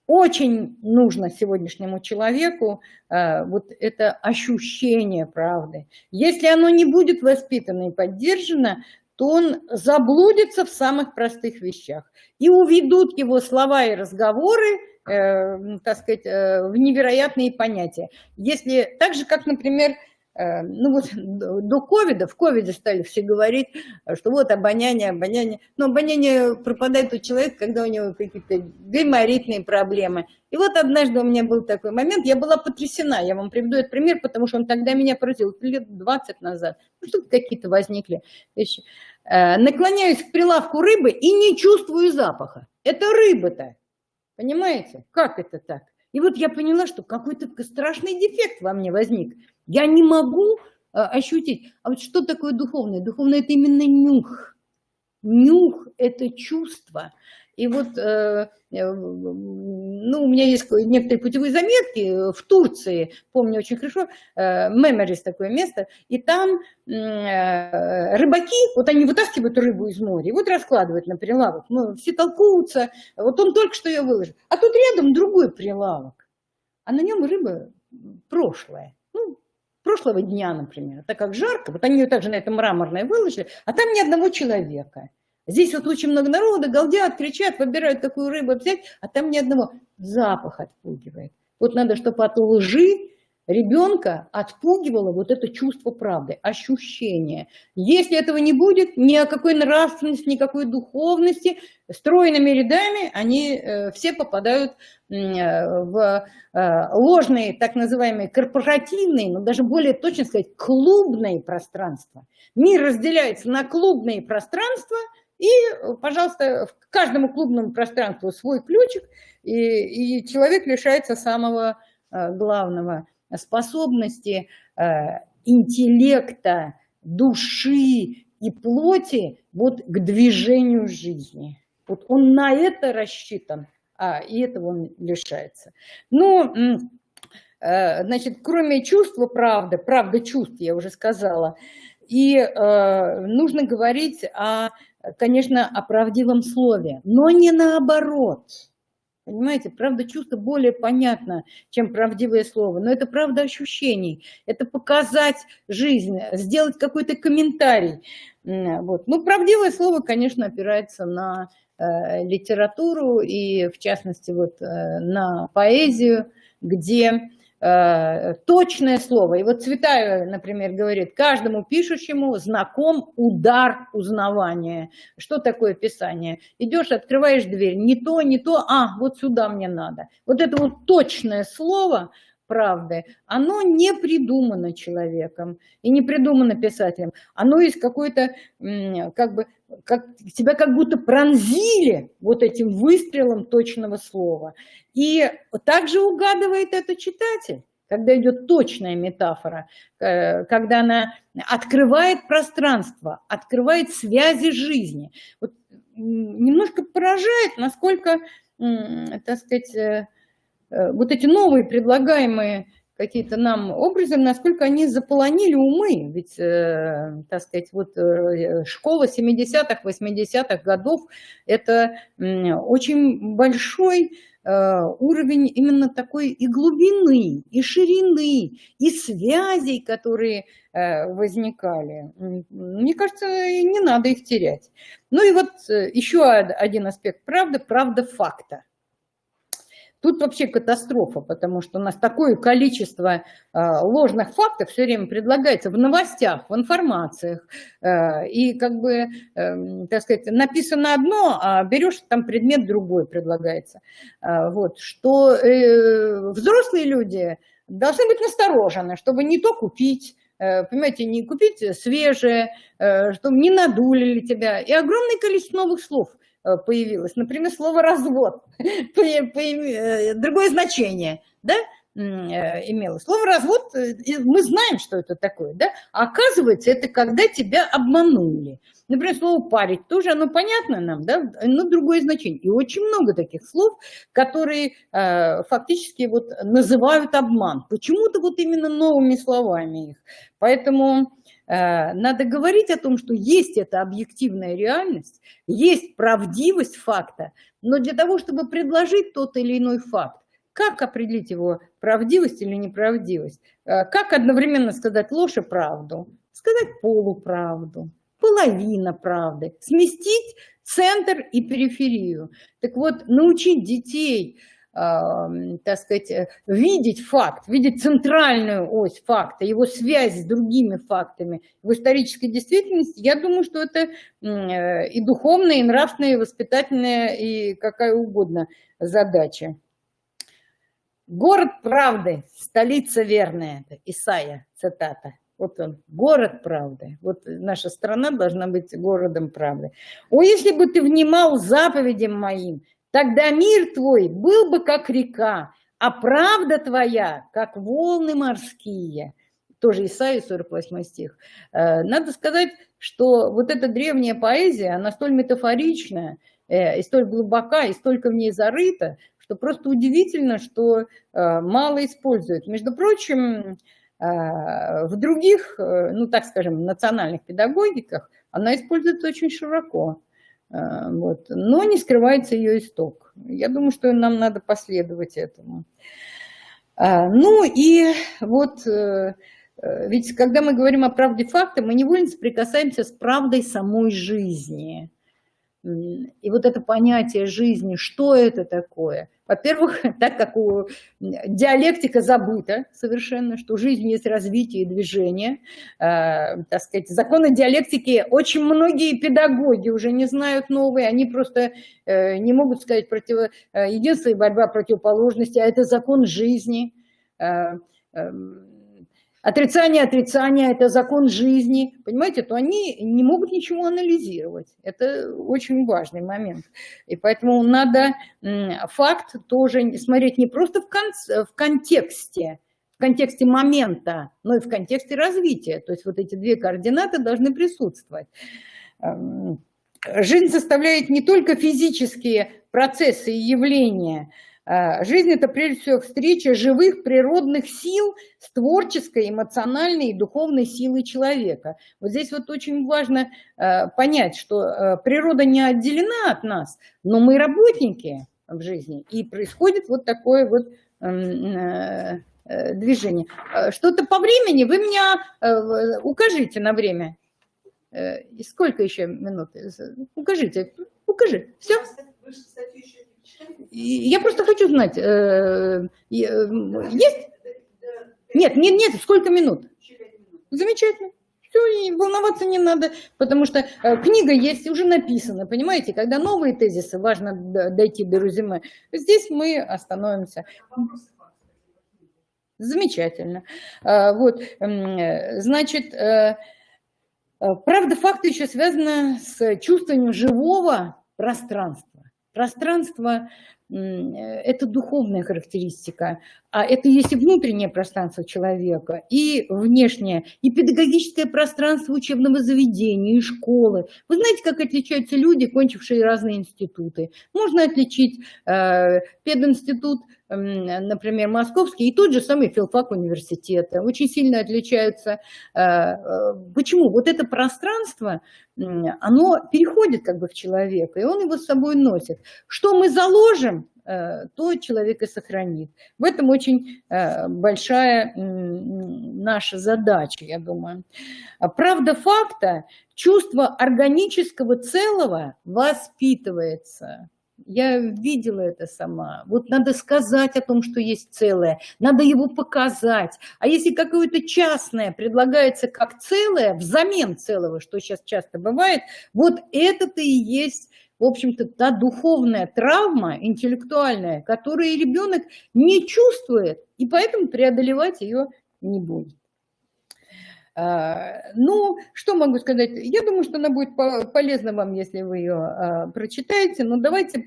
Очень нужно сегодняшнему человеку вот это ощущение правды. Если оно не будет воспитано и поддержано, то он заблудится в самых простых вещах. И уведут его слова и разговоры, так сказать, в невероятные понятия. Если так же, как, например, ну вот до ковида, в ковиде стали все говорить, что вот обоняние, но обоняние пропадает у человека, когда у него какие-то гайморитные проблемы. И вот однажды у меня был такой момент, я была потрясена, я вам приведу этот пример, потому что он тогда меня поразил, лет 20 назад, ну что-то какие-то возникли вещи. Наклоняюсь к прилавку рыбы и не чувствую запаха. Это рыба-то, понимаете? Как это так? И вот я поняла, что какой-то страшный дефект во мне возник. Я не могу ощутить. А вот что такое духовное? Духовное – это именно нюх. Нюх – это чувство. И вот ну, у меня есть некоторые путевые заметки в Турции, помню очень хорошо, Memories такое место, и там рыбаки, вот они вытаскивают рыбу из моря, и вот раскладывают на прилавок, ну, все толкуются, вот он только что ее выложил, а тут рядом другой прилавок, а на нем рыба прошлая, ну, прошлого дня, например, так как жарко, вот они ее также на это мраморное выложили, а там ни одного человека. Здесь вот очень много народа, галдят, кричат, выбирают какую рыбу взять, а там ни одного. Запах отпугивает. Вот надо, чтобы от лжи ребенка отпугивало вот это чувство правды, ощущение. Если этого не будет, ни о какой нравственности, никакой духовности, стройными рядами они все попадают в ложные, так называемые корпоративные, но даже более точно сказать, клубные пространства. Мир разделяется на клубные пространства, и, пожалуйста, к каждому клубному пространству свой ключик, и человек лишается самого главного – способности интеллекта, души и плоти вот к движению жизни. Вот он на это рассчитан, и этого он лишается. Ну, значит, кроме чувства правды, правда чувств, я уже сказала, и нужно говорить, конечно, о правдивом слове, но не наоборот. Понимаете, правда чувства более понятна, чем правдивое слово, но это правда ощущений, это показать жизнь, сделать какой-то комментарий. Вот. Ну, правдивое слово, конечно, опирается на литературу и, в частности, вот, на поэзию, где точное слово. И вот Цветаева, например, говорит, каждому пишущему знаком удар узнавания. Что такое писание? Идешь, открываешь дверь, не то, вот сюда мне надо. Вот это вот точное слово правды, оно не придумано человеком и не придумано писателем. Оно есть какой-то, тебя как будто пронзили вот этим выстрелом точного слова. И также угадывает это читатель, когда идет точная метафора, когда она открывает пространство, открывает связи жизни. Вот немножко поражает, насколько, так сказать, вот эти новые предлагаемые какие-то нам образы, насколько они заполонили умы. Ведь, так сказать, вот школа 70-х, 80-х годов – это очень большой уровень именно такой и глубины, и ширины, и связей, которые возникали. Мне кажется, не надо их терять. Ну и вот еще один аспект правды – правда факта. Тут вообще катастрофа, потому что у нас такое количество ложных фактов все время предлагается в новостях, в информациях. И как бы, так сказать, написано одно, а берешь там предмет другой предлагается. Вот, что взрослые люди должны быть насторожены, чтобы не то купить, понимаете, не купить свежее, чтобы не надулили тебя. И огромное количество новых слов появилось. Например, слово «развод», другое значение, да, имело. Слово «развод», мы знаем, что это такое, да, а оказывается, это когда тебя обманули. Например, слово «парить» тоже, оно понятно нам, да, но другое значение. И очень много таких слов, которые фактически вот называют обман. Почему-то вот именно новыми словами их. Поэтому надо говорить о том, что есть эта объективная реальность, есть правдивость факта, но для того, чтобы предложить тот или иной факт, как определить его правдивость или неправдивость? Как одновременно сказать ложь и правду? Сказать полуправду, половина правды, сместить центр и периферию. Так вот, научить детей, так сказать, видеть факт, видеть центральную ось факта, его связь с другими фактами в исторической действительности, я думаю, что это и духовная, и нравственная, и воспитательная, и какая угодно задача. Город правды, столица верная, это Исайя, цитата. Вот он, город правды. Вот наша страна должна быть городом правды. О, если бы ты внимал заповедям моим, тогда мир твой был бы как река, а правда твоя, как волны морские. Тоже Исаия, 48 стих. Надо сказать, что вот эта древняя поэзия, она столь метафоричная, и столь глубока, и столько в ней зарыто, что просто удивительно, что мало используют. Между прочим, в других, ну так скажем, национальных педагогиках она используется очень широко, вот, но не скрывается ее исток. Я думаю, что нам надо последовать этому. Ну и вот, ведь когда мы говорим о правде факта, мы невольно соприкасаемся с правдой самой жизни. И вот это понятие жизни, что это такое? Во-первых, так как диалектика забыта совершенно, что жизнь есть развитие и движение, так сказать, законы диалектики очень многие педагоги уже не знают новые, они просто не могут сказать единство и борьба противоположности, а это закон жизни. Отрицание, это закон жизни, понимаете, то они не могут ничего анализировать. Это очень важный момент. И поэтому надо факт тоже смотреть не просто в контексте момента, но и в контексте развития. То есть вот эти две координаты должны присутствовать. Жизнь составляет не только физические процессы и явления. Жизнь – это прежде всего встреча живых природных сил с творческой, эмоциональной и духовной силой человека. Вот здесь вот очень важно понять, что природа не отделена от нас, но мы работники в жизни, и происходит вот такое вот движение. Что-то по времени вы меня укажите на время. И сколько еще минут? Укажи. Все? Я просто хочу знать, есть? Нет, сколько минут? Замечательно. Все, и волноваться не надо, потому что книга есть, уже написана, понимаете? Когда новые тезисы, важно дойти до резюме. Здесь мы остановимся. Замечательно. Вот, значит, правда, факты еще связаны с чувствованием живого пространства. Пространство – это духовная характеристика, а это есть и внутреннее пространство человека, и внешнее, и педагогическое пространство учебного заведения, и школы. Вы знаете, как отличаются люди, кончившие разные институты? Можно отличить пединститут, например, московский, и тот же самый филфак университета. Очень сильно отличаются. Почему? Вот это пространство, оно переходит как бы в человека, и он его с собой носит. Что мы заложим, то человек и сохранит. В этом очень большая наша задача, я думаю. Правда факта, чувство органического целого воспитывается. Я видела это сама. Вот надо сказать о том, что есть целое, надо его показать. А если какое-то частное предлагается как целое, взамен целого, что сейчас часто бывает, вот это-то и есть, в общем-то, та духовная травма, интеллектуальная, которую ребенок не чувствует, и поэтому преодолевать ее не будет. Ну, что могу сказать? Я думаю, что она будет полезна вам, если вы ее прочитаете. Но давайте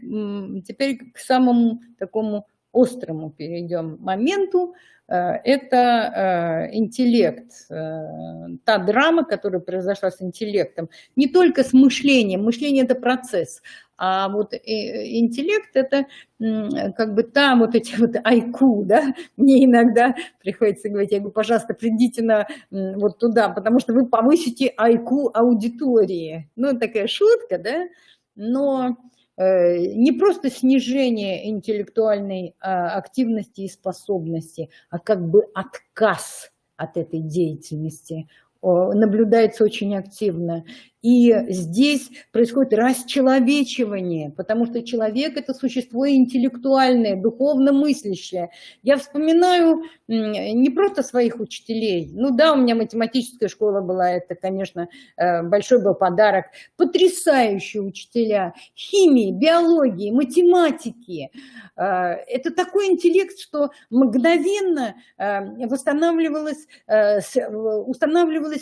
теперь к самому такому острому перейдем моменту. Это интеллект, та драма, которая произошла с интеллектом. Не только с мышлением. Мышление – это процесс. А вот интеллект – это как бы там вот эти вот IQ, да, мне иногда приходится говорить, я говорю, пожалуйста, придите вот туда, потому что вы повысите IQ аудитории. Ну, такая шутка, да, но не просто снижение интеллектуальной активности и способности, а как бы отказ от этой деятельности наблюдается очень активно. И здесь происходит расчеловечивание, потому что человек – это существо интеллектуальное, духовно мыслящее. Я вспоминаю не просто своих учителей. Ну да, у меня математическая школа была, это, конечно, большой был подарок. Потрясающие учителя химии, биологии, математики. Это такой интеллект, что мгновенно устанавливалась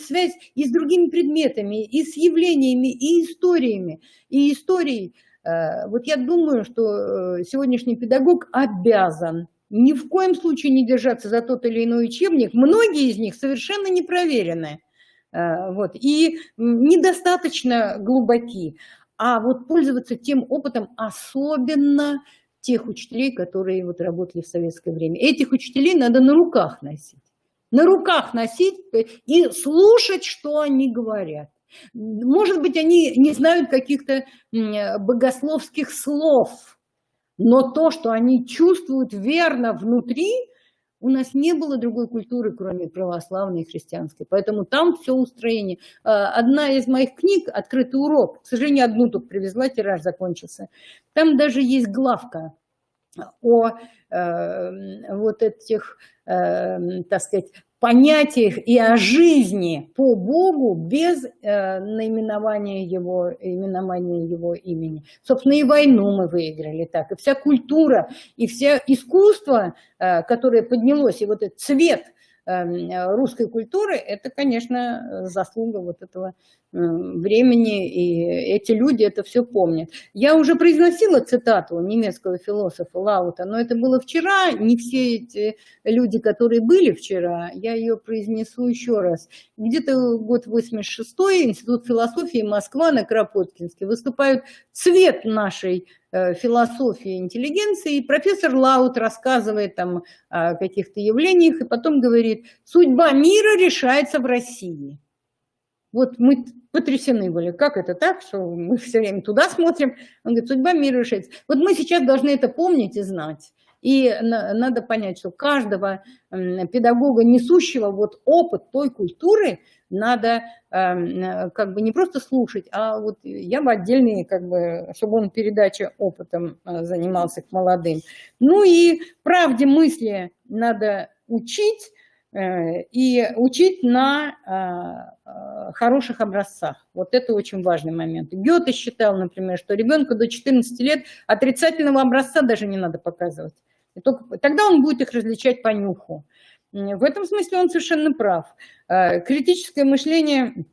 связь и с другими предметами, и с явлениями, и историями. И историей. Вот я думаю, что сегодняшний педагог обязан ни в коем случае не держаться за тот или иной учебник. Многие из них совершенно не проверены. Вот, и недостаточно глубоки. А вот пользоваться тем опытом, особенно тех учителей, которые вот работали в советское время. Этих учителей надо на руках носить. На руках носить и слушать, что они говорят. Может быть, они не знают каких-то богословских слов, но то, что они чувствуют верно внутри, у нас не было другой культуры, кроме православной и христианской. Поэтому там все устроение. Одна из моих книг «Открытый урок», к сожалению, одну тут привезла, тираж закончился. Там даже есть главка о вот этих, так сказать, понятиях и о жизни по Богу без наименования его имени. Собственно, и войну мы выиграли так, и вся культура, и все искусство, которое поднялось, и вот этот цвет русской культуры, это, конечно, заслуга вот этого времени, и эти люди это все помнят. Я уже произносила цитату немецкого философа Лаута, но это было вчера, не все эти люди, которые были вчера, я ее произнесу еще раз. Где-то год 86-й, Институт философии Москва на Кропоткинске, выступают цвет нашей философии интеллигенции, и профессор Лаут рассказывает там о каких-то явлениях, и потом говорит, судьба мира решается в России. Вот мы потрясены были, как это так, что мы все время туда смотрим, он говорит, судьба мира решается. Вот мы сейчас должны это помнить и знать. И надо понять, что каждого педагога, несущего вот опыт той культуры, надо как бы не просто слушать, а вот я бы отдельный, как бы, чтобы он передачей опытом занимался к молодым. Ну и правде мысли надо учить, и учить на хороших образцах. Вот это очень важный момент. Гёте считал, например, что ребенку до 14 лет отрицательного образца даже не надо показывать. И только тогда он будет их различать по нюху. В этом смысле он совершенно прав. Критическое мышление,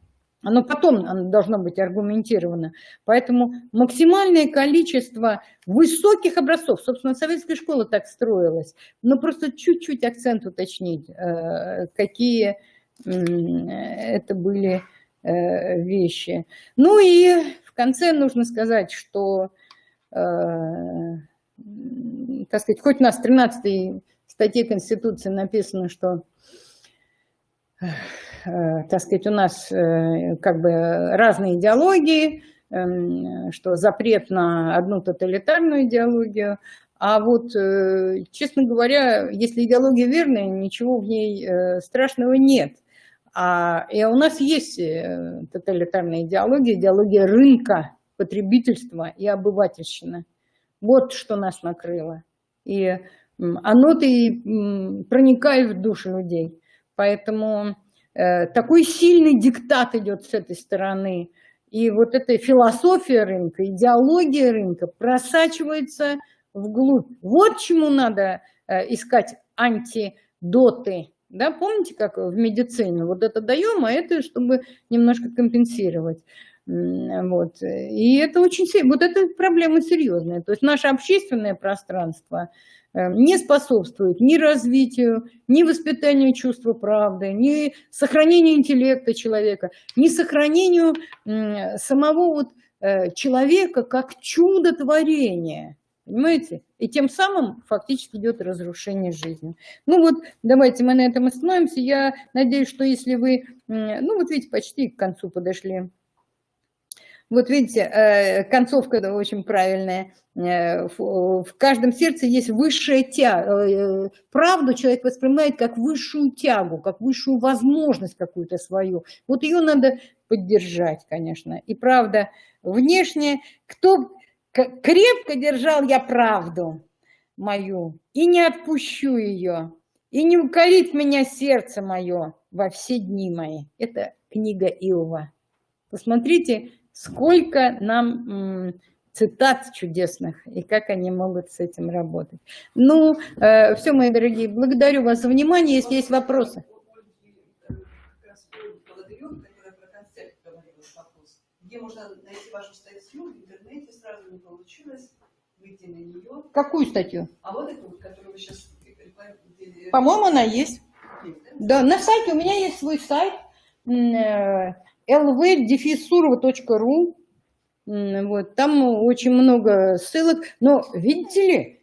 оно потом должно быть аргументировано. Поэтому максимальное количество высоких образцов, собственно, советская школа так строилась, но просто чуть-чуть акцент уточнить, какие это были вещи. Ну и в конце нужно сказать, что, так сказать, хоть у нас в 13-й статье Конституции написано, что, так сказать, у нас как бы разные идеологии, что запрет на одну тоталитарную идеологию, а вот, честно говоря, если идеология верная, ничего в ней страшного нет. И у нас есть тоталитарная идеология, идеология рынка, потребительства и обывательщины. Вот что нас накрыло. И оно-то и проникает в души людей. Поэтому такой сильный диктат идет с этой стороны. И вот эта философия рынка, идеология рынка просачивается вглубь. Вот чему надо искать антидоты. Да, помните, как в медицине? Вот это даем, а это чтобы немножко компенсировать. Вот. И это очень серьезно. Вот эта проблема серьезная. То есть наше общественное пространство не способствует ни развитию, ни воспитанию чувства правды, ни сохранению интеллекта человека, ни сохранению самого вот человека как чудотворения. Понимаете? И тем самым фактически идет разрушение жизни. Ну вот, давайте мы на этом остановимся. Я надеюсь, что если вы, ну вот видите, почти к концу подошли. Вот видите, концовка очень правильная. В каждом сердце есть высшая тяга. Правду человек воспринимает как высшую тягу, как высшую возможность какую-то свою. Вот ее надо поддержать, конечно. И правда внешне, кто крепко держал я правду мою, и не отпущу ее, и не укорит меня сердце мое во все дни мои. Это книга Иова. Посмотрите, сколько нам цитат чудесных, и как они могут с этим работать. Ну, все, мои дорогие, благодарю вас за внимание. Если есть вопросы. Где можно найти вашу статью? В интернете сразу не получилось выйти на нее. Какую статью? А вот эту, которую вы сейчас По-моему, она есть. Да, на сайте, у меня есть свой сайт, lv-surva.ru. Вот, там очень много ссылок. Но, видите ли,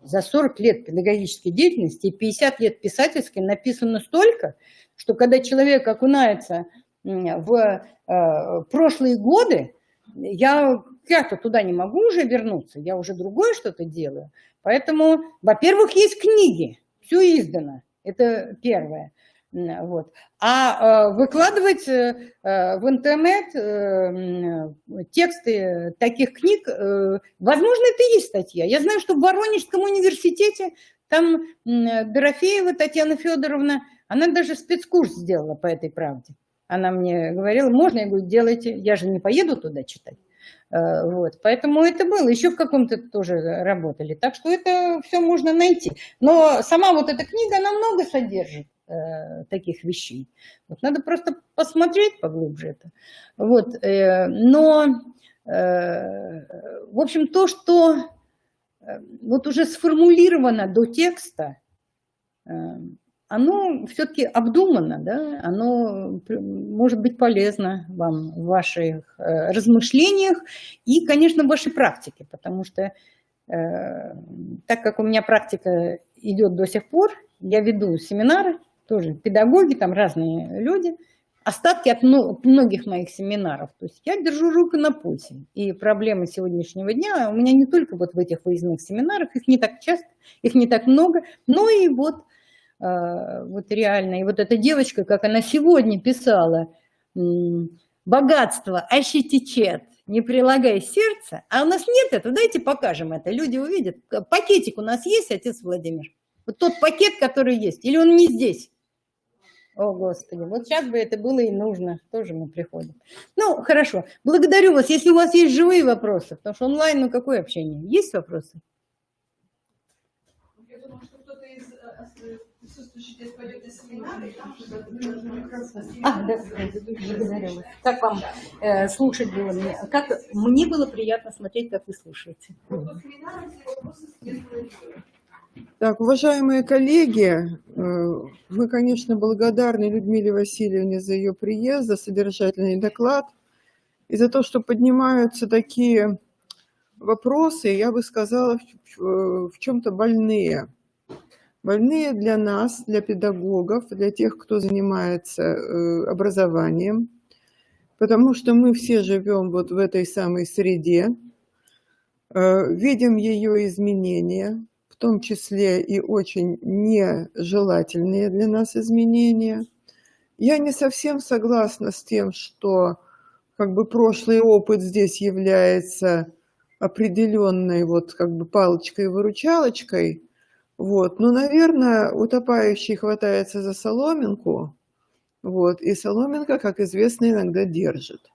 за 40 лет педагогической деятельности и 50 лет писательской написано столько, что когда человек окунается в прошлые годы, я-то туда не могу уже вернуться, я уже другое что-то делаю. Поэтому, во-первых, есть книги, все издано, это первое. Вот. А выкладывать в интернет тексты таких книг, возможно, это и есть статья. Я знаю, что в Воронежском университете там Дорофеева Татьяна Федоровна, она даже спецкурс сделала по этой правде. Она мне говорила, можно, я говорю, делайте, я же не поеду туда читать. Вот, поэтому это было, еще в каком-то тоже работали. Так что это все можно найти. Но сама вот эта книга, она много содержит таких вещей. Вот, надо просто посмотреть поглубже это. Вот, но, в общем, то, что вот уже сформулировано до текста, оно все-таки обдумано, да? Оно может быть полезно вам в ваших размышлениях и, конечно, в вашей практике, потому что так как у меня практика идет до сих пор, я веду семинары, тоже педагоги, там разные люди, остатки от многих моих семинаров. То есть я держу руку на пульсе. И проблемы сегодняшнего дня у меня не только вот в этих выездных семинарах, их не так часто, их не так много, но и вот реально. И вот эта девочка, как она сегодня писала, богатство аще течет, не прилагай сердца. А у нас нет этого, давайте покажем это, люди увидят. Пакетик у нас есть, отец Владимир? Вот тот пакет, который есть, или он не здесь? О, Господи, вот сейчас бы это было и нужно, тоже мы приходим. Ну, хорошо, благодарю вас. Если у вас есть живые вопросы, потому что онлайн, ну, какое общение? Есть вопросы? Я думаю, что кто-то из присутствующих здесь пойдет на семинары, и там что-то... Да, благодарю вас. Как вам слушать было мне? Как мне было приятно смотреть, как вы слушаете. Так, уважаемые коллеги, мы, конечно, благодарны Людмиле Васильевне за ее приезд, за содержательный доклад и за то, что поднимаются такие вопросы, я бы сказала, в чем-то больные. Больные для нас, для педагогов, для тех, кто занимается образованием, потому что мы все живем вот в этой самой среде, видим ее изменения, в том числе и очень нежелательные для нас изменения. Я не совсем согласна с тем, что как бы прошлый опыт здесь является определенной вот как бы палочкой-выручалочкой. Вот. Но, наверное, утопающий хватается за соломинку, вот, и соломинка, как известно, иногда держит.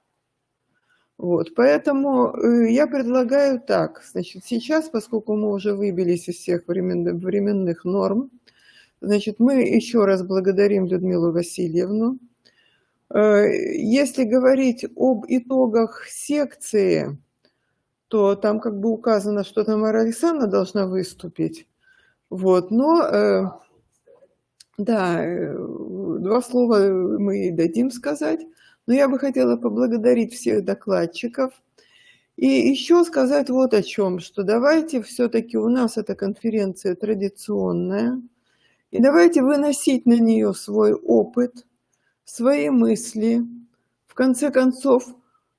Вот, поэтому я предлагаю так, значит, сейчас, поскольку мы уже выбились из всех временных норм, значит, мы еще раз благодарим Людмилу Васильевну. Если говорить об итогах секции, то там как бы указано, что Тамара Александровна должна выступить. Вот, но, да, два слова мы ей дадим сказать. Но я бы хотела поблагодарить всех докладчиков и еще сказать вот о чем, что давайте все-таки у нас эта конференция традиционная, и давайте выносить на нее свой опыт, свои мысли, в конце концов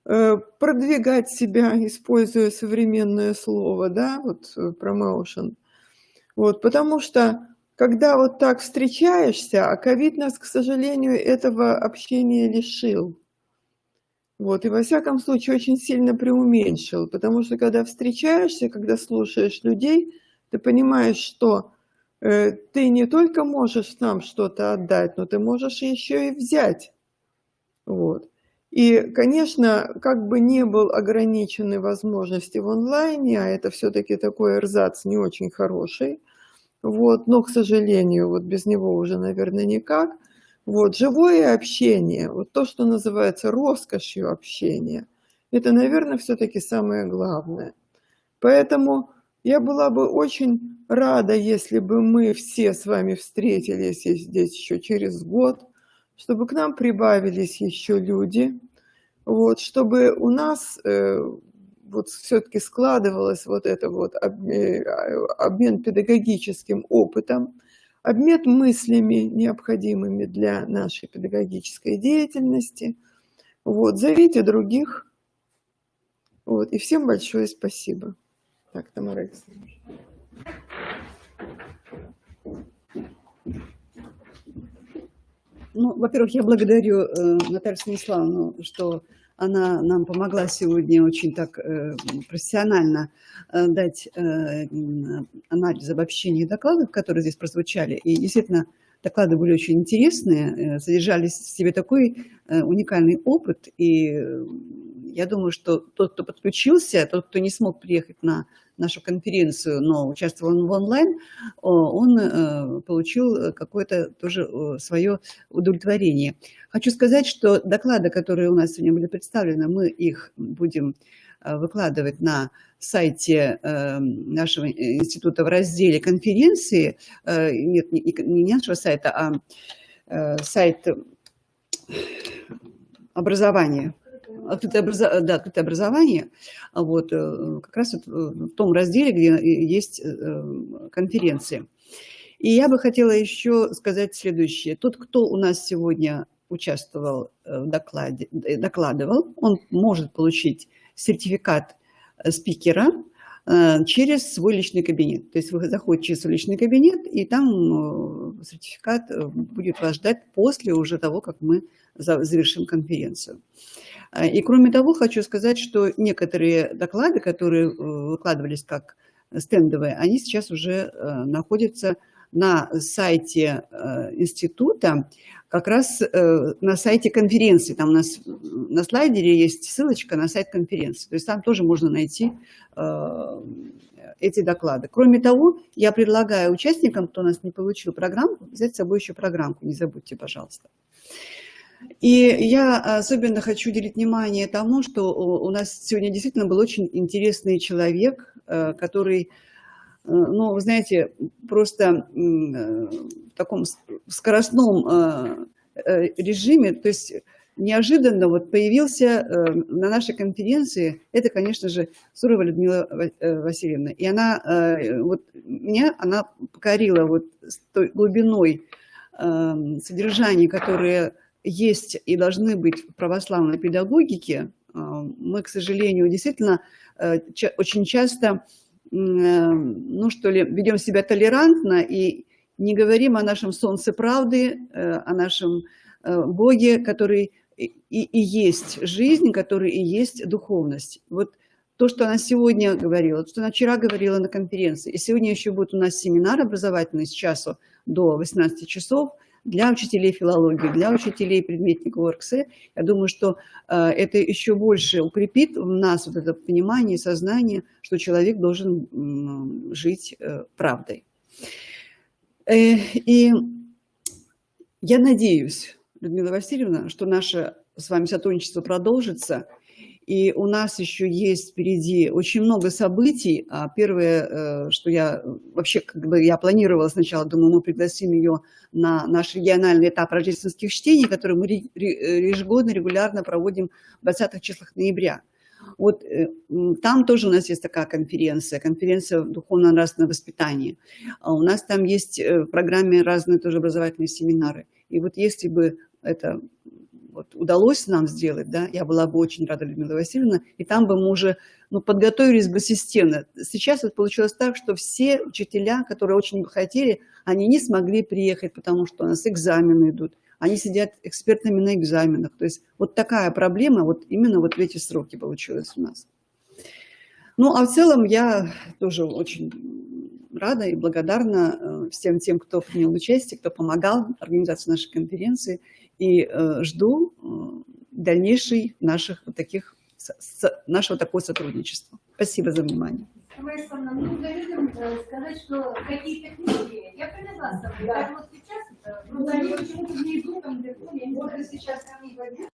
продвигать себя, используя современное слово, да, вот промоушен. Вот, потому что когда вот так встречаешься, а ковид нас, к сожалению, этого общения лишил. Вот, и во всяком случае очень сильно преуменьшил, потому что когда встречаешься, когда слушаешь людей, ты понимаешь, что ты не только можешь нам что-то отдать, но ты можешь еще и взять. Вот. И, конечно, как бы не был ограничены возможности в онлайне, а это все-таки такой эрзац не очень хороший, вот, но, к сожалению, вот без него уже, наверное, никак. Вот, живое общение, вот то, что называется роскошью общения, это, наверное, все-таки самое главное. Поэтому Я была бы очень рада, если бы мы все с вами встретились здесь еще через год, чтобы к нам прибавились еще люди, вот, чтобы у нас вот все-таки складывалось вот это вот обмен педагогическим опытом, обмен мыслями, необходимыми для нашей педагогической деятельности. Вот, зовите других. Вот, и всем большое спасибо. Так, Тамара Александровна. Ну, во-первых, я благодарю Наталью Станиславовну, что она нам помогла сегодня очень так профессионально дать анализ обобщения докладов, которые здесь прозвучали. И действительно, доклады были очень интересные, содержали в себе такой уникальный опыт. И я думаю, что тот, кто подключился, тот, кто не смог приехать на нашу конференцию, но участвовал в онлайн, он получил какое-то тоже свое удовлетворение. Хочу сказать, что доклады, которые у нас сегодня были представлены, мы их будем выкладывать на сайте нашего института в разделе конференции. Нет, не нашего сайта, а сайт образования. Открытое образование, вот, как раз вот в том разделе, где есть конференции. И я бы хотела еще сказать следующее. Тот, кто у нас сегодня участвовал в докладе, докладывал, он может получить сертификат спикера через свой личный кабинет. То есть вы заходите в свой личный кабинет, и там сертификат будет вас ждать после уже того, как мы завершим конференцию. И кроме того, хочу сказать, что некоторые доклады, которые выкладывались как стендовые, они сейчас уже находятся на сайте института, как раз на сайте конференции. Там у нас на слайдере есть ссылочка на сайт конференции. То есть там тоже можно найти эти доклады. Кроме того, я предлагаю участникам, кто у нас не получил программку, взять с собой еще программку. Не забудьте, пожалуйста. И я особенно хочу уделить внимание тому, что у нас сегодня действительно был очень интересный человек, который, ну, вы знаете, просто в таком скоростном режиме, то есть неожиданно вот появился на нашей конференции, это, конечно же, Сурова Людмила Васильевна. И она, вот меня она покорила вот с той глубиной содержания, которые есть и должны быть в православной педагогике. Мы, к сожалению, действительно очень часто, ну что ли, ведем себя толерантно и не говорим о нашем солнце правды, о нашем Боге, который и есть жизнь, который и есть духовность. Вот то, что она сегодня говорила, что она вчера говорила на конференции, и сегодня еще будет у нас семинар образовательный с часу до 18 часов, для учителей филологии, для учителей предметников ОРКС. Я думаю, что это еще больше укрепит в нас вот это понимание, сознание, что человек должен жить правдой. И я надеюсь, Людмила Васильевна, что наше с вами сотрудничество продолжится. И у нас еще есть впереди очень много событий. Первое, что я вообще, как бы я планировала сначала, думаю, мы пригласим ее на наш региональный этап рождественских чтений, который мы ежегодно, регулярно проводим в 20-х числах ноября. Вот там тоже у нас есть такая конференция духовно-нравственного воспитания. У нас там есть в программе разные тоже образовательные семинары. И вот если бы это вот удалось нам сделать, да, я была бы очень рада, Людмила Васильевна, и там бы мы уже подготовились бы системно. Сейчас вот получилось так, что все учителя, которые очень бы хотели, они не смогли приехать, потому что у нас экзамены идут. Они сидят экспертами на экзаменах. То есть вот такая проблема вот именно вот в эти сроки получилась у нас. Ну, а в целом я тоже очень рада и благодарна всем тем, кто принял участие, кто помогал организации нашей конференции. И жду дальнейшего такого сотрудничества. Спасибо за внимание. Ну, да, людям сказать, что какие-то книги я привезла с собой. Да. Вот сейчас, почему-то не иду, там, я не знаю, сейчас ко мне пойдет.